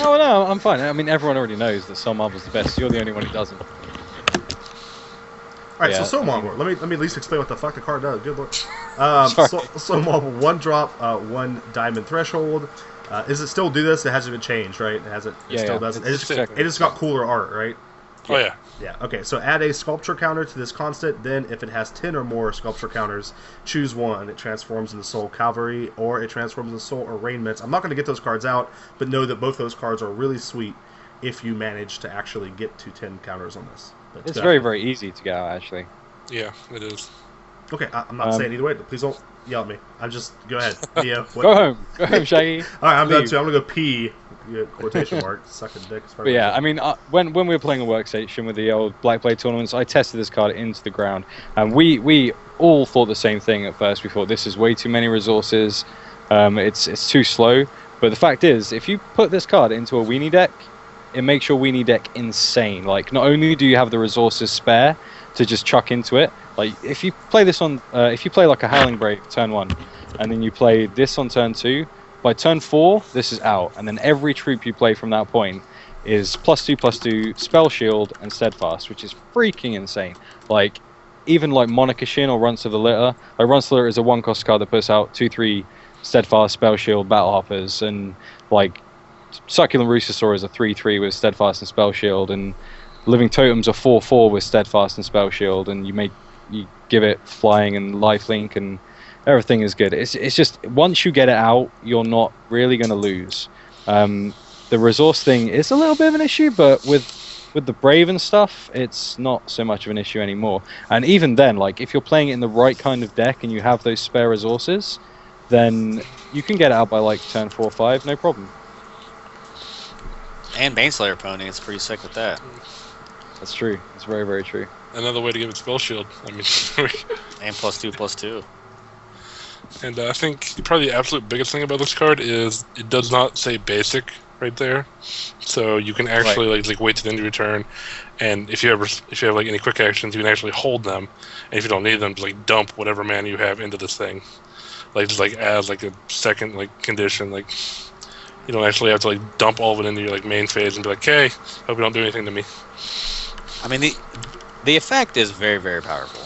Oh no, I'm fine. I mean, everyone already knows that Soul Marble's the best. You're the only one who doesn't. all right, yeah. so Soul Marble. Let me at least explain what the fuck the card does. Good lord. Sorry. Soul Marble. 1 drop, 1 diamond threshold. Is it still do this? It hasn't been changed, right? It hasn't. It Yeah, still yeah. doesn't. It's It just got cooler art, right? Oh yeah. Yeah, okay, so add a sculpture counter to this constant, then if it has 10 or more sculpture counters, choose one. It transforms into Soul Cavalry, or it transforms into Soul Arraignments. I'm not going to get those cards out, but know that both those cards are really sweet if you manage to actually get to 10 counters on this. But It's very, very easy to get out, actually. Yeah, it is. Okay, I'm not saying either way, but please don't yell at me. I'm just, go ahead. Neo, what? Go home, Shaggy. Alright, I'm done Leave. too. I'm going to go pee. Quotation mark, sucking dick. But yeah, I mean, when we were playing a workstation with the old Black Blade tournaments, I tested this card into the ground, and we all thought the same thing at first. We thought this is way too many resources, it's too slow. But the fact is, if you put this card into a weenie deck, it makes your weenie deck insane. Like, not only do you have the resources spare to just chuck into it, like if you play this on, if you play like a Howling Brave turn 1, and then you play this on turn 2. By turn 4, this is out, and then every troop you play from that point is +2/+2, Spell Shield, and Steadfast, which is freaking insane. Like, even like Monarchishin or Runts of the Litter. Like, Runts of the Litter is a 1-cost card that puts out 2/3 Steadfast, Spell Shield, Battle Hoppers, and like Succulent Roostosaur is a 3/3 with Steadfast and Spell Shield, and Living Totem's a 4/4 with Steadfast and Spell Shield, and you give it Flying and Lifelink, and everything is good. It's just, once you get it out, you're not really going to lose. The resource thing is a little bit of an issue, but with the Brave and stuff, it's not so much of an issue anymore. And even then, like, if you're playing it in the right kind of deck and you have those spare resources, then you can get it out by like turn 4 or 5, no problem. And Baneslayer Pony, it's pretty sick with that. That's true. It's very, very true. Another way to give it Spell Shield. I mean, And +2/+2. and I think probably the absolute biggest thing about this card is it does not say basic right there, so you can actually like wait to the end of your turn, and if you have like any quick actions, you can actually hold them, and if you don't need them, just like dump whatever mana you have into this thing, like just like as like a second like condition, like you don't actually have to like dump all of it into your like main phase and be like, hey, hope you don't do anything to me. I mean, the effect is very, very powerful.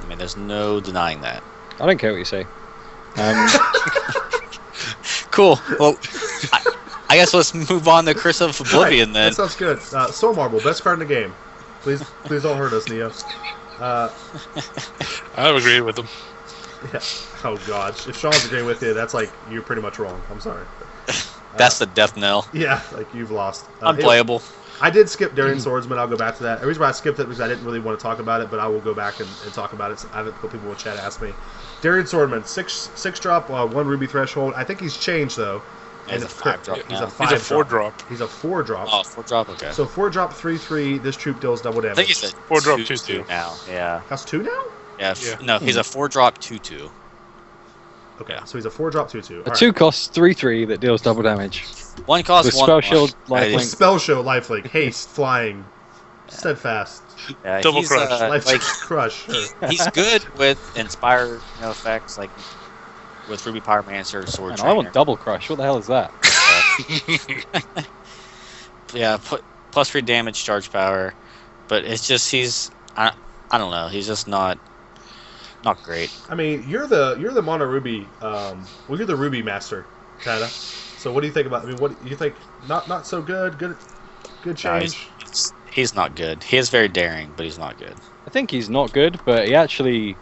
I mean, there's no denying that. I don't care what you say. Cool. Well, I guess let's move on to Curse of Oblivion then. That sounds good. Soul Marble, best card in the game. Please don't hurt us, Neo. I agree with them. Yeah. Oh God, if Sean's agreeing with you, that's like you're pretty much wrong. I'm sorry. That's the death knell. Yeah, like you've lost. Unplayable. I did skip Darien Swordsman. I'll go back to that. The reason why I skipped it because I didn't really want to talk about it, but I will go back and talk about it. I have a couple people in chat ask me. Darien Swordsman, six drop, 1 ruby threshold. I think he's changed though. He's a 5-drop He's now. a 5 He's a 4-drop. He's a 4-drop. Oh, 4-drop, okay. So 4-drop, 3/3. This troop deals double damage. I think he's a 4-drop 2/2 now. Yeah. That's 2 now. Yeah. Yeah. No, he's a 4-drop 2/2. Okay, Yeah. so he's a 4-drop 2/2. A 2-cost 3/3 that deals double damage. One cost With 1. Spell Shield, Right, Lifelink. Spell show, lifelink, haste, flying, steadfast, Yeah, Double he's, crush. life like, crush. Sure. he's good with inspire effects, like with Ruby Pyromancer, Sword Man, Trainer. I want Double Crush. What the hell is that? Yeah, put +3 damage, charge power, but it's just I don't know. He's just not great. I mean, you're the Mono Ruby. Well, you're the Ruby master, Tada. So what do you think about? I mean, what do you think? Not so good. Good No, change. he's not good. He is very daring, but he's not good. I think he's not good, but he actually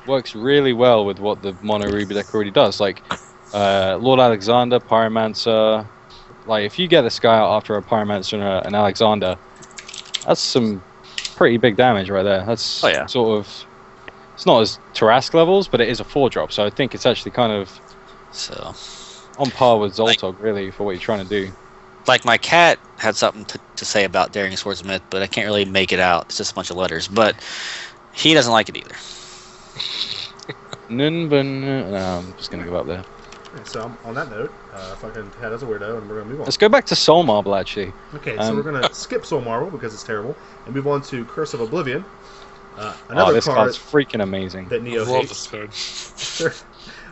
works really well with what the Mono Ruby deck already does. Like, Lord Alexander, Pyromancer. Like, if you get this guy out after a Pyromancer and an Alexander, that's some pretty big damage right there. That's sort of... It's not as Tarask levels, but it is a 4-drop, so I think it's actually kind of So, on par with Zoltog, really, for what you're trying to do. like, my cat had something to say about Daring Swordsmith, but I can't really make it out. It's just a bunch of letters, but he doesn't like it either. No, I'm just going to go up there. Okay, so on that note, fucking Ted as a weirdo, and we're gonna move on. Let's go back to Soul Marble, actually. Okay, so we're gonna skip Soul Marble because it's terrible, and move on to Curse of Oblivion. Another this card card's freaking amazing. that Neo I love hates. this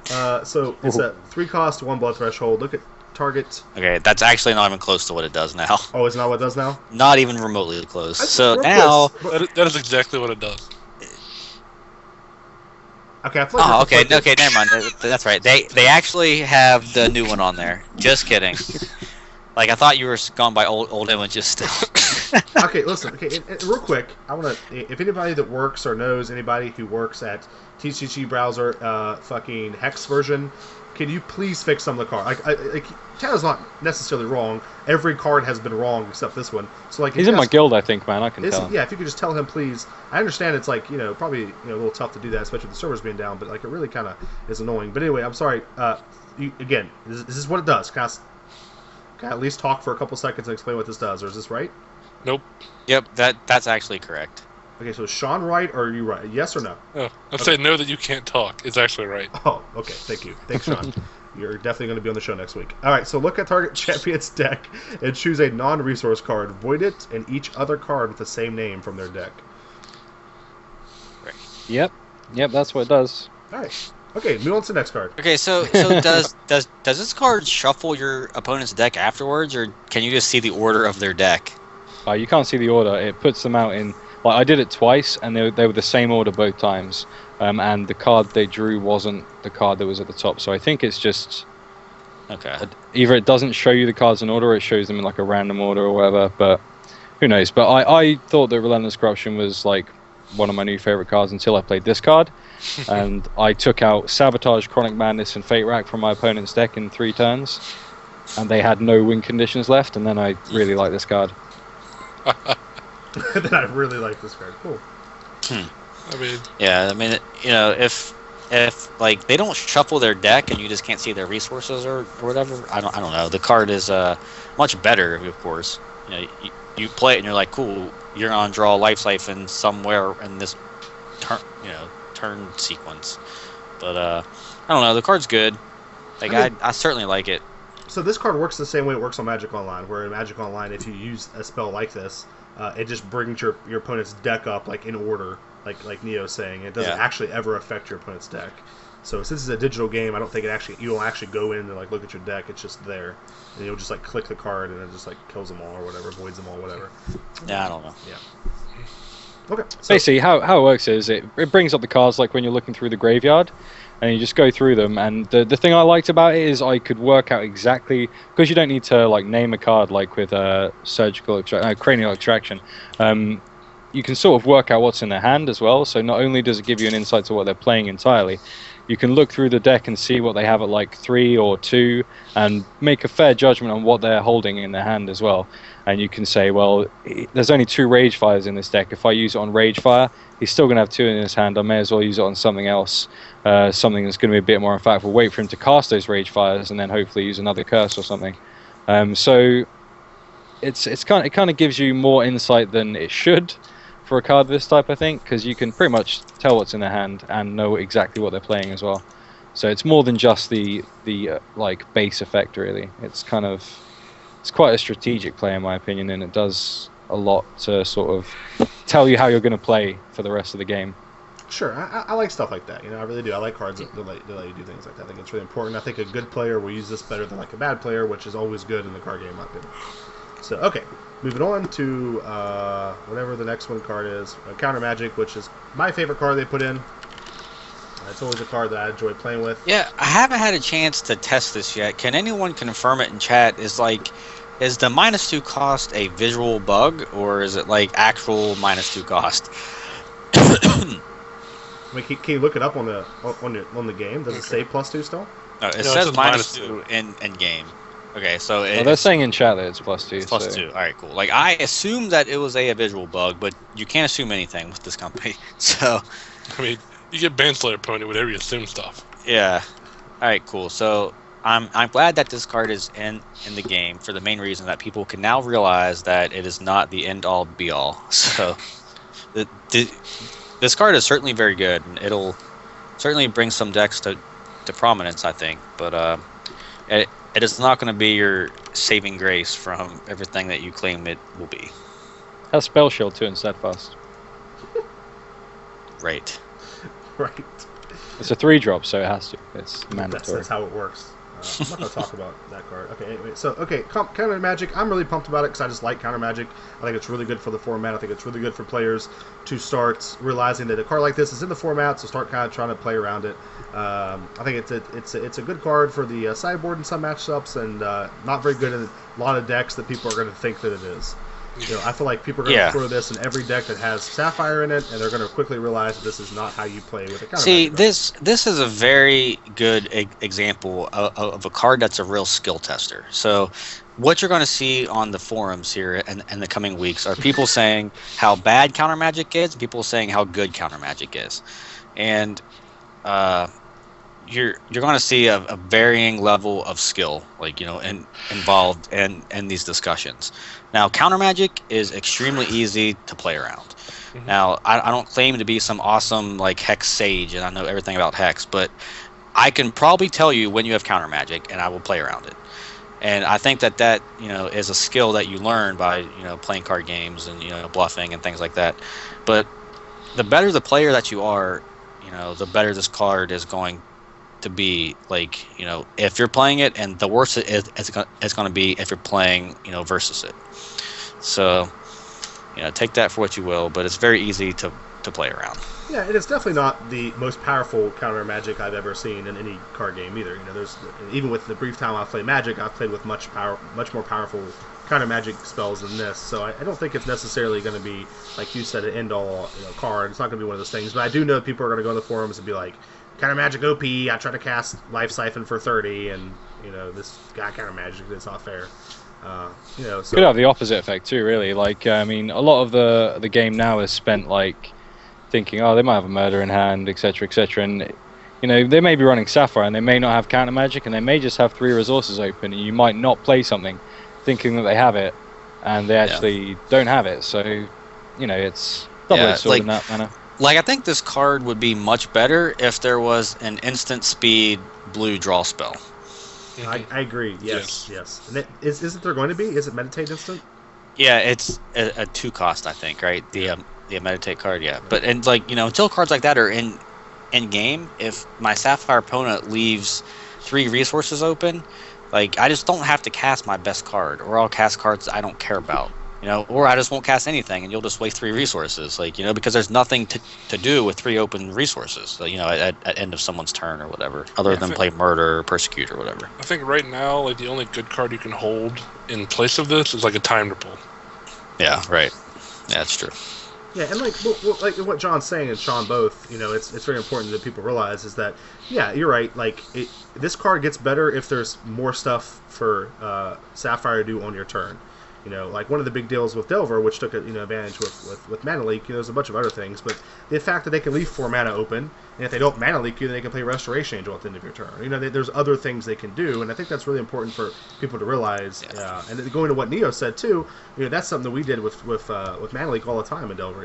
card. So it's a 3-cost, 1 blood threshold. Look at target. Okay, that's actually not even close to what it does now. Oh, it's not what it does now? Not even remotely close. So Real now... quick, That is exactly what it does. Okay, I feel like Oh, this is okay, like- okay, never mind. That's right. They actually have the new one on there. Just kidding. Like, I thought you were gone by old images still. Okay, listen. Okay, and real quick, I want to. If anybody that works or knows anybody who works at TCG browser, fucking Hex version, can you please fix some of the card? Like Tana's not necessarily wrong. Every card has been wrong except this one. So like, He's in my guild, I think, man. I can tell. Yeah, if you could just tell him, please. I understand it's like probably a little tough to do that, especially with the servers being down. But like, it really kind of is annoying. But anyway, I'm sorry. Again, this is what it does. Can I at least talk for a couple seconds and explain what this does, or is this right? Nope. Yep, that's actually correct. Okay, so is Sean right or are you right? Yes or no? Oh, I'd say no that you can't talk. It's actually right. Oh, okay. Thank you. Thanks, Sean. You're definitely going to be on the show next week. All right, so look at target champion's deck and choose a non-resource card. Void it and each other card with the same name from their deck. Yep, that's what it does. All right. Okay, move on to the next card. Okay, so does this card shuffle your opponent's deck afterwards, or can you just see the order of their deck? You can't see the order. It puts them out in. Like I did it twice, and they were the same order both times. And the card they drew wasn't the card that was at the top. So I think it's just Okay. Either it doesn't show you the cards in order, or it shows them in like a random order or whatever. But who knows? But I thought that Relentless Corruption was like one of my new favorite cards until I played this card. And I took out Sabotage, Chronic Madness, and Fate Rack from my opponent's deck in 3 turns, and they had no win conditions left. And then I really like this card. Then I really like this card. Cool. I mean, yeah, I mean, if like they don't shuffle their deck and you just can't see their resources or whatever, I don't know. The card is much better, of course. You play it and you're like, cool, you're on draw life siphon somewhere in this turn sequence. But I don't know. The card's good. Like I certainly like it. So this card works the same way it works on Magic Online, where in Magic Online, if you use a spell like this, it just brings your opponent's deck up like in order, like Neo's saying. It doesn't actually ever affect your opponent's deck. So since it's a digital game, I don't think you don't actually go in and like look at your deck. It's just there, and you'll just like click the card and it just like kills them all or whatever, voids them all, whatever. Yeah, I don't know. Yeah. Okay. So, basically, how it works is it brings up the cards like when you're looking through the graveyard, and you just go through them. And the thing I liked about it is I could work out exactly, because you don't need to like name a card like with cranial extraction. You can sort of work out what's in their hand as well. So not only does it give you an insight to what they're playing entirely, you can look through the deck and see what they have at like 3 or 2 and make a fair judgment on what they're holding in their hand as well. And you can say, well, there's only 2 Rage Fires in this deck. If I use it on Rage Fire, he's still going to have 2 in his hand. I may as well use it on something else, something that's going to be a bit more impactful. Wait for him to cast those Rage Fires and then hopefully use another curse or something. So it kind of gives you more insight than it should for a card of this type, I think, because you can pretty much tell what's in their hand and know exactly what they're playing as well. So it's more than just the like base effect, really. It's quite a strategic play in my opinion, and it does a lot to sort of tell you how you're going to play for the rest of the game. Sure, I like stuff like that. I really do. I like cards that let you do things like that. I think it's really important. I think a good player will use this better than like a bad player, which is always good in the card game, in my opinion. So, okay, moving on to whatever the next one card is. Counter Magic, which is my favorite card they put in. It's always a card that I enjoy playing with. Yeah, I haven't had a chance to test this yet. Can anyone confirm it in chat? Is the -2 cost a visual bug, or is it like actual -2 cost? I mean, can you look it up on the game? Does it say +2 still? No, it says -2 in game. Okay, so they're saying in chat that it's +2. It's +2. All right, cool. Like I assumed that it was a visual bug, but you can't assume anything with this company. So, I mean, you get Baneslayer Pony whenever you assume stuff. Yeah. All right, cool. So I'm glad that this card is in the game for the main reason that people can now realize that it is not the end all be all. So this card is certainly very good, and it'll certainly bring some decks to prominence, I think. But it is not going to be your saving grace from everything that you claim it will be. Has Spell Shield too in Steadfast. Right. Right. It's a 3-drop, so it has to. It's mandatory. That's how it works. I'm not going to talk about that card. Okay, anyway. So, Counter Magic, I'm really pumped about it because I just like Counter Magic. I think it's really good for the format. I think it's really good for players to start realizing that a card like this is in the format, so start kind of trying to play around it. I think it's a good card for the sideboard in some matchups, and not very good in a lot of decks that people are going to think that it is. I feel like people are going to throw this in every deck that has Sapphire in it, and they're going to quickly realize that this is not how you play with a counter. See, this is a very good example of a card that's a real skill tester. So, what you're going to see on the forums here in the coming weeks are people saying how bad counter magic is, and people saying how good counter magic is, and you're going to see a varying level of skill, involved in these discussions. Now, counter magic is extremely easy to play around. Mm-hmm. Now, I don't claim to be some awesome Hex sage, and I know everything about Hex, but I can probably tell you when you have counter magic, and I will play around it. And I think that is a skill that you learn by playing card games and bluffing and things like that. But the better the player that you are, the better this card is going to be. If you're playing it, and the worse it's going to be if you're playing versus it. So take that for what you will, but it's very easy to play around. Yeah, and it's definitely not the most powerful counter magic I've ever seen in any card game either. There's even with the brief time I've played Magic, I've played with much more powerful counter magic spells than this. So I don't think it's necessarily going to be, like you said, an end all card. It's not going to be one of those things. But I do know that people are going to go in the forums and be like, counter magic OP. I try to cast Life Siphon for 30, and this guy counter magic. It's not fair. So could have the opposite effect too, really. A lot of the game now is spent thinking, oh, they might have a murder in hand, etc., etc., and they may be running Sapphire and they may not have counter magic, and they may just have 3 resources open, and you might not play something thinking that they have it, and they actually don't have it. So it's double-edged sword in that manner. I think this card would be much better if there was an instant speed blue draw spell. I agree. Yes. And isn't there going to be? Is it meditate instant? Yeah, it's a 2 cost, I think, right? The meditate card, yeah. But until cards like that are in game, if my Sapphire opponent leaves 3 resources open, I just don't have to cast my best card, or I'll cast cards I don't care about, or I just won't cast anything, and you'll just waste 3 resources, because there's nothing to do with 3 open resources, at end of someone's turn or whatever, other than play murder or persecute or whatever. I think right now, the only good card you can hold in place of this is a timed pull. Yeah, right. Yeah, that's true. Yeah, and what John's saying and Sean both, it's very important that people realize is that, yeah, you're right. This card gets better if there's more stuff for Sapphire to do on your turn. One of the big deals with Delver, which took advantage with Mana Leak, there's a bunch of other things, but the fact that they can leave 4 mana open, and if they don't Mana Leak you, then they can play Restoration Angel at the end of your turn. There's other things they can do, and I think that's really important for people to realize. Yeah. And going to what Neo said too, that's something that we did with Mana Leak all the time in Delver.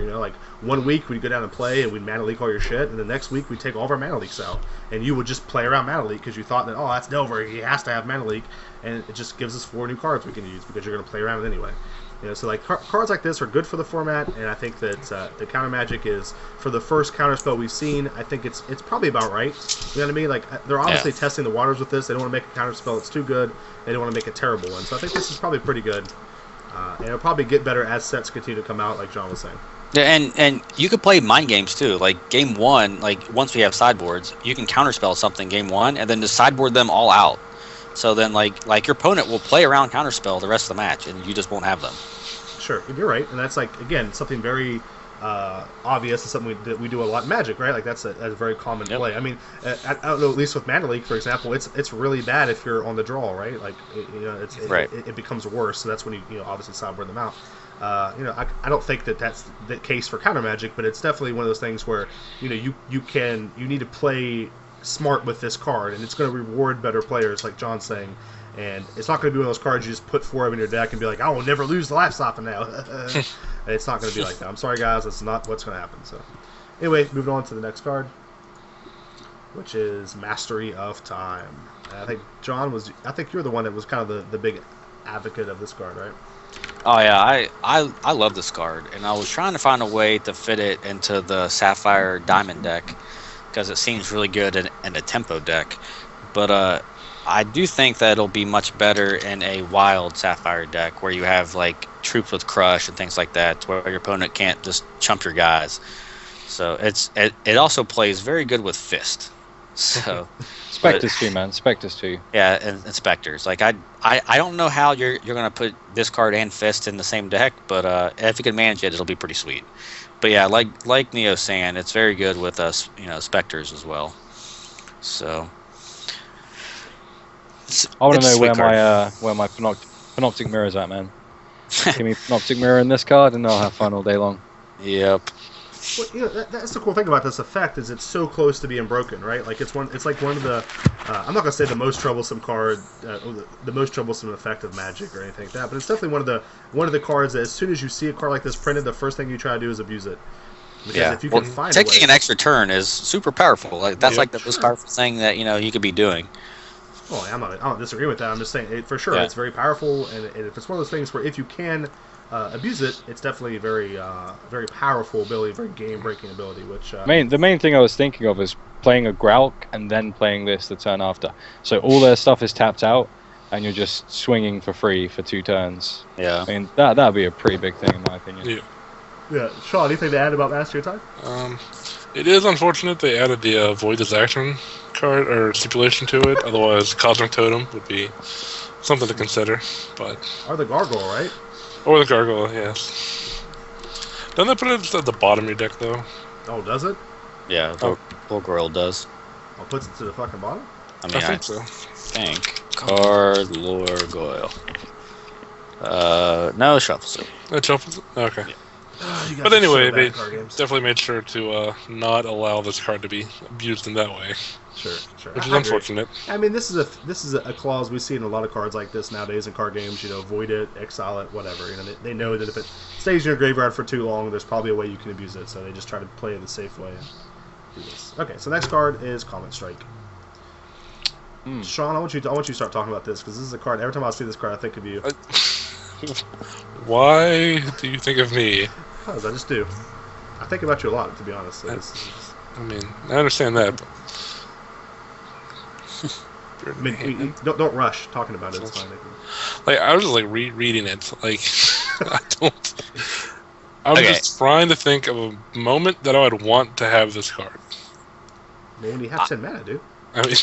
1 week we'd go down and play, and we'd Mana Leak all your shit, and the next week we'd take all of our Mana Leaks out, and you would just play around Mana Leak because you thought that, oh, that's Delver, he has to have Mana Leak. And it just gives us 4 new cards we can use because you're going to play around it anyway. So cards like this are good for the format, and I think that the counter magic is, for the first counter spell we've seen, I think it's probably about right. You know what I mean? They're obviously testing the waters with this. They don't want to make a counter spell that's too good. They don't want to make a terrible one. So I think this is probably pretty good, and it'll probably get better as sets continue to come out, like John was saying. Yeah, and you could play mind games too. Game 1, once we have sideboards, you can counterspell something game 1, and then just sideboard them all out. So then, your opponent will play around counterspell the rest of the match, and you just won't have them. Sure, you're right, and that's again something very obvious and something that we do a lot in Magic, right? That's a very common play. I mean, I don't know, at least with Mana Leak, for example, it's really bad if you're on the draw, right? It becomes worse. So that's when you obviously sideboard them out. I don't think that's the case for counter Magic, but it's definitely one of those things where you need to play smart with this card, and it's going to reward better players, like John's saying. And it's not going to be one of those cards you just put 4 of in your deck and be like, I will never lose the Life Siphon now. It's not going to be like that. I'm sorry, guys. That's not what's going to happen. So, anyway, moving on to the next card, which is Mastery of Time. And I think I think you're the one that was kind of the big advocate of this card, right? Oh yeah, I love this card, and I was trying to find a way to fit it into the Sapphire Diamond deck because it seems really good in a tempo deck. But I do think that it'll be much better in a wild Sapphire deck where you have troops with Crush and things like that, where your opponent can't just chump your guys. So it also plays very good with Fist. So Spectres too, man. Spectres too. yeah, and Spectres. Like I don't know how you're gonna put Discard and Fist in the same deck, but if you can manage it, it'll be pretty sweet. But yeah, like Neo's saying, it's very good with us, Spectres as well. So I want it's to a know sweet where my Panoptic Mirror's at, man. Give me Panoptic Mirror in this card, and I'll have fun all day long. Yep. Well, that's the cool thing about this effect is it's so close to being broken, right? Like it's like one of the, I'm not gonna say the most troublesome card, the most troublesome effect of Magic or anything like that, but it's definitely one of the cards that as soon as you see a card like this printed, the first thing you try to do is abuse it. Because if you can find taking a way, an extra turn is super powerful. Like that's like the most powerful thing that you could be doing. Well, I don't disagree with that. I'm just saying for sure it's very powerful, and if it's one of those things where if you can abuse it, it's definitely a very powerful ability, very game-breaking ability. Which the main thing I was thinking of is playing a Grouk and then playing this the turn after. So all their stuff is tapped out, and you're just swinging for free for 2 turns. Yeah. I mean that'd be a pretty big thing in my opinion. Yeah. Sean, anything to add about Master of Time? It is unfortunate they added the Void as Action card or stipulation to it. Otherwise, Cosmic Totem would be something to consider. But Or the Gargoyle, right? or the Gargoyle, yes. Don't they put it at the bottom of your deck though? Oh, does it? Yeah, Gargoyle does. Oh, puts it to the fucking bottom? I mean, I think so. think Gargoyle. No, shuffles it. That shuffles it? Okay. You guys But are anyway, so bad they at card games. definitely made sure to not allow this card to be abused in that way, Sure. which is I agree. unfortunate. I mean, this is a clause we see in a lot of cards like this nowadays in card games. Void it, exile it, whatever. They know that if it stays in your graveyard for too long, there's probably a way you can abuse it. So they just try to play it the safe way and do this. Okay, so next card is Comet Strike. Sean, I want you to start talking about this because this is a card. Every time I see this card, I think of you. Why do you think of me? Because I just do. I think about you a lot, to be honest. So I mean, I understand that. But I mean, don't rush talking about it. It's fine. like I was just like rereading it. Like I don't. I was just trying to think of a moment that I would want to have this card. Man, you have 10 mana, dude. I mean,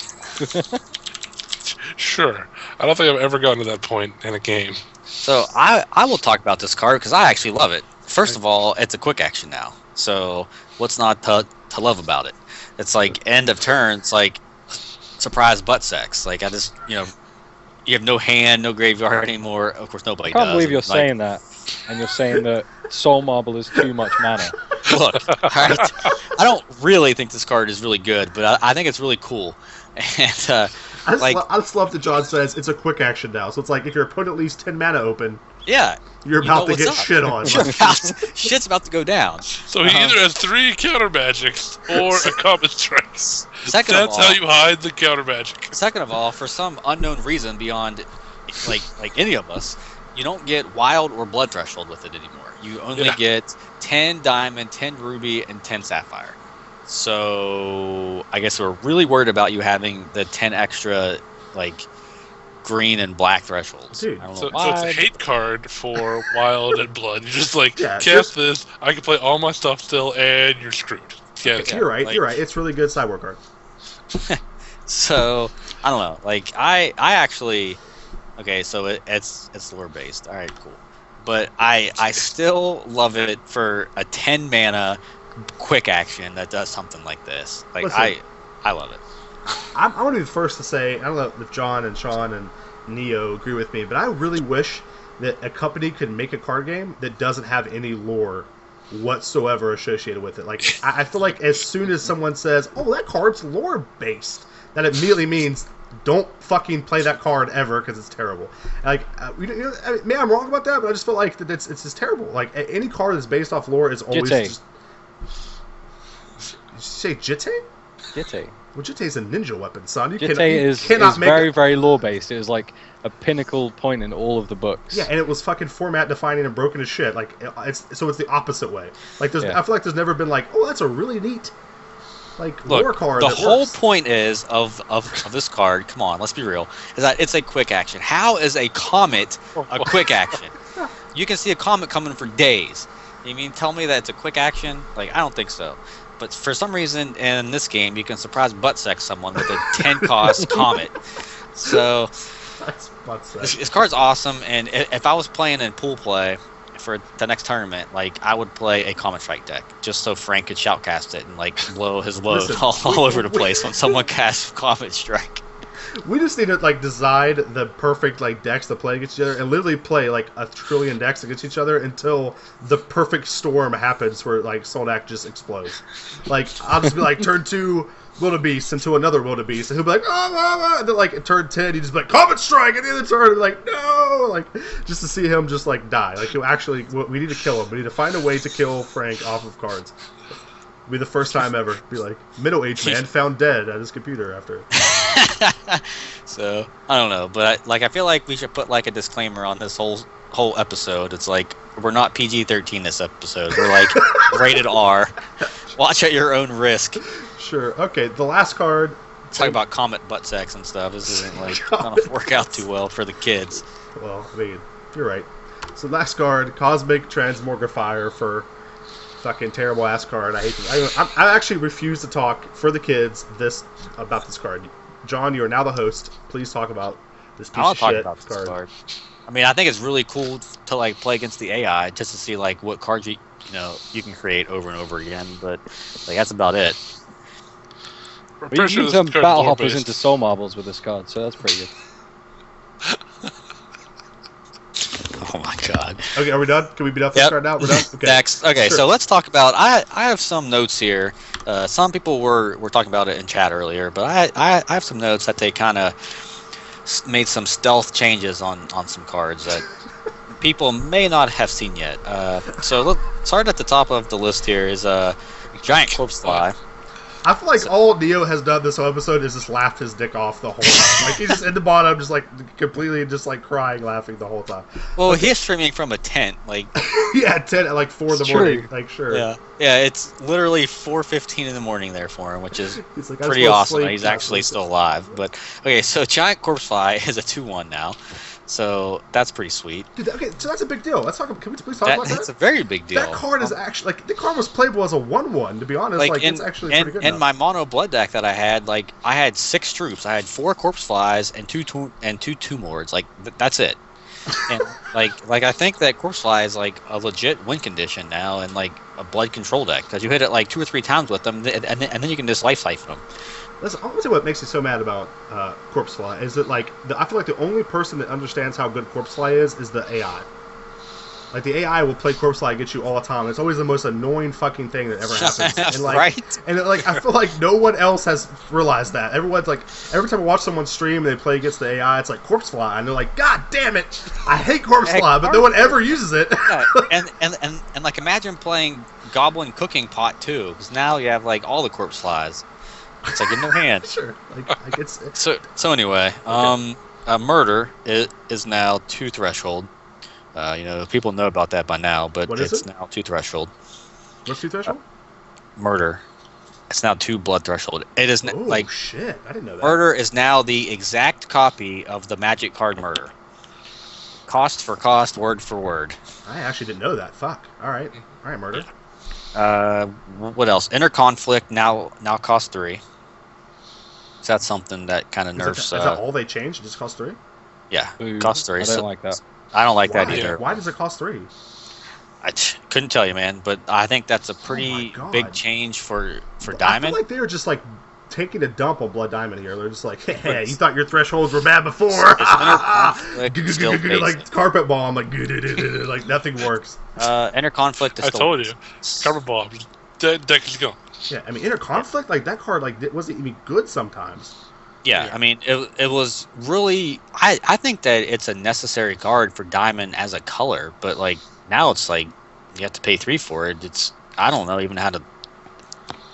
sure. I don't think I've ever gotten to that point in a game. So I will talk about this card because I actually love it. First of all, it's a quick action now. So what's not to love about it? It's like end of turn. It's like surprise butt sex. Like I just you have no hand, no graveyard anymore. Of course, nobody does. I can't believe you're saying that, and you're saying that Soul Marble is too much mana. Look, right? I don't really think this card is really good, but I think it's really cool. And I just love that John says it's a quick action now. So it's like if your opponent leaves 10 mana open, yeah, you're about to get shit on. Shit's about to go down. So he either has 3 counter magics or a Comet Strike. That's how you hide the counter magic. Second of all, for some unknown reason beyond like any of us, you don't get Wild or Blood Threshold with it anymore. You only get 10 Diamond, 10 Ruby, and 10 Sapphire. So I guess we're really worried about you having the 10 extra green and black thresholds. Dude, I don't So know why. it's a hate card for Wild and Blood. You just cast just- this, I can play all my stuff still, and you're screwed. Yeah, You're right. It's really good sideboard card. So I don't know. I actually so it's lore based. All right, cool. But I still love it for a 10 mana quick action that does something like this. Listen, I love it. I want to be the first to say, I don't know if John and Sean and Neo agree with me, but I really wish that a company could make a card game that doesn't have any lore whatsoever associated with it. I feel like as soon as someone says, "Oh, that card's lore based," that immediately means don't fucking play that card ever because it's terrible. Maybe I'm wrong about that, but I just feel like it's just terrible. Any card that's based off lore is always Jitte. just. Did you say Jitte? Jitte. Well, Jitte is a ninja weapon, son. Jitte is very, very lore-based. It was like a pinnacle point in all of the books. Yeah, and it was fucking format defining and broken as shit. It's the opposite way. I feel like there's never been oh, that's a really neat lore card. The that whole works. point is of this card. Come on, let's be real. Is that it's a quick action. How is a comet a quick action? You can see a comet coming for days. You mean tell me that it's a quick action? Like, I don't think so. But for some reason in this game, you can surprise butt sex someone with a 10 cost Comet. So That's butt sex. this card's awesome, and if I was playing in pool play for the next tournament, like I would play a Comet Strike deck just so Frank could shoutcast it and like blow his load Listen, all over the place when someone casts Comet Strike. We just need to like decide the perfect like decks to play against each other and literally play like a trillion decks against each other until the perfect storm happens where like Soldak just explodes. Like I'll just be like turn 2 wildebeest into another wildebeest and he'll be like and then like turn 10 he just be like Comet Strike at the other turn like no, like just to see him just like die. Like he'll actually, we need to kill him. We need to find a way to kill Frank off of cards. Be the first time ever. Be like middle-aged man found dead at his computer after. So I don't know, but I feel like we should put like a disclaimer on this whole episode. It's like we're not PG-13 this episode. We're like rated R. Watch at your own risk. Sure. Okay. The last card. Talk about Comet butt sex and stuff. This isn't like gonna work out too well for the kids. Well, I mean, you're right. So last card, Cosmic Transmogrifier for fucking terrible ass card. I hate it. I actually refuse to talk for the kids about this card. John, you are now the host. Please talk about this piece I'll of talk shit about this card. card. I mean, I think it's really cool to like play against the AI just to see like what cards you can create over and over again. But like that's about it. I'm You pretty sure can this turn card's battle lore hoppers based. into soul marbles with this card, so that's pretty good. Oh my god. Okay, are we done? Can we beat up this Yep. card now? We're done? Okay. Next. Okay, Sure. so let's talk about. I have some notes here. Some people were talking about it in chat earlier, but I have some notes that they kind of made some stealth changes on some cards that people may not have seen yet. So look, start at the top of the list here is Giant Corpse Fly. I feel like all Neo has done this whole episode is just laughed his dick off the whole time. Like he's just in the bottom, just like completely just like crying, laughing the whole time. Well, he's streaming from a tent, like Yeah, 10 at like 4 in the It's morning. true. Like sure. yeah, it's literally 4:15 in the morning there for him, which is He's like, I just pretty wanna awesome. sleep. He's actually still alive. But okay, so Giant Corpse Fly is a 2/1 now, so that's pretty sweet. Dude, okay, so that's a big deal. Let's talk. Can we please talk about It's that? a very big deal. That card is actually like the card was playable as a 1/1. To be honest, like in, it's actually in, pretty good. in now. my mono blood deck that I had, like I had 6 troops. I had 4 Corpse Flies and two Tomb Lords. Like that's it. And like I think that Corpse Fly is like a legit win condition now, and like a blood control deck because you hit it like 2 or 3 times with them, and then you can just life siphon them. Listen, I want to tell you what makes me so mad about Corpse Fly is that like I feel like the only person that understands how good Corpse Fly is the AI. Like the AI will play Corpse Fly against you all the time. It's always the most annoying fucking thing that ever happens. And like, Right? And like I feel like no one else has realized that. Everyone's like, every time I watch someone stream and they play against the AI, it's like Corpse Fly, and they're like, God damn it, I hate Corpse Fly, but no one ever uses it. Yeah, and like imagine playing Goblin Cooking Pot too, because now you have like all the Corpse Flies. It's like in their hand. Sure, like it's So anyway, Murder is now 2 threshold. People know about that by now, but What is it's it? now 2 threshold. what's 2 threshold? Murder. It's now 2 blood threshold. It is Oh like shit, I didn't know that. Murder is now the exact copy of the Magic card Murder. Cost for cost, word for word. I actually didn't know that. Fuck. All right, Murder. What else? Inner Conflict now costs 3. Is that something that kind of nerfs? Is that all they changed? It just cost 3? Yeah, Ooh, costs 3. I don't like that. I don't like Why? that either. Why does it cost 3? I couldn't tell you, man, but I think that's a my pretty God. big change for I Diamond. feel like they were just like taking a dump on Blood Diamond here. They're just like, hey, you thought your thresholds were bad before. Inner Conflict is still like based. carpet bomb, like like nothing works. Inner Conflict is I still told you. Carpet ball. Deck is gone. Yeah, I mean, Inner Conflict, like that card, like wasn't even good sometimes. Yeah, I mean, it was really. I think that it's a necessary card for Diamond as a color, but like now it's like you have to pay 3 for it. I don't know even how to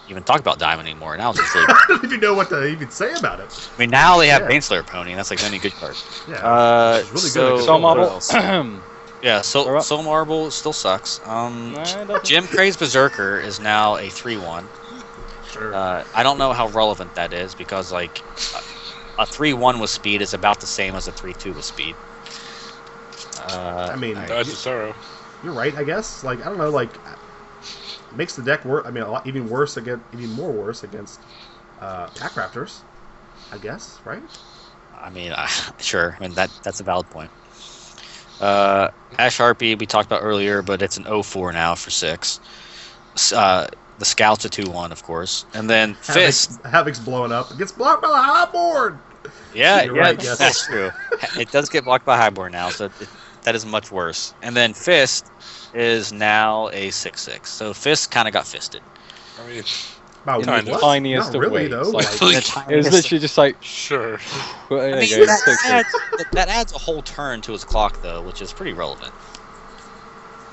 even talk about Diamond anymore. Now it's just like I don't even know what to even say about it. I mean, now they have Yeah. Baneslayer Pony, and that's like the only good card. Yeah, it's really so- good. Soul what Marble. else? Yeah, Alright. Soul Marble still sucks. Nah, it doesn't. Jim Craze Berserker is now a 3/1. Sure. I don't know how relevant that is because like a 3/1 with speed is about the same as a 3/2 with speed. I mean, Dodge the sorrow. you're right. I guess. Like I don't know. Like it makes the deck work. I mean, a lot even more worse against pack raptors. I guess. Right. I mean, sure. I mean that's a valid point. Ash Harpy we talked about earlier, but it's an 0-4 now for 6. The Scout's a 2-1, of course, and then Fist. Havoc's blowing up. It gets blocked by the high board. Yeah, You're yeah, right, yes. that's true. It does get blocked by Highborn now, so that is much worse. And then Fist is now a 6-6. So Fist kind of got fisted. I mean, About Kind the of. what? tiniest Not of really ways. though. Like, Like, it was literally just like, sure. well, there I you mean, go, 6-6. that adds a whole turn to his clock, though, which is pretty relevant.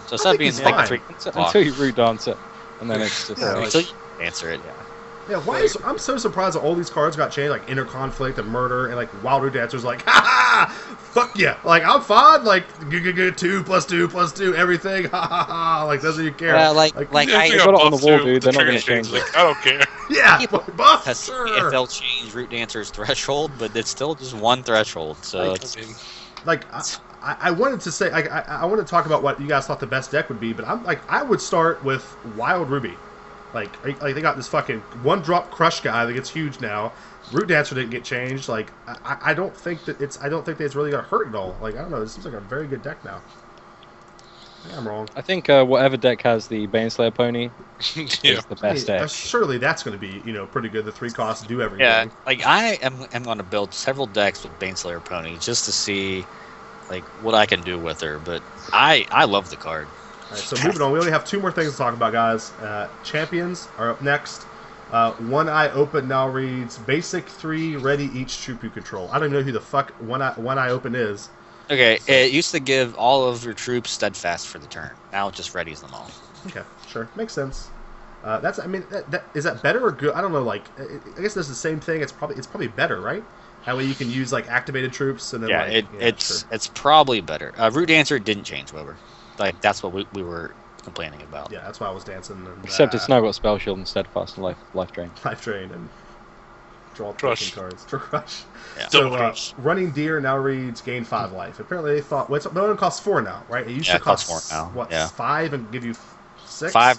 So instead think of being he's like fine. 3 Until you root dance it, and then it's just Yeah, like, until you answer it, yeah. yeah, I'm so surprised that all these cards got changed, like Inner Conflict and Murder, and like Wild Root Dancer's like, ha ha, fuck yeah, like I'm fine, like 2+2+2 everything, ha ha ha, like doesn't even care. Well, like You I have to got go it on the buff wall, too, dude, the they're not trigger gonna change change, like, I don't care. yeah, People buff, has sure. if they'll change Root Dancer's threshold, but it's still just one threshold. So Like, it's I mean, Like I wanted to say, I want to talk about what you guys thought the best deck would be, but I'm like, I would start with Wild Ruby. Like they got this fucking 1-drop Crush guy that gets huge now. Root Dancer didn't get changed. Like I don't think that it's really gonna hurt at all. Like I don't know. It seems like a very good deck now. Maybe I'm wrong. I think whatever deck has the Baneslayer pony yeah. is the best deck. Surely that's going to be pretty good. The 3 costs do everything. yeah. Like I am going to build several decks with Baneslayer Pony just to see like what I can do with her. But I love the card. All right, so moving on, we only have 2 more things to talk about, guys. Champions are up next. One Eye Open now reads basic 3, ready each troop you control. I don't even know who the fuck One Eye Open is. Okay, it used to give all of your troops steadfast for the turn. Now it just readies them all. Okay, sure, makes sense. That's I mean, is that better or good? I don't know. Like, I guess this is the same thing. It's probably better, right? That way you can use like activated troops and then Yeah, it's probably better. Root Dancer didn't change, Weber. Like that's what we were complaining about. Yeah, that's why I was dancing. And, Except it's now got Spell Shield and Steadfast and Life Drain. Life Drain and draw Crush. cards. Crush. Yeah. So Double crush. Running Deer now reads gain 5 life. Apparently they thought the one costs 4 now, right? It used Yeah, to it costs cost 4 now, what yeah. 5 and give you 6. Five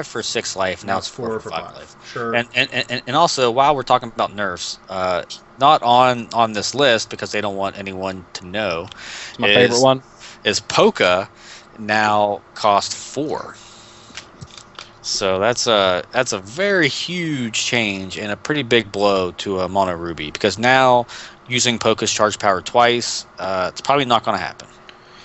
for 6 life. Now it's 4 for 5 life. Sure. And also, while we're talking about nerfs, not on this list because they don't want anyone to know. It's my favorite one. Is Polka now cost 4. So that's a very huge change and a pretty big blow to a Mono Ruby because now using Polka's charge power twice, it's probably not going to happen.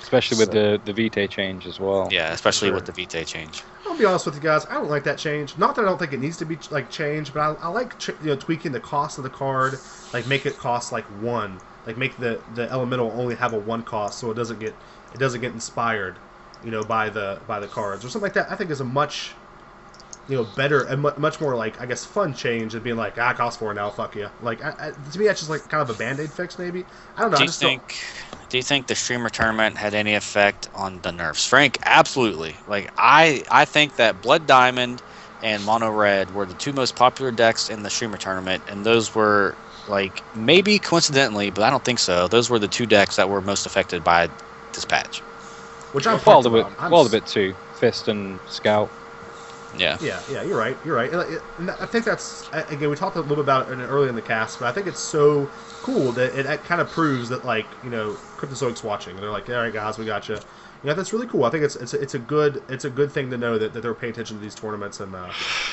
Especially with the Vitae change as well. Yeah, especially Sure. with the Vitae change. I'll be honest with you guys. I don't like that change. Not that I don't think it needs to be like changed, but I like tweaking the cost of the card. Like make it cost like 1. Like make the elemental only have a 1 cost, so it doesn't get inspired, by the cards or something like that. I think is a much better and much more like I guess fun change than being like it costs 4 now, fuck you. Like to me that's just like kind of a band-aid fix maybe. I don't know. Do you think the streamer tournament had any effect on the nerfs? Frank, absolutely. Like I think that Blood Diamond and Mono Red were the 2 most popular decks in the streamer tournament, and those were like maybe coincidentally, but I don't think so. Those were the 2 decks that were most affected by this patch. Which I'm Wild pumped a about. bit, a bit too. Fist and Scout. Yeah. Yeah, you're right. And I think that's again we talked a little bit about it early in the cast, but I think it's so cool that it kind of proves that like Cryptozoic's watching and they're like, all right guys, we got you. That's really cool. I think it's a good thing to know that they're paying attention to these tournaments and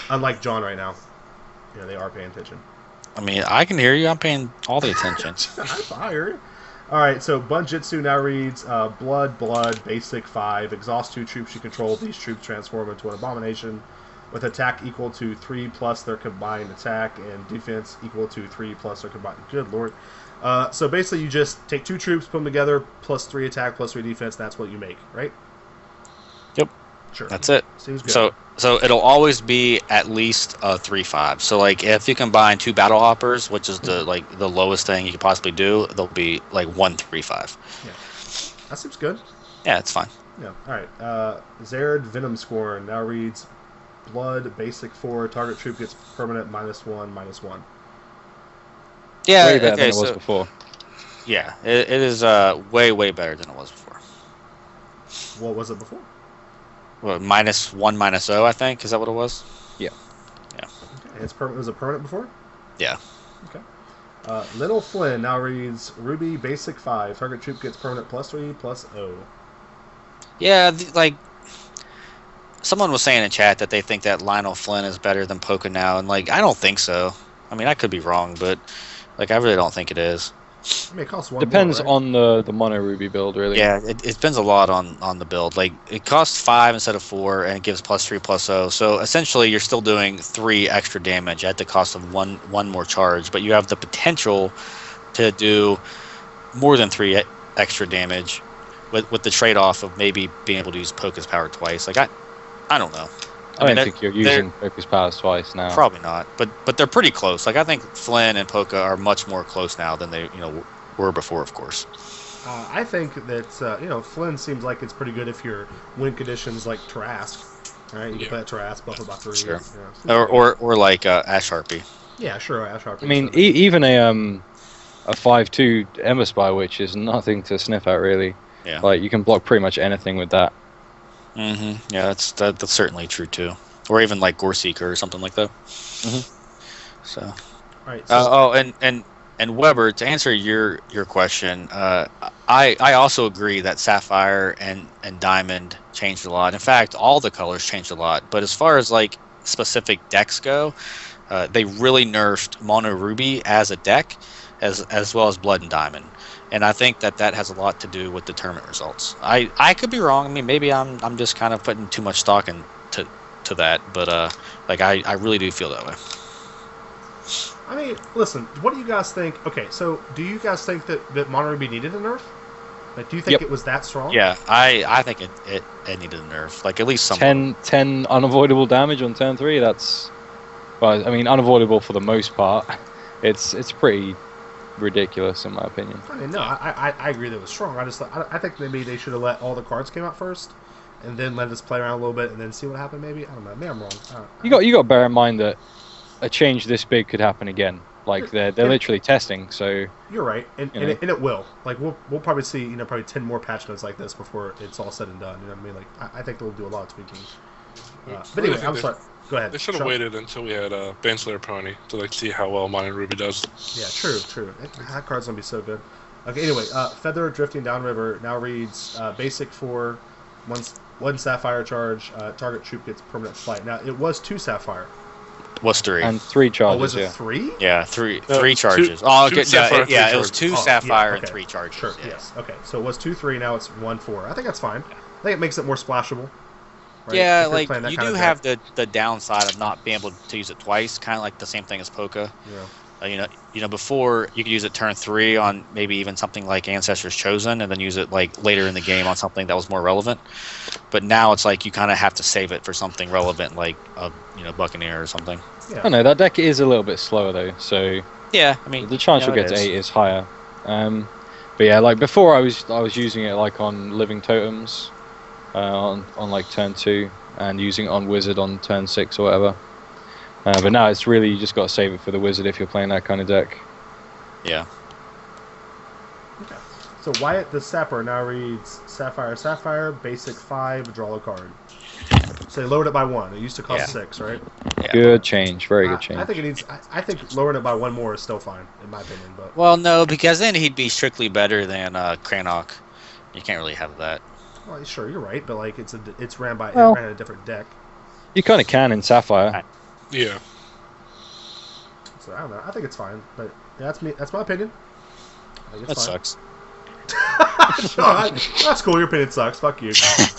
unlike John right now, they are paying attention. I mean, I can hear you. I'm paying all the attention. I hear you. All right, so Bunjitsu now reads blood, basic 5, exhaust 2 troops you control. These troops transform into an abomination with attack equal to 3 plus their combined attack and defense equal to 3 plus their combined. Good lord. So basically, you just take 2 troops, put them together, plus 3 attack, plus 3 defense. That's what you make, right? Yep. Sure. That's it. Seems good. So it'll always be at least a 3/5. So like if you combine 2 battle hoppers, which is the lowest thing you could possibly do, they'll be like 1/3/5. Yeah. That seems good. Yeah, it's fine. Yeah. All right. Zared Venom Scorn now reads blood, basic 4, target troop gets permanent -1/-1. Yeah, Way better okay, than it was before. Yeah, it is way better than it was before. What was it before? What, -1, -0, I think. Is that what it was? Yeah. Yeah. Okay. Was it permanent before? Yeah. Okay. Little Flynn now reads Ruby Basic 5. Target troop gets permanent +3/+0. Yeah, like someone was saying in chat that they think that Lionel Flynn is better than Poca now, and like I don't think so. I mean, I could be wrong, but like I really don't think it is. I mean, it costs one Depends more, right? on the mono ruby build, really. Yeah, it depends a lot on the build. Like it costs 5 instead of 4, and it gives +3/+0. So essentially, you're still doing 3 extra damage at the cost of one more charge, but you have the potential to do more than 3 extra damage with the trade-off of maybe being able to use Poca's power twice. Like I don't know. I don't think you're using Poca's powers twice now. Probably not, but they're pretty close. Like I think Flynn and Poca are much more close now than they were before, of course. I think that Flynn seems like it's pretty good if your win conditions like Tarask. Right, you can play at Tarask, buff it by 3. Sure. You know, Or like Ash Harpy. yeah, sure. Ash Harper. I mean, even a 5/2 Ember Spy Witch is nothing to sniff at, really. Yeah. Like you can block pretty much anything with that. Mm-hmm. Yeah, that's certainly true too. Or even like Gore Seeker or something like that. Mm-hmm. So. All right. So, And Weber, to answer your question, I also agree that Sapphire and Diamond changed a lot. In fact, all the colors changed a lot. But as far as like specific decks go, they really nerfed Mono Ruby as a deck, as well as Blood and Diamond. And I think that has a lot to do with the tournament results. I could be wrong. I mean, maybe I'm just kind of putting too much stock into that. But like I really do feel that way. I mean, listen. What do you guys think? Okay, so do you guys think that Mono Ruby needed a nerf? Like, do you think it was that strong? Yeah, I think it needed a nerf. Like at least some 10 unavoidable damage on turn 3. That's, well, I mean, unavoidable for the most part. It's pretty ridiculous in my opinion. I mean, no, I agree that it was strong. I think maybe they should have let all the cards come out first, and then let us play around a little bit, and then see what happened. Maybe I don't know. Maybe I'm wrong. You got to bear in mind that a change this big could happen again. Like they're literally testing. So you're right, and it will. Like we'll probably see probably 10 more patch notes like this before it's all said and done. You know what I mean? Like I think they'll do a lot of tweaking. But anyway, I'm sorry. Go ahead. They should have waited until we had Baneslayer Pony to like see how well Mono Ruby does. Yeah, true. That card's gonna be so good. Okay, anyway, Feather Drifting Downriver now reads basic 4, one Sapphire charge. Target troop gets permanent flight. Now it was 2 Sapphire. Was 3 and 3 charges. Oh, was it 3? Yeah, three charges. Okay, it was 2 Sapphire and 3 charges. Sure. Yeah. Yes. Okay. So it was 2-3. Now it's 1-4. I think that's fine. I think it makes it more splashable. Right? Yeah, like you do have the downside of not being able to use it twice, kind of like the same thing as Poca. Yeah. Before you could use it turn 3 on maybe even something like Ancestors Chosen, and then use it like later in the game on something that was more relevant. But now it's like you kind of have to save it for something relevant, like a Buccaneer or something. Yeah. I know that deck is a little bit slower though, so yeah, I mean the chance you'll get to 8 is higher. But yeah, like before I was using it like on Living Totems, on like turn 2, and using it on Wizard on turn 6 or whatever. But now it's really, you just got to save it for the Wizard if you're playing that kind of deck. Yeah. Okay. So Wyatt the Sapper now reads Sapphire, basic 5, draw a card. So they lowered it by 1. It used to cost 6, right? Yeah. Good change, very good change. I think it needs. I think lowering it by 1 more is still fine, in my opinion. But Well, no, because then he'd be strictly better than Cranok. You can't really have that. well, sure, you're right. But like, it's ran by Well- ran in a different deck. You kind of can in Sapphire. Yeah. So I don't know. I think it's fine. But that's me. That's my opinion. I think That it's fine. sucks. No, that's cool. Your opinion sucks. Fuck you.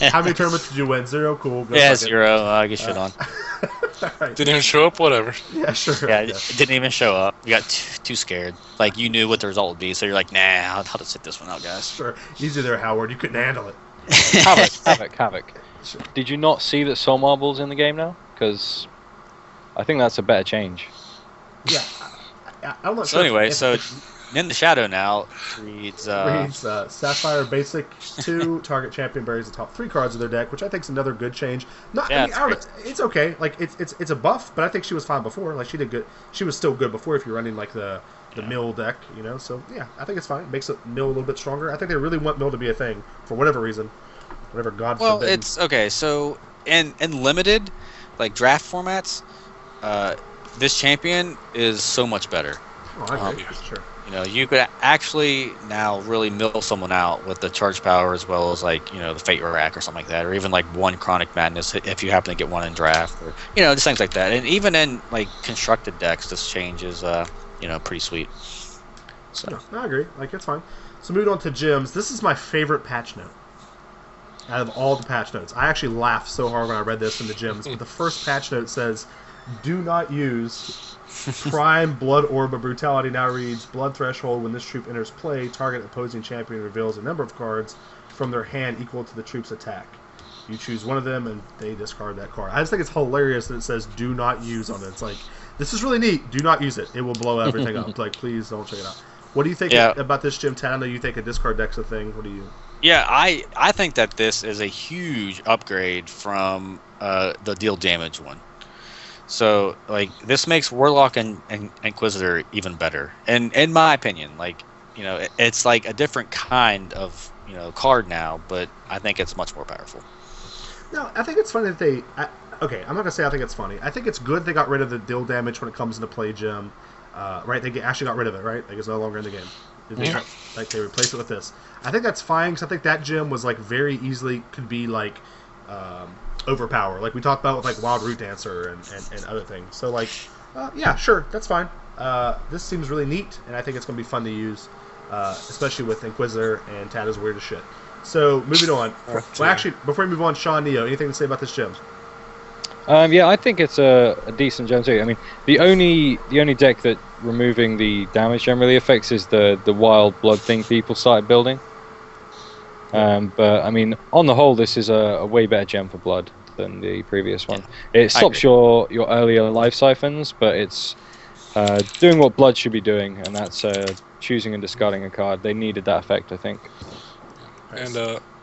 How many tournaments did you win? 0. Cool. Go Yeah, fuck it. 0. I get shit on. Alright. Didn't even show up. Whatever. Yeah, sure. Yeah, it didn't even show up. You got too scared. Like you knew what the result would be, so you're like, nah, I'll just sit this one out, guys. Sure. Easy there, Howard. You couldn't handle it. Havoc. Sure. Did you not see that Soul Marble's in the game now? Because I think that's a better change. Yeah. I'm not So sure. anyway, if In the Shadow now reads Sapphire Basic 2, target champion buries the top 3 cards of their deck, which I think is another good change. Not, Yeah, I mean, I don't know, it's okay. Like it's a buff, but I think she was fine before. Like she did good. She was still good before if you're running like the mill deck, So yeah, I think it's fine. It makes it mill a little bit stronger. I think they really want mill to be a thing for whatever reason. whatever God Well, forbid. it's okay. So in limited, like draft formats, this champion is so much better. Oh, I agree. Sure. You know, you could actually now really mill someone out with the charge power as well as like the Fate Rack or something like that, or even like one Chronic Madness if you happen to get one in draft, or just things like that. And even in like constructed decks, this change is pretty sweet. So No, I agree. Like, it's fine. So moving on to gyms. This is my favorite patch note out of all the patch notes. I actually laughed so hard when I read this in the gyms. But the first patch note says, "Do not use Prime Blood Orb of Brutality." Now reads, "Blood Threshold. When this troop enters play, target opposing champion reveals a number of cards from their hand equal to the troop's attack. You choose one of them, and they discard that card." I just think it's hilarious that it says "Do not use" on it. It's like, this is really neat. Do not use it. It will blow everything up. Like, please don't check it out. What do you think about this, Jim? I know you think a discard deck's a thing. What do you... Yeah, I think that this is a huge upgrade from the deal damage one. So like this makes Warlock and Inquisitor even better, and in my opinion, like it's like a different kind of card now, but I think it's much more powerful. No, I think it's funny that they... okay, I'm not gonna say I think it's funny. I think it's good they got rid of the deal damage when it comes into play, Jim. Right? They actually got rid of it, right? Like, it's no longer in the game. Like, they replaced it with this. I think that's fine, because I think that gym was, like, very easily could be, like, overpower. Like, we talked about with, like, Wild Root Dancer and other things. So, like, yeah, sure, that's fine. This seems really neat, and I think it's going to be fun to use, especially with Inquisitor, and Tad is weird as shit. So, moving on. Well, actually, before we move on, Sean, Neo, anything to say about this gym? Yeah, I think it's a decent gem too. I mean, the only deck that removing the damage gem really affects is the wild blood thing people started building. But I mean, on the whole, this is a way better gem for blood than the previous one. It stops your earlier life siphons, but it's doing what blood should be doing, and that's choosing and discarding a card. They needed that effect, I think. And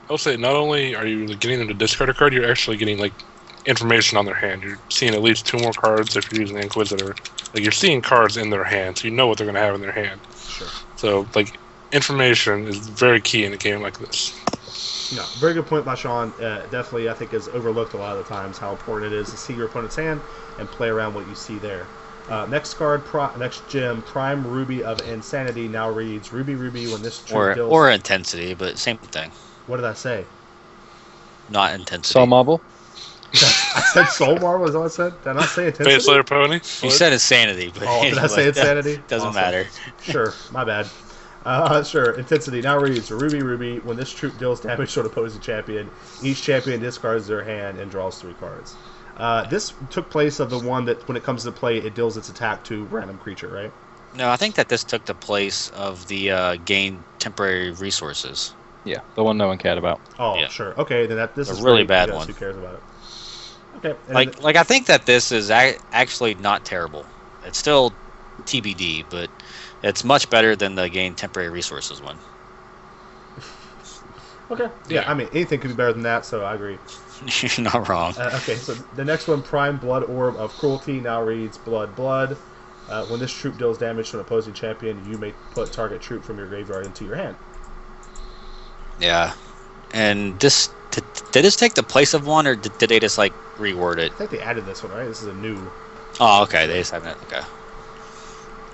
I'll say, not only are you getting them to discard a card, you're actually getting like information on their hand. You're seeing at least 2 more cards if you're using Inquisitor. Like, you're seeing cards in their hand, so you know what they're going to have in their hand. Sure. So, like, information is very key in a game like this. No, very good point by Sean. Definitely, I think, is overlooked a lot of the times how important it is to see your opponent's hand and play around what you see there. Next card, next gem, Prime Ruby of Insanity now reads, "Ruby, when this troop deals..." Or Intensity, but same thing. What did I say? Not Intensity. Soul Marble? I said Soul Marble, is all I said? Did I not say Intensity? Face Slayer Pony? You said Insanity, but oh, did I say Insanity? Doesn't Awesome. matter. Sure, my bad. Sure, Intensity now reads, "Ruby, when this troop deals damage to an opposing champion, each champion discards their hand and draws 3 cards." This took place of the one that, when it comes to play, it deals its attack to random creature, right? No, I think that this took the place of the gain temporary resources. Yeah, the one no one cared about. Oh, Yeah. sure. Okay, then this is A really great bad because one. Who cares about it? Okay. And Like I think that this is actually not terrible. It's still TBD, but it's much better than the gain temporary resources one. okay. Yeah, I mean, anything could be better than that, so I agree. You're not wrong. Okay, so the next one, Prime Blood Orb of Cruelty, now reads, "Blood. When this troop deals damage to an opposing champion, you may put target troop from your graveyard into your hand." Yeah. And this did this take the place of one, or did they just like reword it? I think they added this one, right? This is a new... Oh, okay. They just haven't. Okay.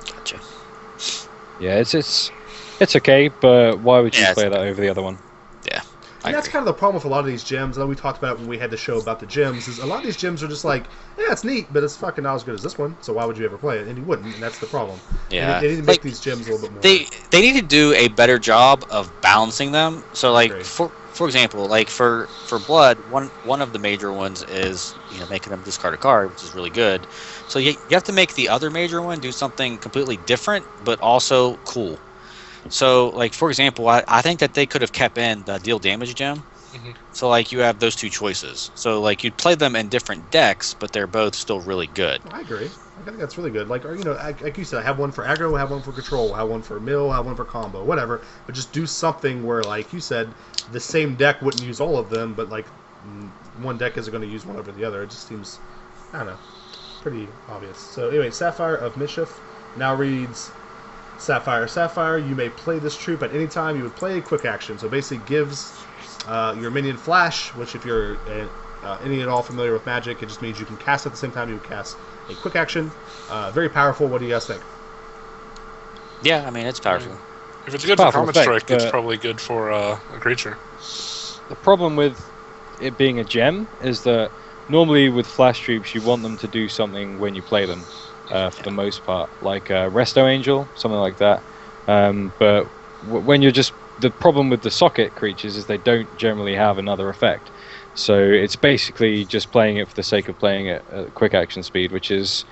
Gotcha. Yeah, it's okay, but why would you Yeah, play that over the other one? Yeah. And that's kind of the problem with a lot of these gyms. I know we talked about it when we had the show about the gyms, is a lot of these gyms are just like, yeah, it's neat, but it's fucking not as good as this one, so why would you ever play it? And you wouldn't, and that's the problem. Yeah. And they need to make these gyms a little bit more... They need to do a better job of balancing them. So like for example, like for Blood, one of the major ones is making them discard a card, which is really good. So you have to make the other major one do something completely different, but also cool. So like for example, I think that they could have kept in the deal damage gem. Mm-hmm. So like you have those 2 choices. So like you'd play them in different decks, but they're both still really good. I agree. I think that's really good. Like, or, like you said, have one for aggro, have one for control, have one for mill, have one for combo, whatever. But just do something where, like you said, the same deck wouldn't use all of them, but like one deck isn't going to use one over the other. It just seems, I don't know, pretty obvious. So anyway, Sapphire of Mischief now reads, Sapphire, you may play this troop at any time. You would play a quick action. So basically gives Your minion Flash, which if you're any at all familiar with Magic, it just means you can cast at the same time you would cast a quick action. Very powerful. What do you guys think? Yeah, I mean, it's powerful. If it's good for Powerful Comet effect, Strike, it's but- probably good for a creature. The problem with it being a gem is that normally with flash troops you want them to do something when you play them, for the most part, like Resto Angel, something like that. But when you're just the problem with the socket creatures is they don't generally have another effect, so it's basically just playing it for the sake of playing it at quick action speed, which is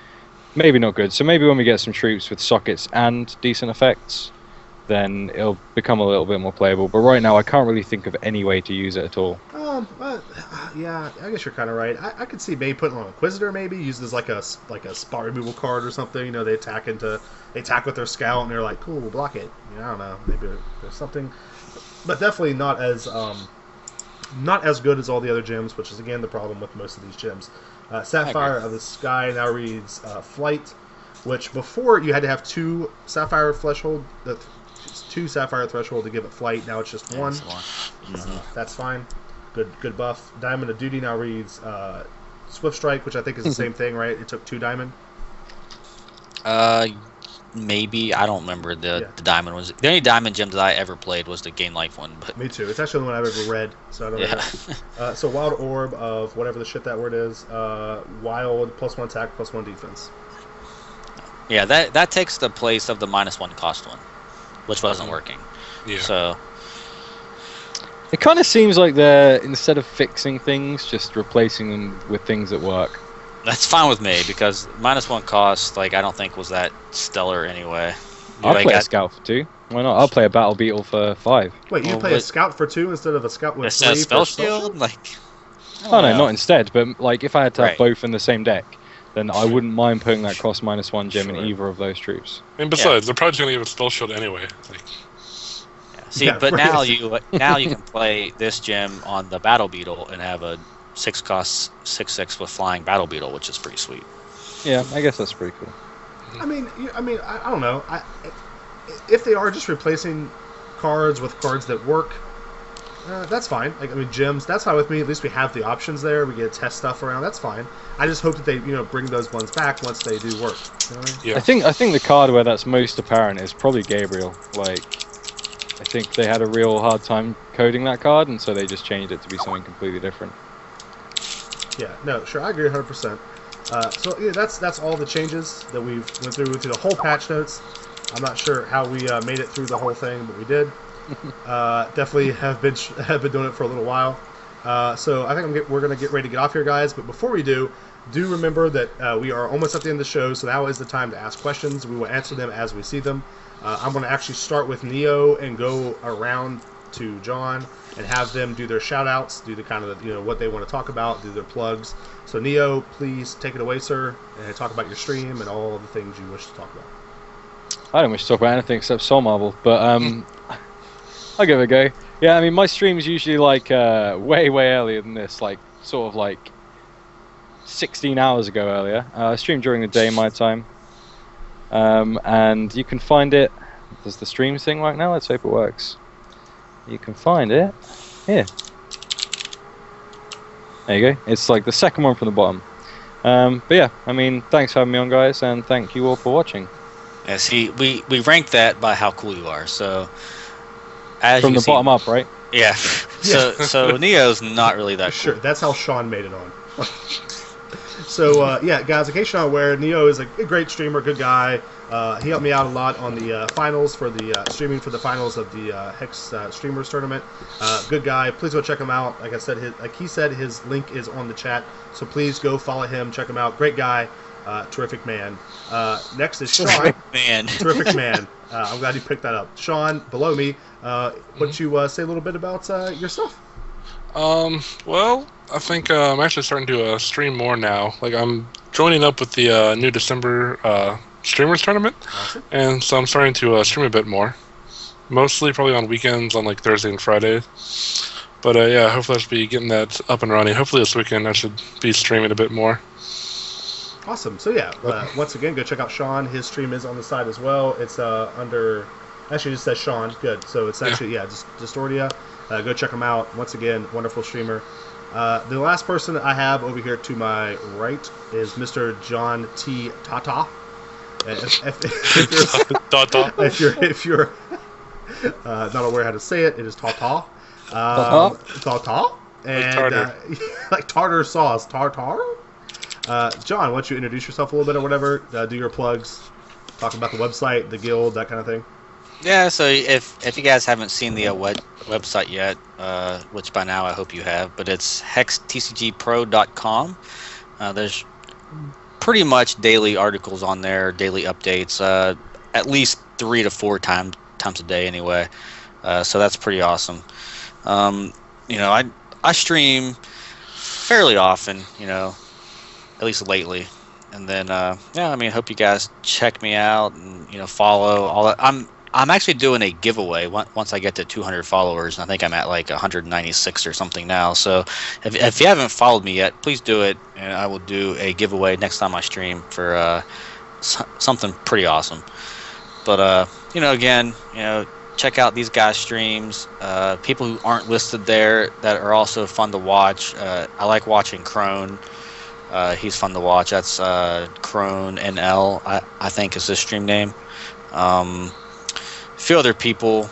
maybe not good. So maybe when we get some troops with sockets and decent effects, then it'll become a little bit more playable. But right now, I can't really think of any way to use it at all. Yeah, I guess you're kind of right. I could see maybe putting on Inquisitor, maybe used as like a spot removal card or something. You know, they attack with their scout, and they're like, cool, we'll block it. You know, I don't know, maybe there's something, but definitely not as good as all the other gems, which is again the problem with most of these gems. Sapphire of the Sky now reads Flight, which before you had to have two Sapphire Threshold to give it Flight. Now it's just one. That's fine. Good buff. Diamond of Duty now reads Swift Strike, which I think is the same thing, right? It took 2 diamond. Maybe, I don't remember the diamond ones. The only diamond gem that I ever played was the Gain Life one. But Me too. It's actually the one I've ever read, so I don't know. So Wild Orb of whatever the shit that word is. Wild +1 attack, +1 defense. Yeah, that takes the place of the -1 cost one, which wasn't working. Yeah. So It kind of seems like they're, instead of fixing things, just replacing them with things that work. that's fine with me because -1 cost, like, I don't think was that stellar anyway. I'll Like, play a scout for 2. Why not? I'll play a battle beetle for 5. Wait, you Well, play a but- scout for 2 instead of a scout with Instead 3 of spell for spell shield, like. Oh no, not instead, but like if I had to have Right. both in the same deck, then I wouldn't mind putting that cost -1 gem in Sure. either of those troops. And besides, they're probably gonna give it spell shield anyway. Like, See, Yeah, but right. now you can play this gem on the Battle Beetle and have a 6 cost 6/6 with flying Battle Beetle, which is pretty sweet. Yeah, I guess that's pretty cool. I mean, I don't know. If they are just replacing cards with cards that work, that's fine. Like, I mean, gems, that's fine with me. At least we have the options there. We get to test stuff around. That's fine. I just hope that they, bring those ones back once they do work. You know what I mean? yeah. I think the card where that's most apparent is probably Gabriel. Like, I think they had a real hard time coding that card, and so they just changed it to be something completely different. Yeah, no, sure, I agree 100%. So yeah, that's all the changes that we've went through the whole patch notes. I'm not sure how we made it through the whole thing, but we did. Definitely have been doing it for a little while. So I think we're gonna get ready to get off here, guys. But before we do remember that we are almost at the end of the show, so now is the time to ask questions. We will answer them as we see them. I'm going to actually start with Neo and go around to John and have them do their shout-outs, do the kind of what they want to talk about, do their plugs. So Neo, please take it away, sir, and talk about your stream and all the things you wish to talk about. I don't wish to talk about anything except Soul Marvel, but I'll give it a go. Yeah, I mean, my stream's usually like way earlier than this, like sort of like 16 hours ago earlier. I stream during the day my time, and you can find it. There's the stream thing right now. Let's hope it works. You can find it here. There you go. It's like the second one from the bottom. But yeah, I mean, thanks for having me on, guys, and thank you all for watching. Yeah, see, we rank that by how cool you are. So as From you the can bottom up, right? Yeah. So Neo's not really that Sure, cool. that's how Sean made it on. So yeah, guys, in case you're not aware, Neo is a great streamer, good guy. He helped me out a lot on the finals for the streaming for the finals of the Hex Streamers tournament. Good guy. Please go check him out. Like I said, he said his link is on the chat, so please go follow him, check him out. Great guy, terrific man. Next is Sean. Man. Terrific man. I'm glad you picked that up. Sean, below me, why don't you say a little bit about yourself? Well, I think I'm actually starting to stream more now. Like, I'm joining up with the new December streamers tournament, Awesome. and so I'm starting to stream a bit more. Mostly probably on weekends, on like Thursday and Friday. But yeah, hopefully I should be getting that up and running. Hopefully this weekend I should be streaming a bit more. Awesome. So yeah, once again, go check out Sean. His stream is on the side as well. It's under, actually it just says Sean. Good. So it's actually just Distordia. Go check him out. Once again, wonderful streamer. The last person I have over here to my right is Mr. John T. Tata. If you're not aware how to say it, it is Tata. Tata. And like tartar sauce. Tartar? John, why don't you introduce yourself a little bit or whatever? Do your plugs. Talk about the website, the guild, that kind of thing. Yeah, so if you guys haven't seen the website yet, which by now I hope you have, but it's HexTCGPro.com. There's pretty much daily articles on there, daily updates, at least 3 to 4 times a day anyway. So that's pretty awesome. I stream fairly often, at least lately. And then, hope you guys check me out and, follow all that. I'm actually doing a giveaway once I get to 200 followers. And I think I'm at like 196 or something now. So if you haven't followed me yet, please do it. And I will do a giveaway next time I stream for something pretty awesome. But, check out these guys' streams. People who aren't listed there that are also fun to watch. I like watching Crone. He's fun to watch. That's Crone NL, I think is his stream name. A few other people.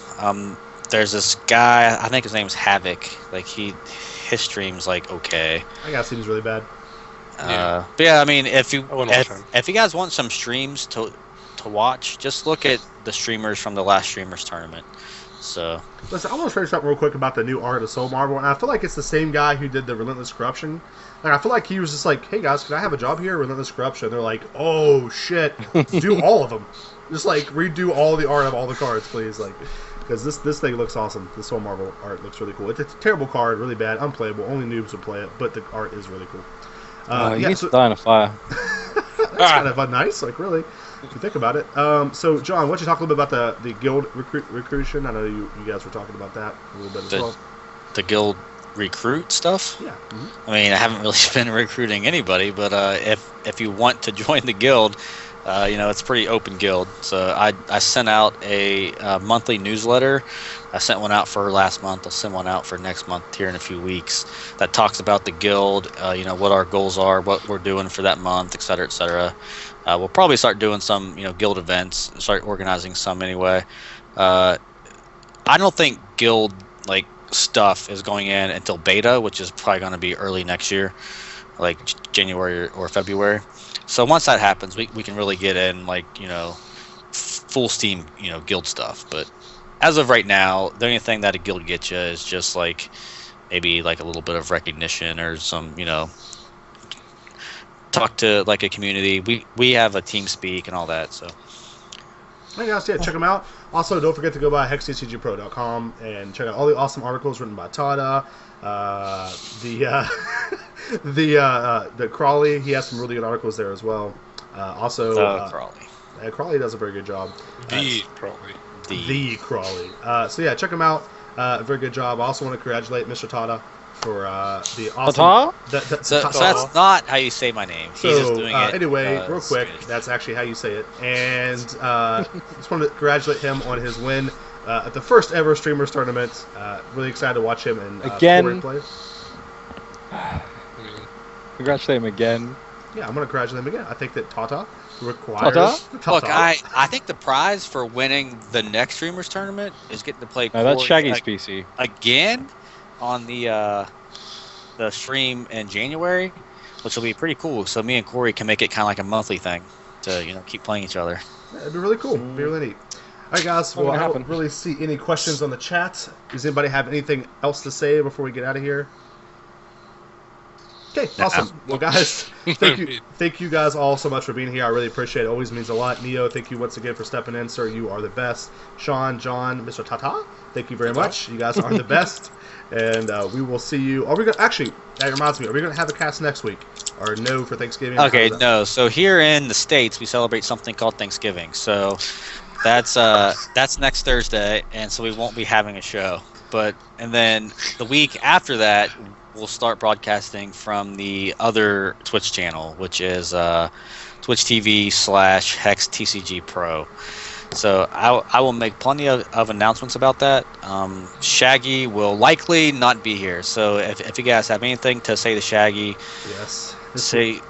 There's this guy, I think his name's Havoc. Like his stream's like okay. I guess seems really bad. But yeah, I mean, if you guys want some streams to watch, just look at the streamers from the last streamers tournament. So listen, I want to say something real quick about the new art of Soul Marvel, and I feel like it's the same guy who did the Relentless Corruption. Like, I feel like he was just like, "Hey guys, can I have a job here, Relentless Corruption?" They're like, "Oh shit, do all of them, just like redo all the art of all the cards, please." Like, because this thing looks awesome. The Soul Marvel art looks really cool. It's a terrible card, really bad, unplayable. Only noobs would play it, but the art is really cool. You need to die in a fire. That's kind of nice, like really. If you think about it. So, John, why don't you talk a little bit about the guild recruition? I know you guys were talking about that a little bit as well. The guild recruit stuff? Yeah. Mm-hmm. I mean, I haven't really been recruiting anybody, but if you want to join the guild, it's a pretty open guild. So I sent out a monthly newsletter. I sent one out for last month. I'll send one out for next month here in a few weeks that talks about the guild, what our goals are, what we're doing for that month, et cetera, et cetera. We'll probably start doing some, guild events, start organizing some anyway. I don't think guild stuff is going in until beta, which is probably going to be early next year, like January or February. So once that happens, we can really get in full steam, guild stuff. But as of right now, the only thing that a guild gets you is just maybe a little bit of recognition or some, talk to a community. We have a team speak and all that. So hey guys, yeah, check them out. Also, don't forget to go by HexTCGPro.com and check out all the awesome articles written by Tada. The Crawley, he has some really good articles there as well. Crawley. Crawley does a very good job. The Crawley. The Crawley. So yeah, check him out. Very good job. I also want to congratulate Mr. Tada for the awesome. So that's not how you say my name. He's just doing it. Anyway, real quick, that's actually how you say it. And just want to congratulate him on his win at the first ever Streamers Tournament. Really excited to watch him and again. Play. Congratulate him again. Yeah, I'm going to congratulate him again. I think that Tata requires... Tata? Look, I think the prize for winning the next Streamers Tournament is getting to play No, that's Shaggy's PC. Again on the stream in January, which will be pretty cool. So me and Corey can make it kind of like a monthly thing to keep playing each other. Yeah, it'd be really cool. It'd be really neat. All right, guys. Well, I don't really see any questions on the chat. Does anybody have anything else to say before we get out of here? Okay, awesome. Well, guys, thank you guys all so much for being here. I really appreciate it. It always means a lot. Neo, thank you once again for stepping in, sir. You are the best. Sean, John, Mr. Tata, thank you very much. You guys are the best. And we will see you. Are we going to actually? That reminds me. Are we going to have a cast next week or no for Thanksgiving? Okay, no. So here in the States, we celebrate something called Thanksgiving. So that's next Thursday, and so we won't be having a show. And then the week after that, we'll start broadcasting from the other Twitch channel, which is Twitch TV /HexTCGPro. So I will make plenty of announcements about that. Shaggy will likely not be here. So if you guys have anything to say to Shaggy, Yes. say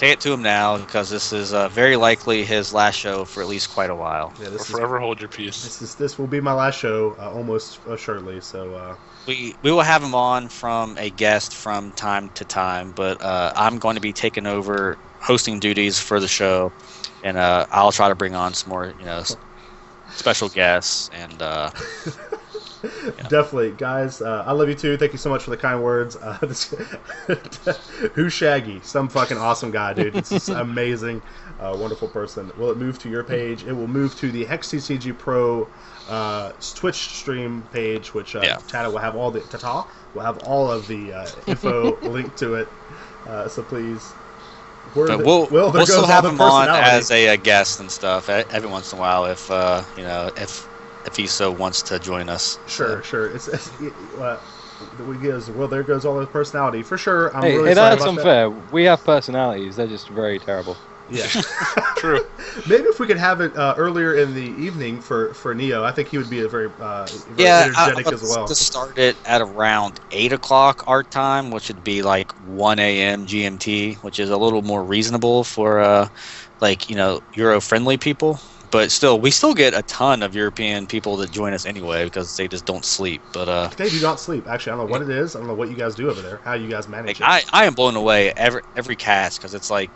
it to him now, because this is very likely his last show for at least quite a while. Yeah, Or forever hold your peace. This will be my last show, almost assuredly. So We will have him on from a guest from time to time, but I'm going to be taking over hosting duties for the show, and I'll try to bring on some more, special guests and. Definitely, guys. I love you too. Thank you so much for the kind words. Who's Shaggy? Some fucking awesome guy, dude. This is amazing, wonderful person. Will it move to your page? It will move to the HexTCGPro Twitch stream page, which Tata will have all the info linked to it. So please. But we'll still have him on as a guest and stuff every once in a while if he so wants to join us. Sure. There goes all his personality for sure. I'm hey, really sorry that's about unfair. We have personalities. They're just very terrible. Yeah, True. Maybe if we could have it earlier in the evening for Neo, I think he would be a very energetic as well. To start it at around 8 o'clock our time, which would be like 1 a.m. GMT, which is a little more reasonable for Euro-friendly people. But still, we still get a ton of European people that join us anyway because they just don't sleep. But they do not sleep. Actually, I don't know what it is. I don't know what you guys do over there. How you guys manage it. I am blown away every cast because it's like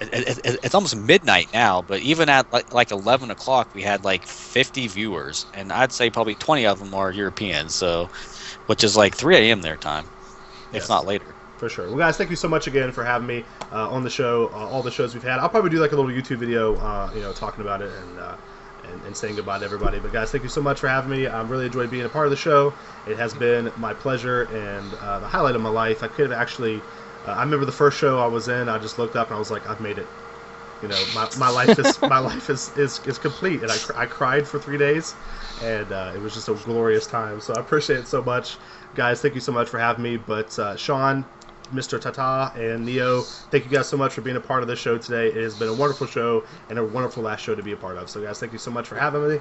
it's almost midnight now. But even at like 11 o'clock, we had like 50 viewers, and I'd say probably 20 of them are Europeans. So, which is like 3 a.m. their time, if not later. For sure. Well, guys, thank you so much again for having me on the show. All the shows we've had. I'll probably do like a little YouTube video, talking about it and saying goodbye to everybody. But guys, thank you so much for having me. I really enjoyed being a part of the show. It has been my pleasure and the highlight of my life. I could have actually. I remember the first show I was in. I just looked up and I was like, I've made it. My life is complete. And I cried for 3 days, and it was just a glorious time. So I appreciate it so much, guys. Thank you so much for having me. But Sean, Mr. Tata, and Neo, thank you guys so much for being a part of this show today. It has been a wonderful show and a wonderful last show to be a part of. So, guys, thank you so much for having me.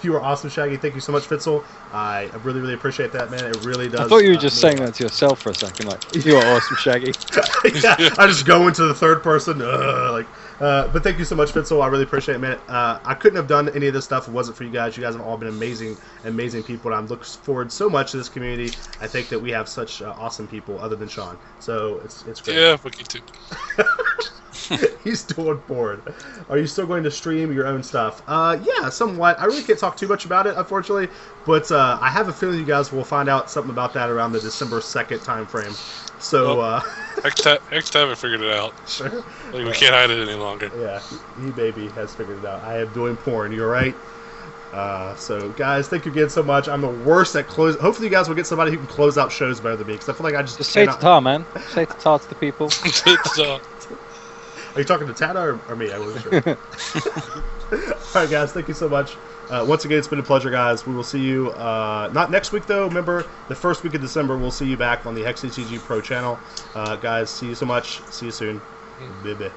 You were awesome, Shaggy. Thank you so much, Fitzel. I really, really appreciate that, man. It really does. I thought you were just saying that to yourself for a second. Like, you are awesome, Shaggy. Yeah, I just go into the third person. But thank you so much, Fitzel. I really appreciate it, man. I couldn't have done any of this stuff if it wasn't for you guys. You guys have all been amazing people, and I'm looking forward so much to this community. I think that we have such awesome people other than Sean. So it's great. Yeah, fuck you too. He's doing bored. Are you still going to stream your own stuff? Yeah, somewhat. I really can't talk too much about it, unfortunately. But I have a feeling you guys will find out something about that around the December 2nd time frame. So, HexTCG haven't figured it out. Sure. Like, we can't hide it any longer. Yeah, he baby has figured it out. I am doing porn. You're right. So, guys, thank you again so much. I'm the worst at close. Hopefully, you guys will get somebody who can close out shows better than me, because I feel like I just say Tata, man. Say Tata to the people. Are you talking to Tata or me? I wasn't sure. All right, guys, thank you so much. Once again, it's been a pleasure, guys. We will see you not next week, though. Remember, the first week of December, we'll see you back on the HexTCGPro channel. Guys, see you so much. See you soon. Bye-bye.